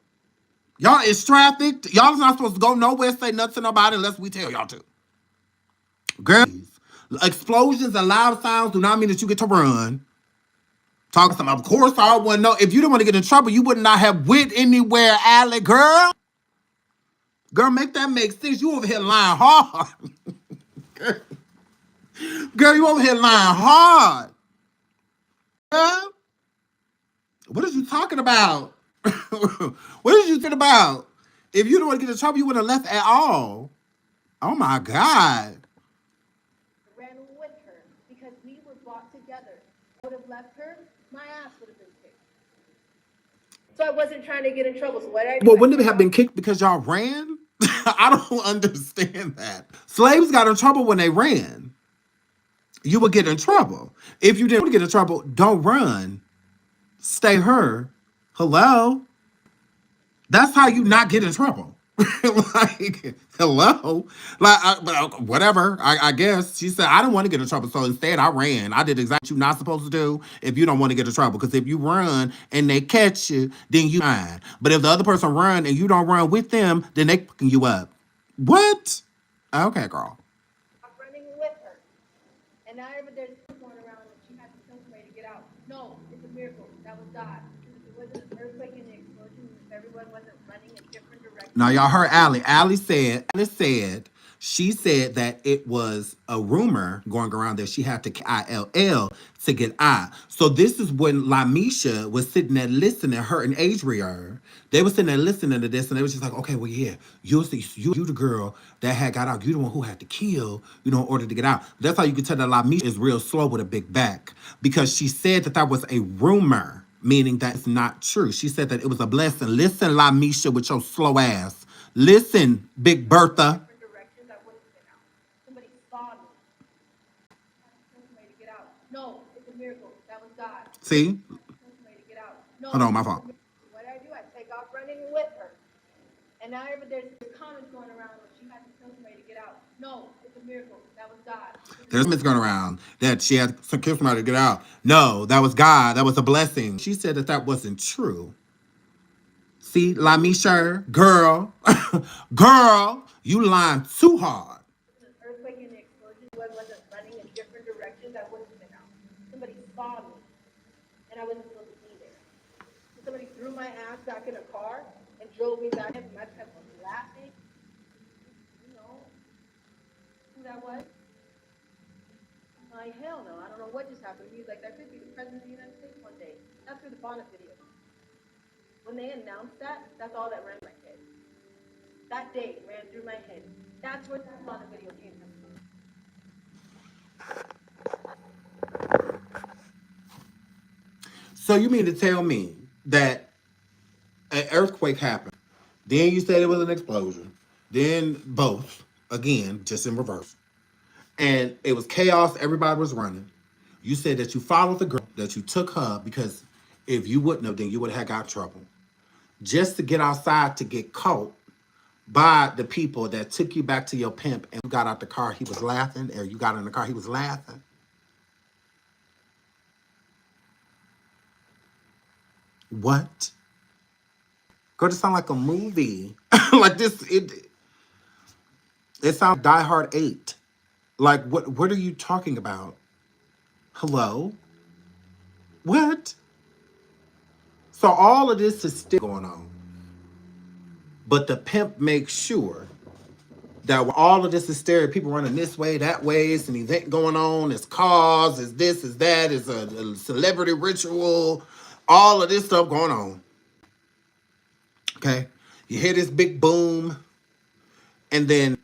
Y'all is trafficked. Y'all is not supposed to go nowhere, say nothing to nobody unless we tell y'all to. Girls, explosions and loud sounds do not mean that you get to run. Talking some, of course I wouldn't know. If you didn't want to get in trouble, you would not have went anywhere, Allie, girl. Girl, make that make sense. You over here lying hard. Girl, you over here lying hard. Girl, what are you talking about? What are you talking about? If you don't want to get in trouble, you wouldn't have left at all. Oh my God.
Ran with her because we were brought together. I would have left her, my ass would have been kicked. So I wasn't trying to get in trouble. So what did I do?
Well, wouldn't it have been kicked because y'all ran? I don't understand that. Slaves got in trouble when they ran. You would get in trouble. If you didn't get in trouble, don't run. Stay her. Hello? That's how you not get in trouble. Like, hello? Like, whatever, I guess. She said, I didn't want to get in trouble, so instead I ran. I did exactly what you're not supposed to do if you don't want to get in trouble. Because if you run and they catch you, then you fine. But if the other person run and you don't run with them, then they picking you up. What? Okay, girl.
I'm running with her. And now there's going around and she had to tell somebody to get out. No, it's a miracle. That was God. It wasn't an earthquake and an explosion. If everyone wasn't running in different directions.
Now y'all heard Allie. Allie said she said that it was a rumor going around that she had to ILL to get I. So this is when Lamisha was sitting there listening, her and Adria. They were sitting there listening to this, and they was just like, okay, well, yeah, you the girl that had got out. You the one who had to kill, in order to get out. That's how you can tell that Lamisha is real slow with a big back, because she said that was a rumor, meaning that it's not true. She said that it was a blessing. Listen, Lamisha, with your slow ass. Listen, Big Bertha.
Different directions, I wouldn't have been out. Somebody saw me. Tell somebody to get out. No, it's a miracle. That was God.
See?
Tell somebody to get out. No,
Hold on, my fault.
what did I do? I take off running with her. And now there's comments going around that she had to tell somebody to get out. No, it's a miracle. That was God.
There's myths going around that she had to kill somebody to get out. No, that was God. That was a blessing. She said that wasn't true. See, Lamisha, girl, girl, you lying too hard.
An earthquake and the explosion wasn't running in different directions. I wouldn't have been out. Somebody saw me, and I wasn't supposed to be there. Somebody threw my ass back in a car and drove me back. My pet was laughing. You know who that was? Like, hell no. I don't know what just happened. He was like, that could be the president of the United States one day. That's through the bonus video. When they announced that, that's all that ran my head. That day ran through my head. That's where that bonus video came from.
So you mean to tell me that an earthquake happened, then you said it was an explosion, then both, again, just in reverse, and it was chaos, everybody was running. You said that you followed the girl, that you took her, because if you wouldn't have, then you would have got trouble. Just to get outside to get caught by the people that took you back to your pimp, and you got out the car, he was laughing, or you got in the car, he was laughing. What? Girl, this sound like a movie. Like this, it sounds Die Hard 8. Like, what are you talking about? Hello? What? So all of this is still going on. But the pimp makes sure that all of this hysteria, people running this way, that way, it's an event going on, it's cars, it's this, it's that, it's a celebrity ritual, all of this stuff going on. Okay? You hear this big boom, and then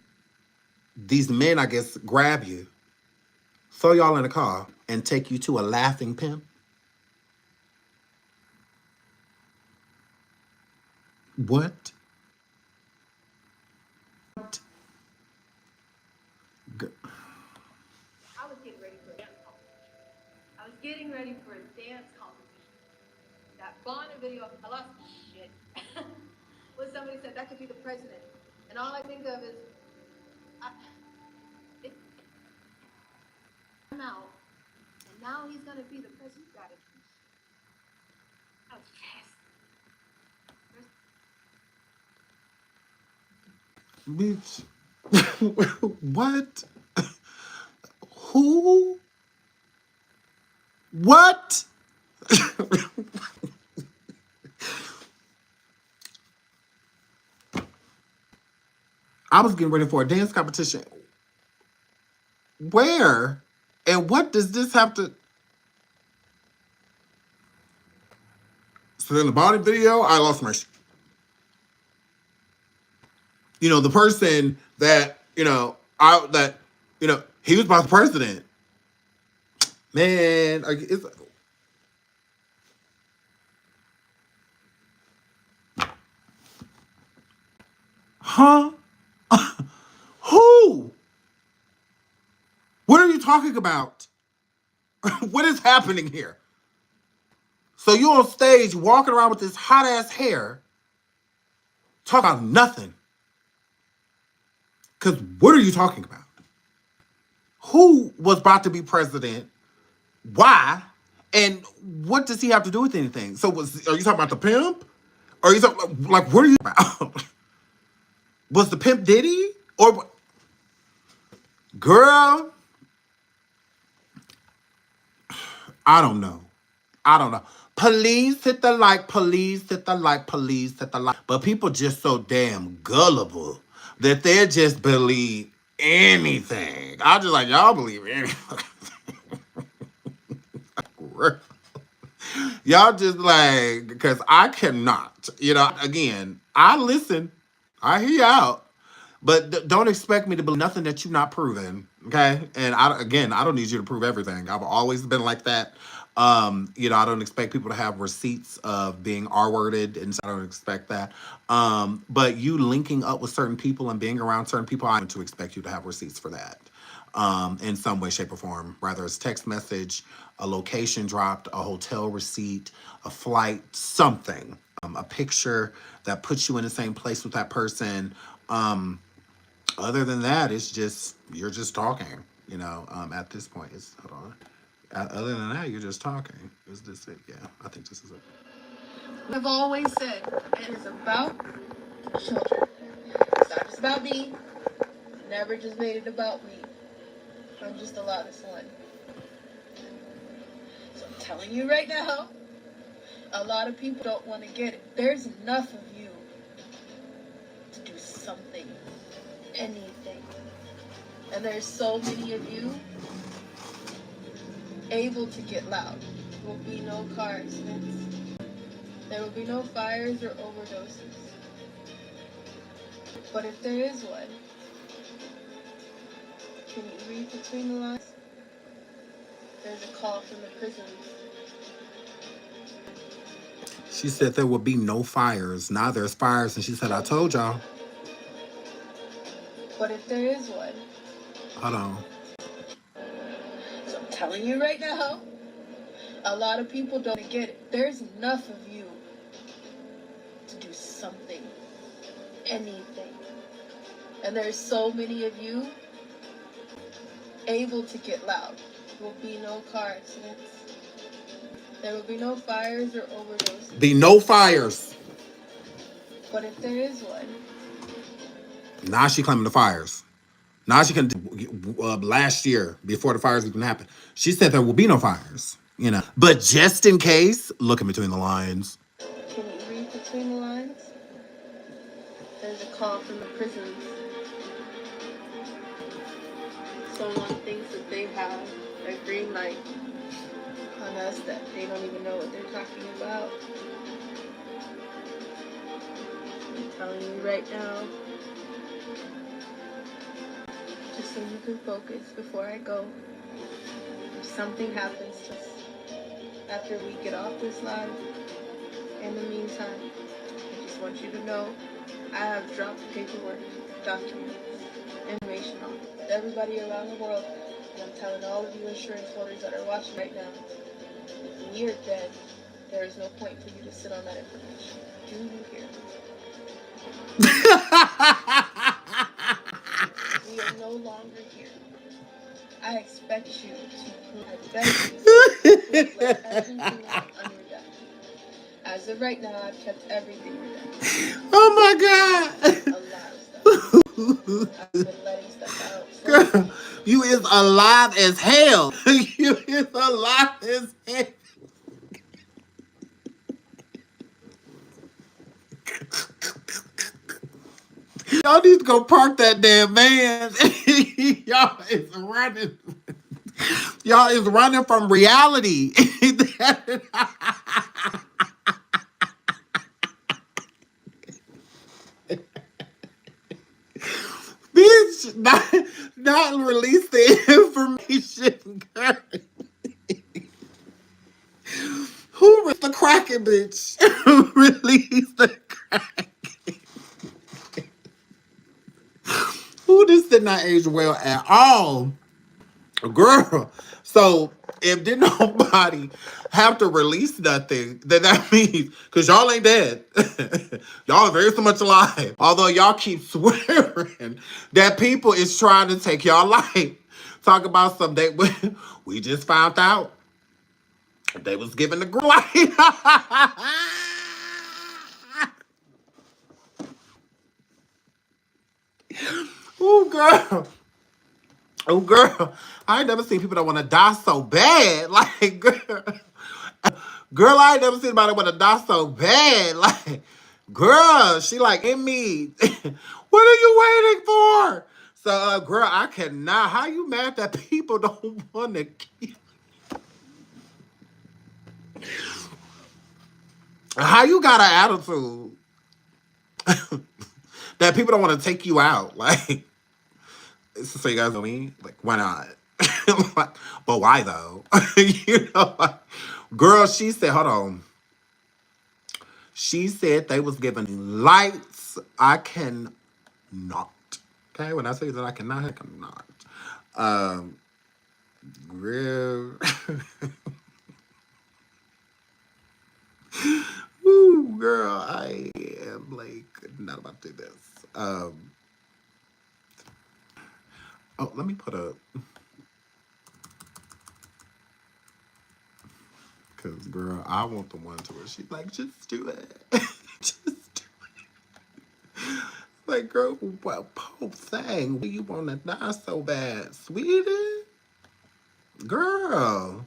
these men, I guess, grab you, throw y'all in the car, and take you to a laughing pimp? What? G-
I was getting ready for a dance competition. I was getting ready for a dance competition. That Bonner video, I lost shit. When somebody said that could be the president. And all I think of is, I'm out. And now he's gonna be the president. You gotta do shit. I was
Bitch. What? Who? What? I was getting ready for a dance competition. Where? And what does this have to... So in the body video, I lost my... You know, the person that, he was vice president. Man, it's... Huh? Who? What are you talking about? What is happening here? So you on stage walking around with this hot ass hair, talking about nothing. Because what are you talking about? Who was about to be president? Why? And what does he have to do with anything? So are you talking about the pimp? Or are you talking, like, what are you about? Was the pimp Diddy? Or, girl, I don't know. I don't know. Please hit the like, please hit the like, please hit the like. But people just so damn gullible that they just believe anything. I just like, y'all believe anything. Y'all just like, because I cannot. Again, I listen. I hear you out. But don't expect me to believe nothing that you're not proving, okay? And I don't need you to prove everything. I've always been like that. I don't expect people to have receipts of being R-worded, and so I don't expect that. But you linking up with certain people and being around certain people, I'm to expect you to have receipts for that. In some way, shape, or form, whether it's text message, a location dropped, a hotel receipt, a flight, something, a picture that puts you in the same place with that person. Other than that, it's just, you're just talking, at this point. Hold on. Other than that, you're just talking. Is this it? Yeah, I think this is it.
I've always said it is about children. It's not just about me. Never just made it about me. I'm just the loudest one. So I'm telling you right now, a lot of people don't want to get it. There's enough of you to do something, anything. And there's so many of you able to get loud. There will be no car accidents. There will be no fires or overdoses. But if there is one, can you read between the lines? There's a call from the prisons.
She said there would be no fires. Now there's fires, and she said, I told y'all.
But if there is one,
Hold on.
so I'm telling you right now, a lot of people don't get it. There's enough of you to do something, anything. And there's so many of you able to get loud. There will be no car accidents. There will be no fires or overdoses.
Be no fires.
But if there is one,
Now she claiming the fires. Now she can, last year, before the fires even happened, she said there will be no fires, But just in case, look in between the lines.
can you read between the lines? There's a call from the prisons. Someone thinks that they have a green light on us that they don't even know what they're talking about. I'm telling you right now, just so you can focus before I go. I'm something happens to us after we get off this live, in the meantime, I just want you to know I have dropped paperwork, documents, information on everybody around the world. And I'm telling all of you insurance holders that are watching right now, when you're dead, there is no point for you to sit on that information. Do you hear me? We are no longer here. I expect you to prove, I beg you, please let everything unredacted. As of right now, I've kept everything redacted.
Oh my God.
A lot of stuff. I've been letting stuff out.
Girl, you is alive as hell. You is alive as hell. Y'all need to go park that damn van. Y'all is running. Y'all is running from reality. Bitch, not release the information, girl. Who released the cracking, bitch? Release the cracking. Who, this did not age well at all. Girl, so if did nobody have to release nothing, then that means, because y'all ain't dead. Y'all are very so much alive. Although y'all keep swearing that people is trying to take y'all life. Talk about something we just found out. They was given the green light. Ooh, girl. Oh, girl, I ain't never seen people that want to die so bad. Like, girl, I ain't never seen anybody want to die so bad. Like, girl, she like, in me. What are you waiting for? So, girl, I cannot. How you mad that people don't want to kill? How you got an attitude that people don't want to take you out? Like, so you guys know me? Like, why not? Like, but why though? You know, like, girl, she said, hold on. She said they was giving lights. I cannot. Okay, when I say that I cannot. Girl. Woo, girl, I am like not about to do this. Oh, let me put a. Because, girl, I want the one to where she's like, just do it. Just do it. Like, girl, what poor thing? Why you want to die so bad, sweetie? Girl.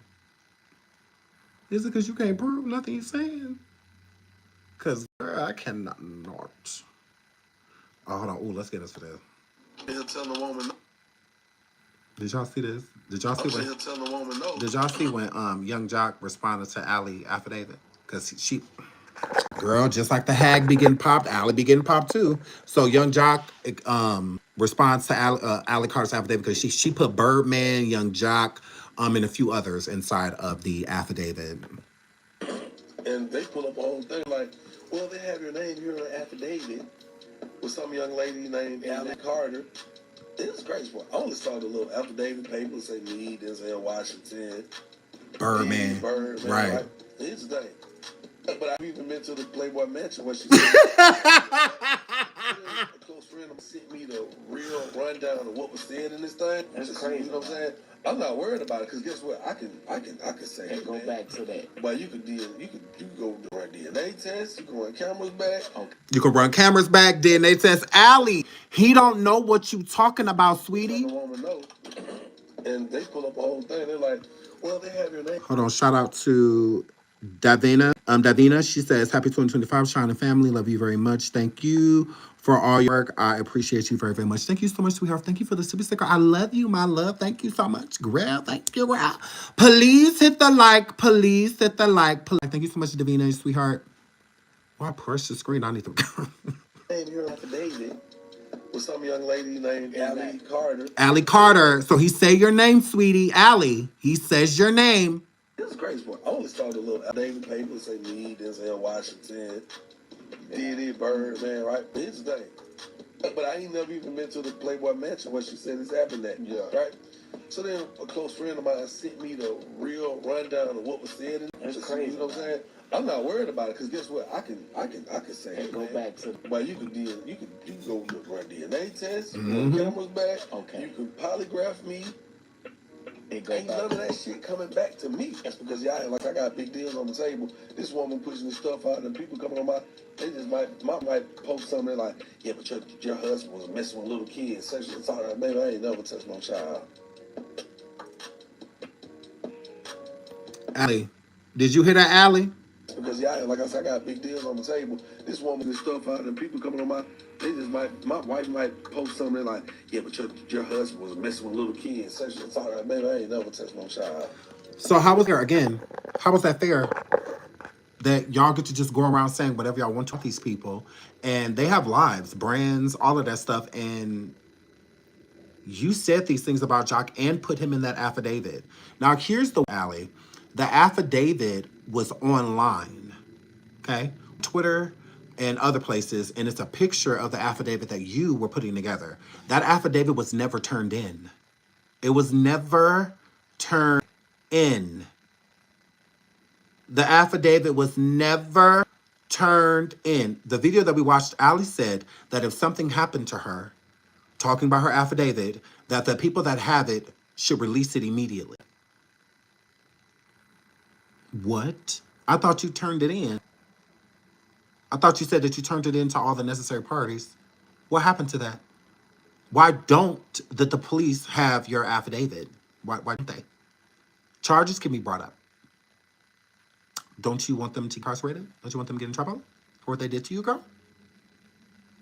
Is it because you can't prove nothing you're saying? Because, girl, I cannot not. Oh, hold on. Ooh, let's get us for this.
He'll tell the woman no.
Did y'all see this? Did y'all see when?
He'll tell the woman no.
Did y'all see when Young Jock responded to Allie affidavit? Because she, girl, just like the hag be getting popped, Allie be getting popped too. So Young Jock responds to Allie Carter's affidavit because she put Birdman, Young Jock, and a few others inside of the affidavit.
And they pull up a whole thing like, well, they have your name here on the affidavit with some young lady named Allie Carter. It's graceful. I only saw the little affidavit paper say me, Denzel Washington,
Birdman, right?
Here's the thing. But I've even been to the Playboy Mansion where she said, a close friend of mine sent me the real rundown of what was said in this thing. That's crazy. You know what I'm saying? I'm not worried about it because guess what? I can say it. Go back to that. But you could go run DNA tests. You can run cameras back. Okay.
You can run cameras back. DNA test. Allie, he don't know what you talking about, sweetie.
The woman knows. And they pull up a whole thing. They're like, well, they have your name.
Hold on. Shout out to Davina. Davina, she says, happy 2025, Shining family. Love you very much. Thank you for all your work. I appreciate you very, very much. Thank you so much, sweetheart. Thank you for the super sticker. I love you, my love. Thank you so much, girl. Thank you, girl. Please hit the like. Please hit the like. Thank you so much, Davina, sweetheart. Why press the screen? I need to.
Name here affidavit with some young lady named Allie Carter.
Allie Carter. So he say your name, sweetie. Allie. He says your name.
This is crazy part. I only saw the little David paper say me, Denzel Washington, Diddy, Birdman, right? Here's the thing. But I ain't never even been to the Playboy Mansion where she said this happened at. Yeah. Right? So then a close friend of mine sent me the real rundown of what was said. That's crazy. You know what I'm saying? I'm not worried about it because guess what? I can say it. Go back to. But you can go run DNA tests. You can run cameras back. Okay. You can polygraph me. Ain't none of that shit coming back to me. That's because y'all like I got big deals on the table. This woman pushing this stuff out, and people coming on they just might post something like, yeah, but your husband was messing with little kids. Such and such. Baby, I ain't never touched no child.
Allie, did you hear that, Allie?
Because y'all, like I said, I got big deals on the table. This woman this stuff out, and people coming on my wife might post something like, yeah, but your husband was messing with little kids. Such and such. Baby, I ain't never touched no child.
So how was that fair that y'all get to just go around saying whatever y'all want to these people, and they have lives, brands, all of that stuff, and you said these things about Jock and put him in that affidavit. Now here's the Allie. The affidavit was online, okay? Twitter and other places, and it's a picture of the affidavit that you were putting together. That affidavit was never turned in. It was never turned in. The affidavit was never turned in. The video that we watched, Allie said that if something happened to her, talking about her affidavit, that the people that have it should release it immediately. What? I thought you turned it in. I thought you said that you turned it in to all the necessary parties. What happened to that? Why don't the police have your affidavit? Why don't they? Charges can be brought up. Don't you want them to be incarcerated? Don't you want them to get in trouble for what they did to you, girl?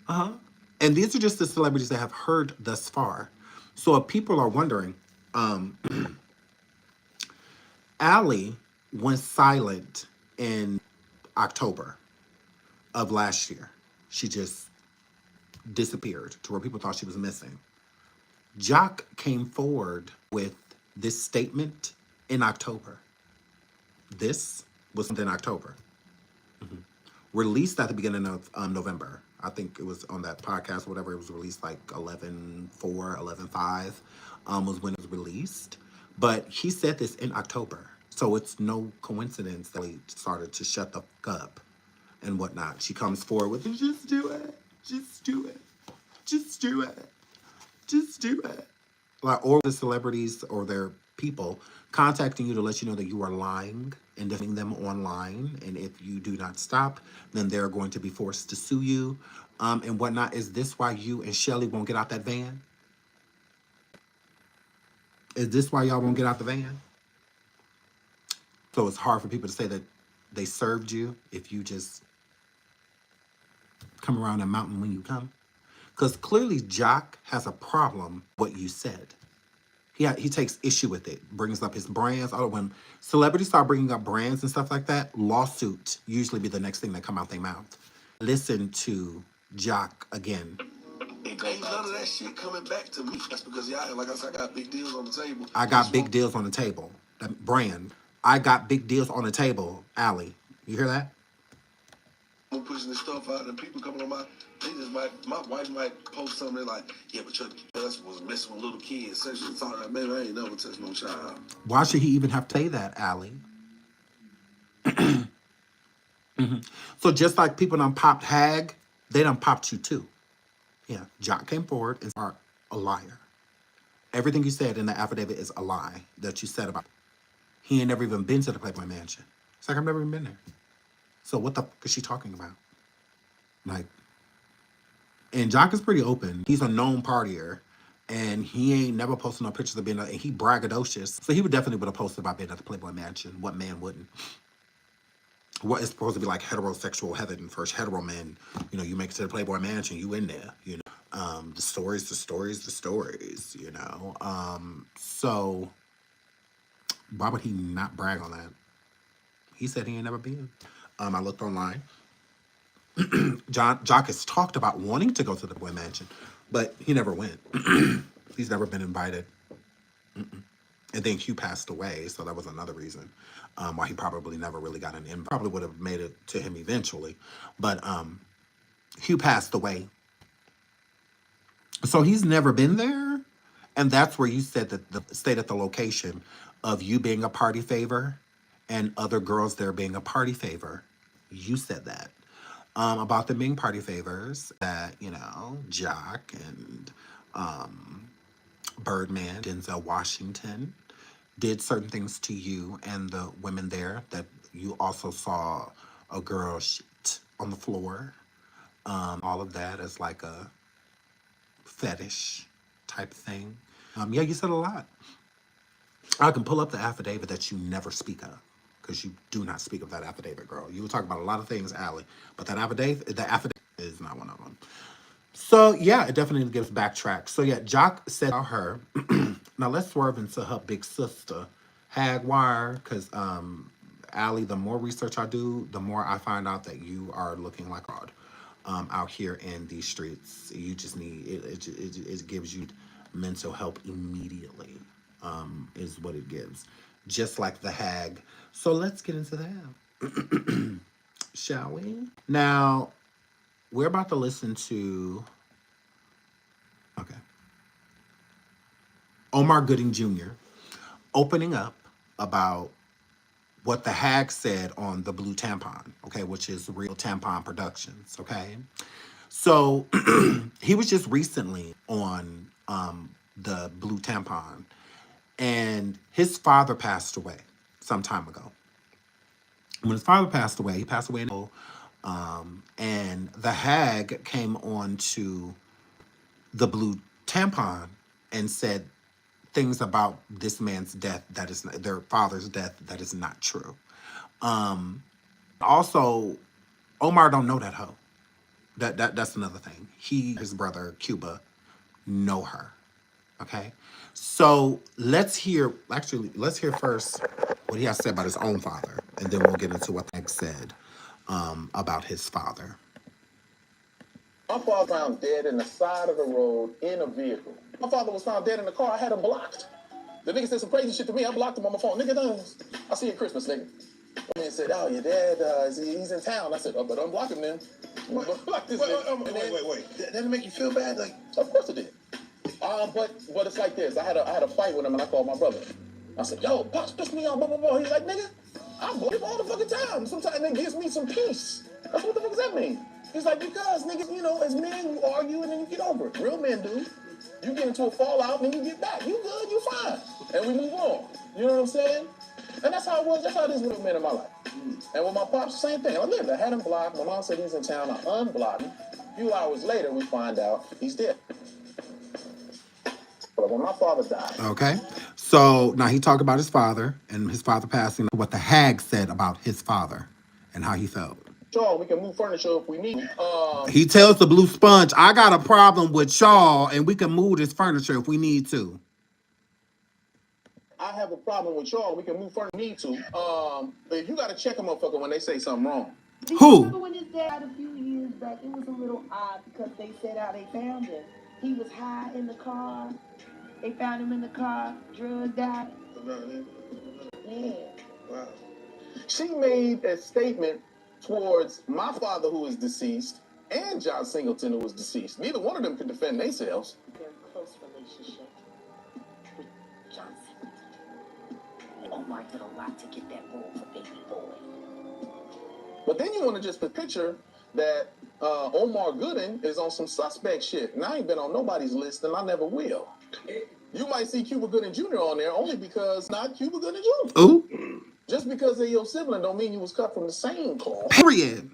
Uh-huh. And these are just the celebrities that have heard thus far. So if people are wondering, Allie went silent in October of last year. She just disappeared to where people thought she was missing. Jock came forward with this statement in October. This was in October. Released at the beginning of November. I think it was on that podcast, whatever. It was released like 11/4, 11/5 was when it was released. But he said this in October. So it's no coincidence that he started to shut the fuck up and whatnot. She comes forward with, just do it. Just do it. Just do it. Just do it. Like, or the celebrities or their people contacting you to let you know that you are lying and defending them online. And if you do not stop, then they're going to be forced to sue you and whatnot. Is this why you and Shelly won't get out that van? Is this why y'all won't get out the van? So it's hard for people to say that they served you if you just come around a mountain when you come. Because clearly Jock has a problem with what you said. He takes issue with it, brings up his brands. When celebrities start bringing up brands and stuff like that, lawsuit usually be the next thing that come out their mouth. Listen to Jock again.
Ain't none of that shit coming back to me. That's because y'all, like I said, I got big deals on the table.
I got big deals on the table. That brand. I got big deals on the table, Allie. You hear that?
I'm pushing this stuff out, and people coming on my wife might post something like, yeah, but your husband was messing with little kids. Such and such. Baby, I ain't never touched no child.
Why should he even have to say that, Allie? So just like people done popped Hag, they done popped you too. Yeah, Jock came forward and are a liar. Everything you said in the affidavit is a lie that you said about him. He ain't never even been to the Playboy Mansion. It's like, I've never even been there. So what the fuck is she talking about? Like, and Jock is pretty open. He's a known partier, and he ain't never posted no pictures of being, and he braggadocious. So he would definitely would have posted about being at the Playboy Mansion. What man wouldn't? What is supposed to be like heterosexual heaven, first hetero men, you know, you make it to the Playboy Mansion, you in there, you know. The stories, you know. So why would he not brag on that? He said he ain't never been. I looked online. Jock has talked about wanting to go to the Playboy Mansion. But he never went. He's never been invited. And then Hugh passed away, so that was another reason why he probably never really got an invite. Probably would have made it to him eventually, but Hugh passed away. So he's never been there, and that's where you said that stayed at the location of you being a party favor and other girls there being a party favor. You said that about them being party favors, that, you know, Jock and Birdman, Denzel Washington did certain things to you and the women there, that you also saw a girl shit on the floor. All of that as like a fetish type thing. Yeah, you said a lot. I can pull up the affidavit that you never speak of, because you do not speak of that affidavit, girl. You were talking about a lot of things, Allie, but the affidavit is not one of them. So yeah, it definitely gives backtrack. So yeah, Jock said about her. Now let's swerve into her big sister, Jaguar, because Allie, the more research I do, the more I find out that you are looking like God out here in these streets. You just need it gives you mental help immediately, is what it gives, just like the hag. So let's get into that, shall we? Now we're about to listen to, okay, Omar Gooding Jr. opening up about what the hag said on the Blue Tampon, okay, which is Real Tampon Productions, okay? So he was just recently on the Blue Tampon, and his father passed away some time ago. When his father passed away, he passed away in and the hag came on to the Blue Tampon and said things about this man's death that is not, their father's death, that is not true. Also, Omar don't know that hoe. That's another thing. His brother Cuba know her. Okay, so let's hear first what he has to say about his own father, and then we'll get into what Meg said about his father.
My father found dead in the side of the road in a vehicle. My father was found dead in the car. I had him blocked. The nigga said some crazy shit to me. I blocked him on my phone. Nigga, I see you at Christmas, nigga. And said, "Oh, your dad, he's in town." I said, "Oh, but unblock him then." Block this nigga. Wait. That didn't make you feel bad? Like, of course it did. But it's like this. I had a fight with him, and I called my brother. I said, "Yo, Pops pissed me off, blah, blah, blah." He's like, "Nigga, I block him all the fucking time. Sometimes it gives me some peace." That's what the fuck does that mean? He's like, "Because, niggas, you know, as men, you argue and then you get over it. Real men do. You get into a fallout and then you get back. You good, you fine. And we move on." You know what I'm saying? And that's how it was. That's how it is with real men in my life. And with my pops, same thing. I had him blocked. My mom said he's in town. I unblocked him. A few hours later, we find out he's dead. But when my father died.
Okay. So now he talked about his father and his father passing, what the hag said about his father and how he felt.
Sure, we can move furniture if we need.
He tells the Blue Sponge, "I got a problem with Shaw, and we can move this furniture if we need to."
I have a problem with y'all. We can move furniture if we need to. But you got to check a motherfucker when they say something wrong.
Who?
Remember when his dad a few years back, it was a little odd because they said how they found him. He was high in the car. They found him in the car, drugged out.
Yeah. Wow. She made a statement towards my father, who is deceased, and John Singleton, who was deceased. Neither one of them could defend themselves.
Very close relationship with John Singleton. Omar did a lot to get that role for baby boy.
But then you want to just picture that Omar Gooding is on some suspect shit. And I ain't been on nobody's list, and I never will. You might see Cuba Gooding Jr. on there only because not Cuba Gooding Jr.
Ooh.
Just because they're your sibling don't mean you was cut from the same cloth.
Period.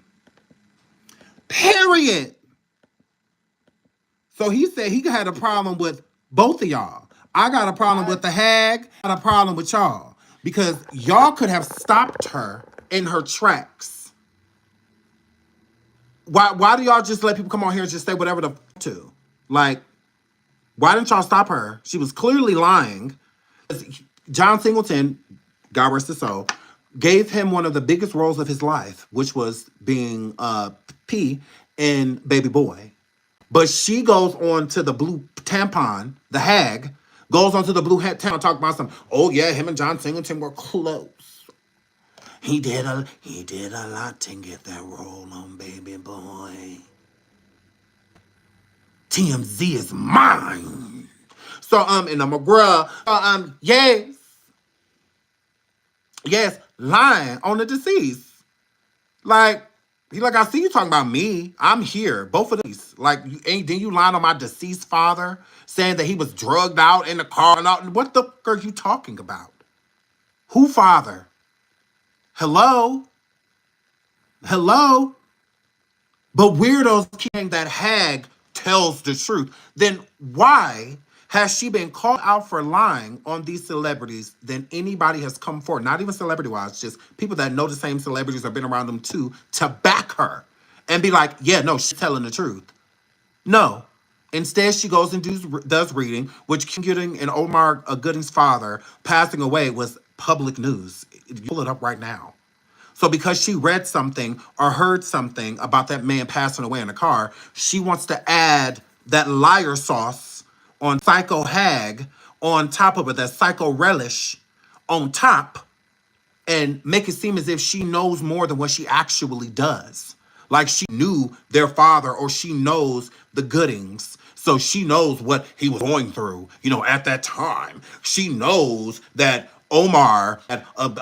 So he said he had a problem with both of y'all. I got a problem with the hag. I got a problem with y'all. Because y'all could have stopped her in her tracks. Why do y'all just let people come on here and just say whatever the to? Like, why didn't y'all stop her? She was clearly lying. John Singleton, God rest his soul, gave him one of the biggest roles of his life, which was being P in Baby Boy. But she goes on to the blue tampon, the hag, goes onto the blue tampon, talk about some, oh yeah, him and John Singleton were close. He did a lot to get that role on Baby Boy. TMZ is mine. So and I'm a bruh. Yes, lying on the deceased. Like, he like, I see you talking about me. I'm here. Both of these. Like, then you lying on my deceased father, saying that he was drugged out in the car and all. What the fuck are you talking about? Who father? Hello? Hello? But weirdos keeping that hag tells the truth. Then why has she been called out for lying on these celebrities than anybody has come forward? Not even celebrity-wise, just people that know the same celebrities or been around them too, to back her and be like, yeah, no, she's telling the truth. No. Instead, she goes and does reading, which Kim Gooding and Omar Gooding's father passing away was public news. You pull it up right now. So because she read something or heard something about that man passing away in a car, she wants to add that liar sauce on Psycho Hag on top of it, that Psycho Relish on top, and make it seem as if she knows more than what she actually does. Like she knew their father or she knows the Goodings. So she knows what he was going through, at that time. She knows that Omar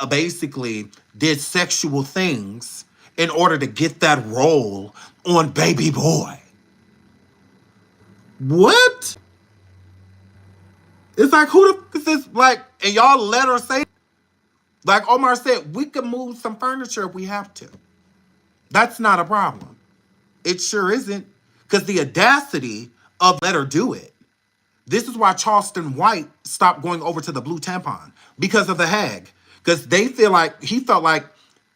basically did sexual things in order to get that role on Baby Boy. What? It's like, who the fuck is this? Like, and y'all let her say, like Omar said, we can move some furniture if we have to. That's not a problem. It sure isn't. Because the audacity of let her do it. This is why Charleston White stopped going over to the blue tampon. Because of the hag. Because he felt like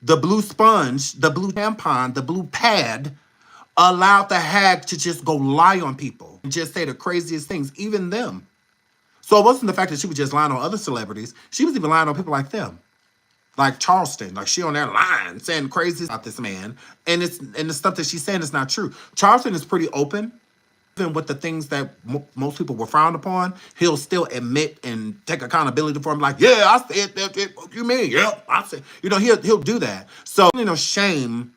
the blue sponge, the blue tampon, the blue pad allowed the hag to just go lie on people. And just say the craziest things, even them. So it wasn't the fact that she was just lying on other celebrities. She was even lying on people like them. Like Charleston, like she on that line saying crazy about this man, and the stuff that she's saying is not true. Charleston is pretty open, even with the things that most people were frowned upon. He'll still admit and take accountability for him. Like, yeah, I said that. What you mean? Yeah, I said. He'll do that. So shame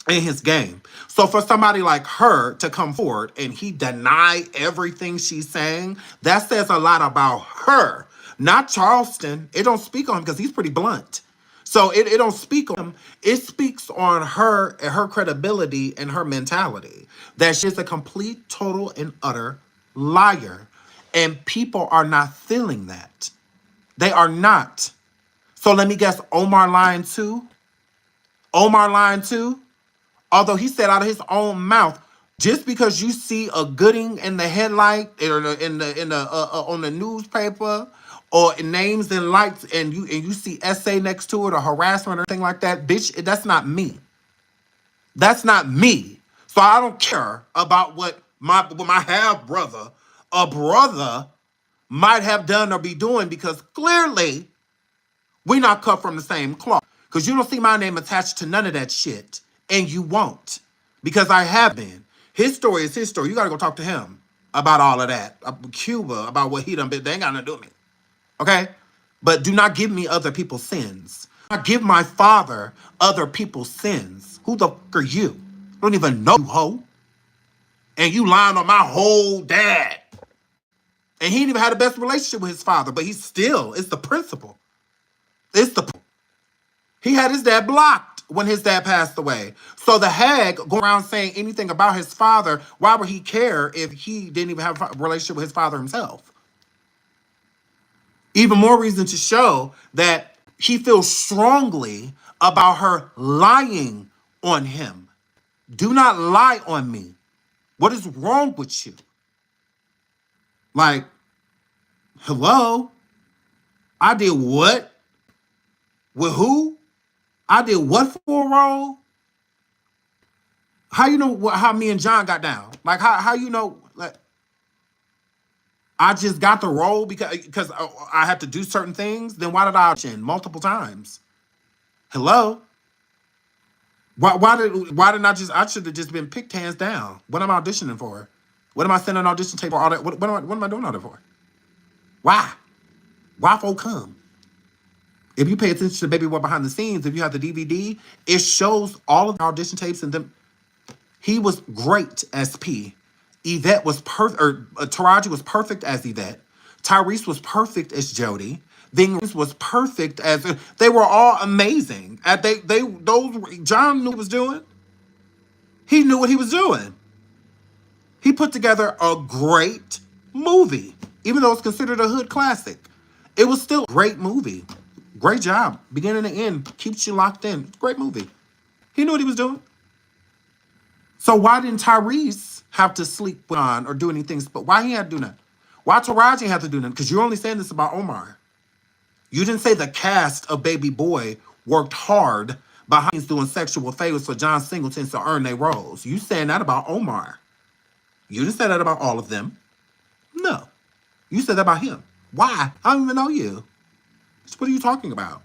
in his game. So for somebody like her to come forward and he deny everything she's saying, that says a lot about her. Not Charleston. It don't speak on him because he's pretty blunt. So it don't speak on him. It speaks on her and her credibility and her mentality. That she's a complete, total, and utter liar. And people are not feeling that. They are not. So let me guess, Omar lying too? Omar lying too? Although he said out of his own mouth, just because you see a Gooding in the headlight or on the newspaper or in names and lights and you see essay next to it or harassment or anything like that, bitch, that's not me. That's not me. So I don't care about what my half brother, a brother, might have done or be doing, because clearly we not cut from the same cloth. Because you don't see my name attached to none of that shit. And you won't. Because I have been. His story is his story. You got to go talk to him about all of that. Cuba, about what he done been. They ain't got nothing to do with me. Okay? But do not give me other people's sins. I give my father other people's sins. Who the fuck are you? I don't even know you, hoe. And you lying on my whole dad. And he didn't even have the best relationship with his father. But it's the principle. He had his dad blocked when his dad passed away. So the hag going around saying anything about his father, why would he care if he didn't even have a relationship with his father himself? Even more reason to show that he feels strongly about her lying on him. Do not lie on me. What is wrong with you? Like, hello? I did what? With who? I did what for a role? How you know how me and John got down? Like, how you know? Like, I just got the role because I had to do certain things. Then why did I audition multiple times? Hello? Why didn't I should have just been picked hands down. What am I auditioning for? What am I sending an audition tape for all that? What am I doing all that for? Why? Why folk come? If you pay attention to Baby Boy behind the scenes, if you have the DVD, it shows all of the audition tapes and them. He was great as P. Yvette was perfect, or Taraji was perfect as Yvette. Tyrese was perfect as Jody. Then was perfect as they were all amazing. At those John knew what he was doing. He knew what he was doing. He put together a great movie, even though it's considered a hood classic. It was still a great movie. Great job, beginning to end, keeps you locked in. Great movie. He knew what he was doing. So why didn't Tyrese have to sleep on or do anything? But why he had to do that? Why Taraji had to do that? Because you're only saying this about Omar. You didn't say the cast of Baby Boy worked hard behind scenes doing sexual favors for John Singleton to earn their roles. You saying that about Omar. You didn't say that about all of them. No. You said that about him. Why? I don't even know you. What are you talking about?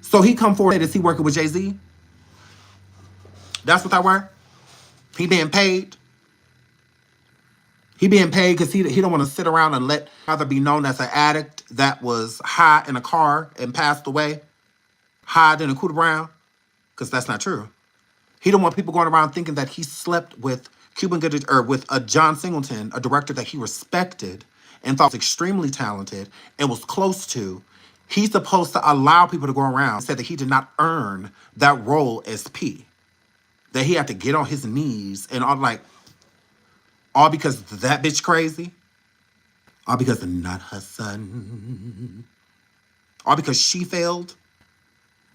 So he come forward, is he working with Jay-Z? That's what that were? He being paid? He being paid because he don't want to sit around and let either be known as an addict that was high in a car and passed away, high in a Cooter Brown, because that's not true. He don't want people going around thinking that he slept with Cuban Gooding or with a John Singleton, a director that he respected and thought was extremely talented and was close to. He's supposed to allow people to go around and say that he did not earn that role as P. That he had to get on his knees and all because that bitch crazy? All because of not her son? All because she failed?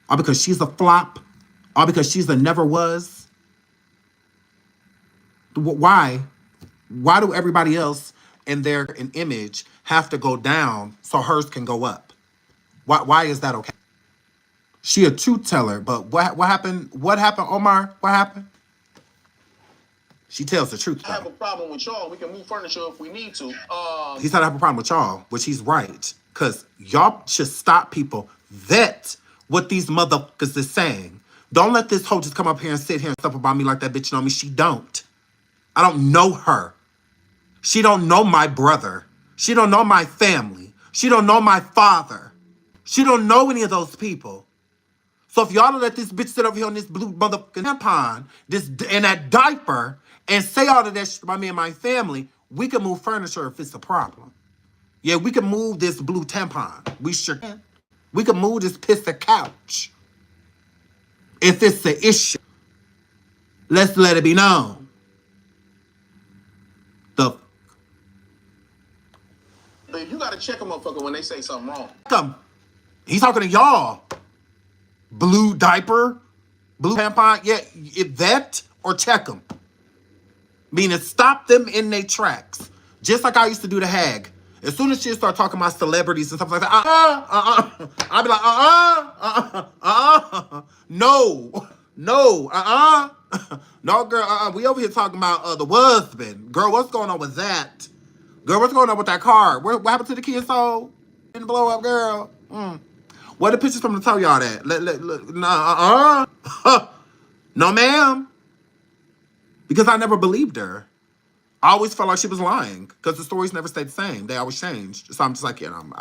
All because she's a flop? All because she's a never was? Why? Why do everybody else in their image have to go down so hers can go up? Why is that okay? She a truth teller, but what happened? What happened, Omar? What happened? She tells the truth.
I have a problem with y'all. We can move furniture if we need to.
He said I have a problem with y'all, which he's right. Because y'all should stop people. Vet what these motherfuckers is saying. Don't let this hoe just come up here and sit here and stuff about me like that bitch know me. She don't. I don't know her. She don't know my brother. She don't know my family. She don't know my father. She don't know any of those people. So if y'all let this bitch sit over here on this blue motherfucking tampon, in that diaper, and say all of that shit about me and my family, we can move furniture if it's a problem. Yeah, we can move this blue tampon. We sure can. We can move this piece of couch if it's the issue. Let's let it be known.
You gotta check a motherfucker when they say something wrong.
He's talking to y'all. Blue diaper, blue tampon. Yeah, vet or check them. Meaning stop them in their tracks. Just like I used to do the Hag. As soon as she start talking about celebrities and stuff like that, I'd be like, no, no, girl, we over here talking about the husband. Girl, what's going on with that? Girl, what's going on with that car? What happened to the kid's soul? Didn't blow up, girl. What the pictures from to tell y'all that? No, ma'am. Because I never believed her. I always felt like she was lying because the stories never stayed the same. They always changed. So I'm just like, yeah, I'm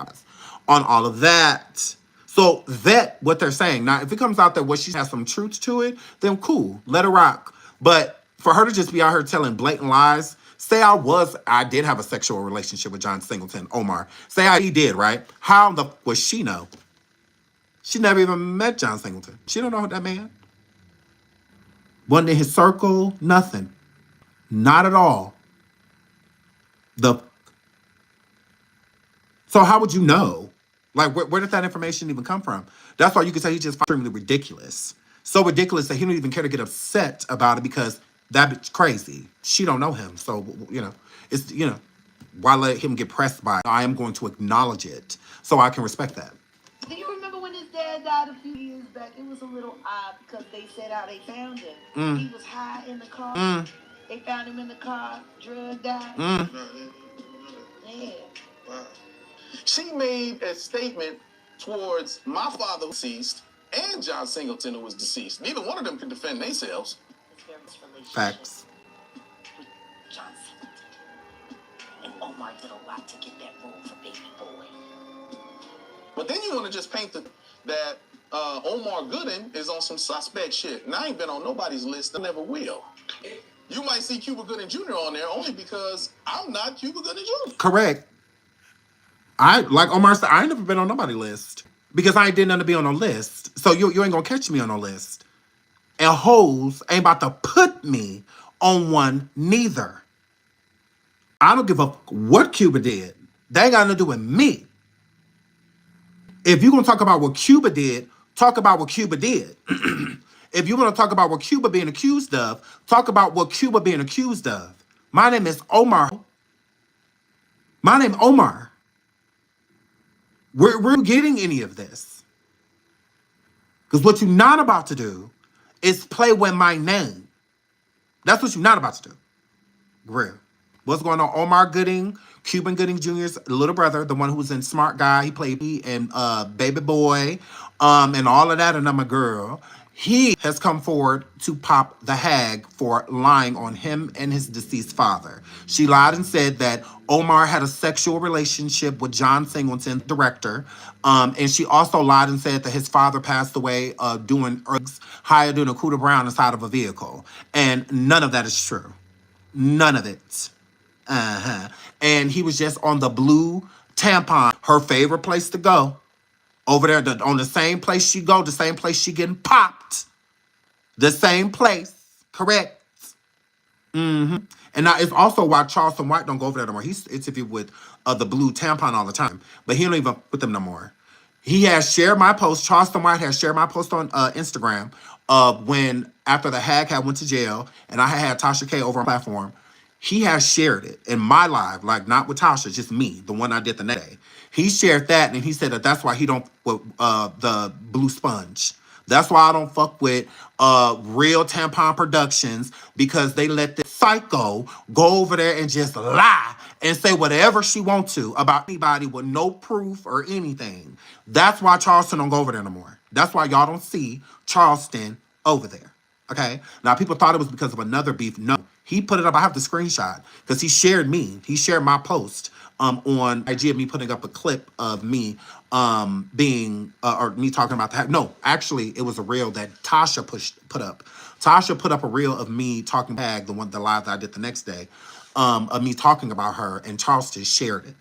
on all of that. So vet what they're saying. Now, if it comes out that what she has some truth to it, then cool, let her rock. But for her to just be out here telling blatant lies, say I did have a sexual relationship with John Singleton, Omar. Say he did, right? How the was she know? She never even met John Singleton. She don't know that man. Wasn't in his circle, nothing. Not at all. So how would you know? Like, where did that information even come from? That's why you could say he's just extremely ridiculous. So ridiculous that he don't even care to get upset about it because that bitch crazy. She don't know him. So, it's, why let him get pressed by it? I am going to acknowledge it so I can respect that.
Do you remember when his dad died a few years back? It was a little odd because they said how they found him. He was high in the car. They found him in the car, drugged out. Yeah.
Wow. She made a statement towards my father who ceased and John Singleton, who was deceased. Neither one of them can defend themselves.
Facts.
With John Singleton. And Omar did a lot to get that role for Baby Boy.
But then you want to just paint that Omar Gooding is on some suspect shit. And I ain't been on nobody's list. I never will. You might see Cuba Gooding Jr. on there only because I'm not Cuba Gooding Jr.
Correct. Like Omar said, I ain't never been on nobody's list. Because I ain't did nothing to be on a list. So you ain't gonna catch me on a list. And hoes ain't about to put me on one neither. I don't give a fuck what Cuba did. They ain't got nothing to do with me. If you're gonna talk about what Cuba did, talk about what Cuba did. If you want to talk about what Cuba being accused of, talk about what Cuba being accused of. My name is Omar. My name Omar. We're getting any of this. Because what you're not about to do is play with my name. That's what you're not about to do. Real. What's going on? Omar Gooding, Cuban Gooding Jr.'s little brother, the one who was in Smart Guy. He played me and Baby Boy, and all of that, and I'm a girl. He has come forward to pop the hag for lying on him and his deceased father. She lied and said that Omar had a sexual relationship with John Singleton, director. And she also lied and said that his father passed away doing drugs, higher than a Cuda Brown inside of a vehicle. And none of that is true. None of it. And he was just on the blue tampon, her favorite place to go. Over there, on the same place she go, the same place she getting popped. The same place. Correct. And now it's also why Charleston White don't go over there no more. He's interviewed with the blue tampon all the time. But he don't even with them no more. He has shared my post. Charleston White has shared my post on Instagram when after the hag had went to jail and I had Tasha K over on platform. He has shared it in my live, like not with Tasha, just me, the one I did the next day. He shared that and he said that that's why he don't with the blue sponge. That's why I don't fuck with Real Tampon Productions because they let this psycho go over there and just lie and say whatever she wants to about anybody with no proof or anything. That's why Charleston don't go over there no more. That's why y'all don't see Charleston over there. Okay? Now, people thought it was because of another beef. No. He put it up. I have the screenshot because he shared me. He shared my post on IG of me putting up a clip of me being or me talking about that. No, actually, it was a reel that Tasha put up. Tasha put up a reel of me talking bag, the live that I did the next day, of me talking about her, and Charleston shared it.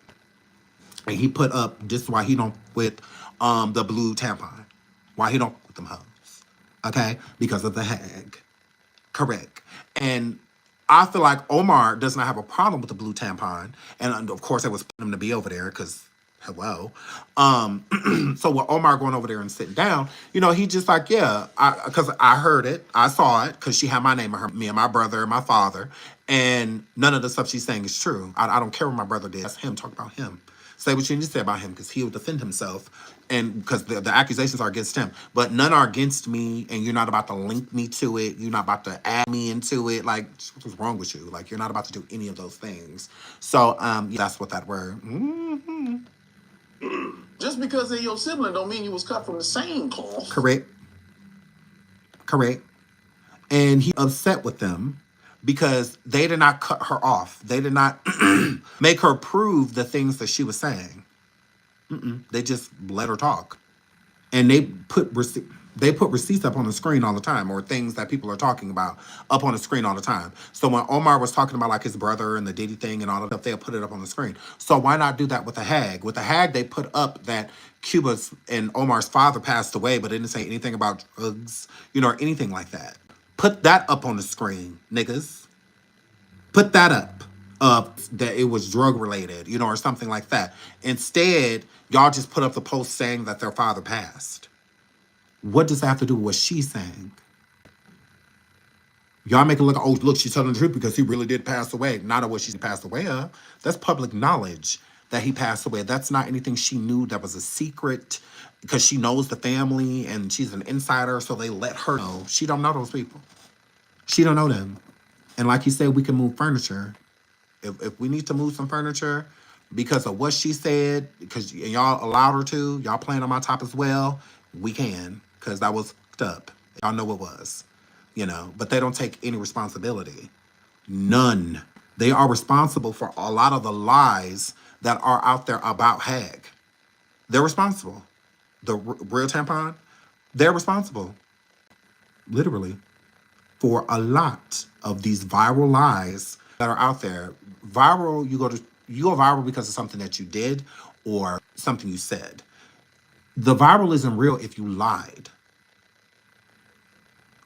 And he put up, this is why he don't with the blue tampon. Why he don't with them hoes. Okay? Because of the hag. Correct. And I feel like Omar does not have a problem with the blue tampon. And of course, I was putting him to be over there because, hello. So with Omar going over there and sitting down, you know, he just like, yeah, because I heard it. I saw it because she had my name on her, me and my brother and my father. And none of the stuff she's saying is true. I don't care what my brother did. That's him. Talk about him. Say what you need to say about him because he will defend himself. And because the accusations are against him. But none are against me. And you're not about to link me to it. You're not about to add me into it. Like, what's wrong with you? Like, you're not about to do any of those things. So, yeah, that's what that word.
Just because they're your sibling don't mean you was cut from the same cloth.
Correct. And he upset with them because they did not cut her off. They did not make her prove the things that she was saying. They just let her talk. And they put receipts up on the screen all the time, or things that people are talking about up on the screen all the time. So when Omar was talking about like his brother and the Diddy thing and all that stuff, they'll put it up on the screen. So why not do that with the hag? With the hag, they put up that Cuba's and Omar's father passed away, but it didn't say anything about drugs, you know, or anything like that. Put that up on the screen, niggas. Put that up. That it was drug related, you know, or something like that. Instead, y'all just put up the post saying that their father passed. What does that have to do with what she's saying? Y'all make it look, oh, look, she's telling the truth because he really did pass away. Not what she passed away of. That's public knowledge that he passed away. That's not anything she knew that was a secret because she knows the family and she's an insider, so they let her know. She don't know those people. She don't know them. And like you said, we can move furniture. If we need to move some furniture because of what she said, because y'all allowed her to, y'all playing on my top as well, we can. because that was fucked up. Y'all know it was, you know, but they don't take any responsibility. None. They are responsible for a lot of the lies that are out there about Hag. They're responsible. The real tampon, they're responsible, literally, for a lot of these viral lies that are out there. Viral, you go viral because of something that you did or something you said. The viral isn't real if you lied.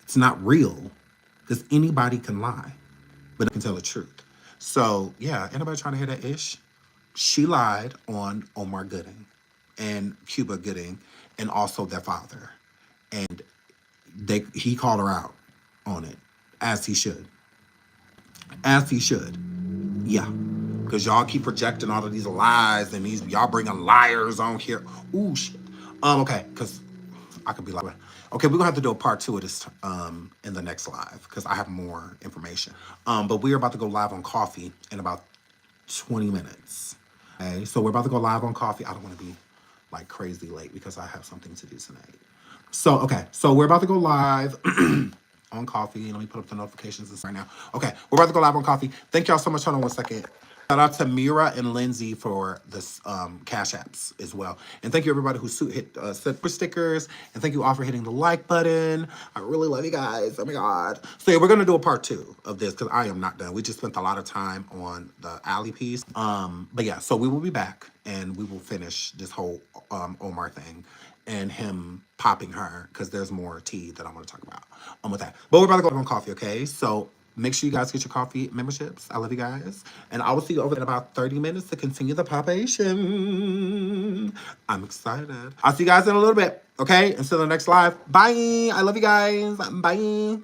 It's not real because anybody can lie, but they can tell the truth. So yeah, anybody trying to hear that ish? She lied on Omar Gooding and Cuba Gooding and also their father. And he called her out on it, as he should. As he should. Yeah. Because y'all keep projecting all of these lies and y'all bringing liars on here. Ooh, shit. Okay, because I could be like, okay, we're gonna have to do a part 2 of this in the next live because I have more information. But we're about to go live on coffee in about 20 minutes. Okay, so we're about to go live on coffee. I don't want to be like crazy late because I have something to do tonight. So, okay, so we're about to go live on coffee. Let me put up the notifications right now. Okay, we're about to go live on coffee. Thank y'all so much. Hold on one second. Shout out to Mira and Lindsay for this Cash Apps as well. And thank you everybody who hit super stickers. And thank you all for hitting the like button. I really love you guys. Oh my God. So yeah, we're going to do a part 2 of this because I am not done. We just spent a lot of time on the Ally piece. But yeah, so we will be back and we will finish this whole Omar thing and him popping her because there's more tea that I want to talk about with that. But we're about to go on coffee, okay? So make sure you guys get your coffee memberships. I love you guys. And I will see you over in about 30 minutes to continue the popation. I'm excited. I'll see you guys in a little bit, okay? Until the next live. Bye. I love you guys. Bye.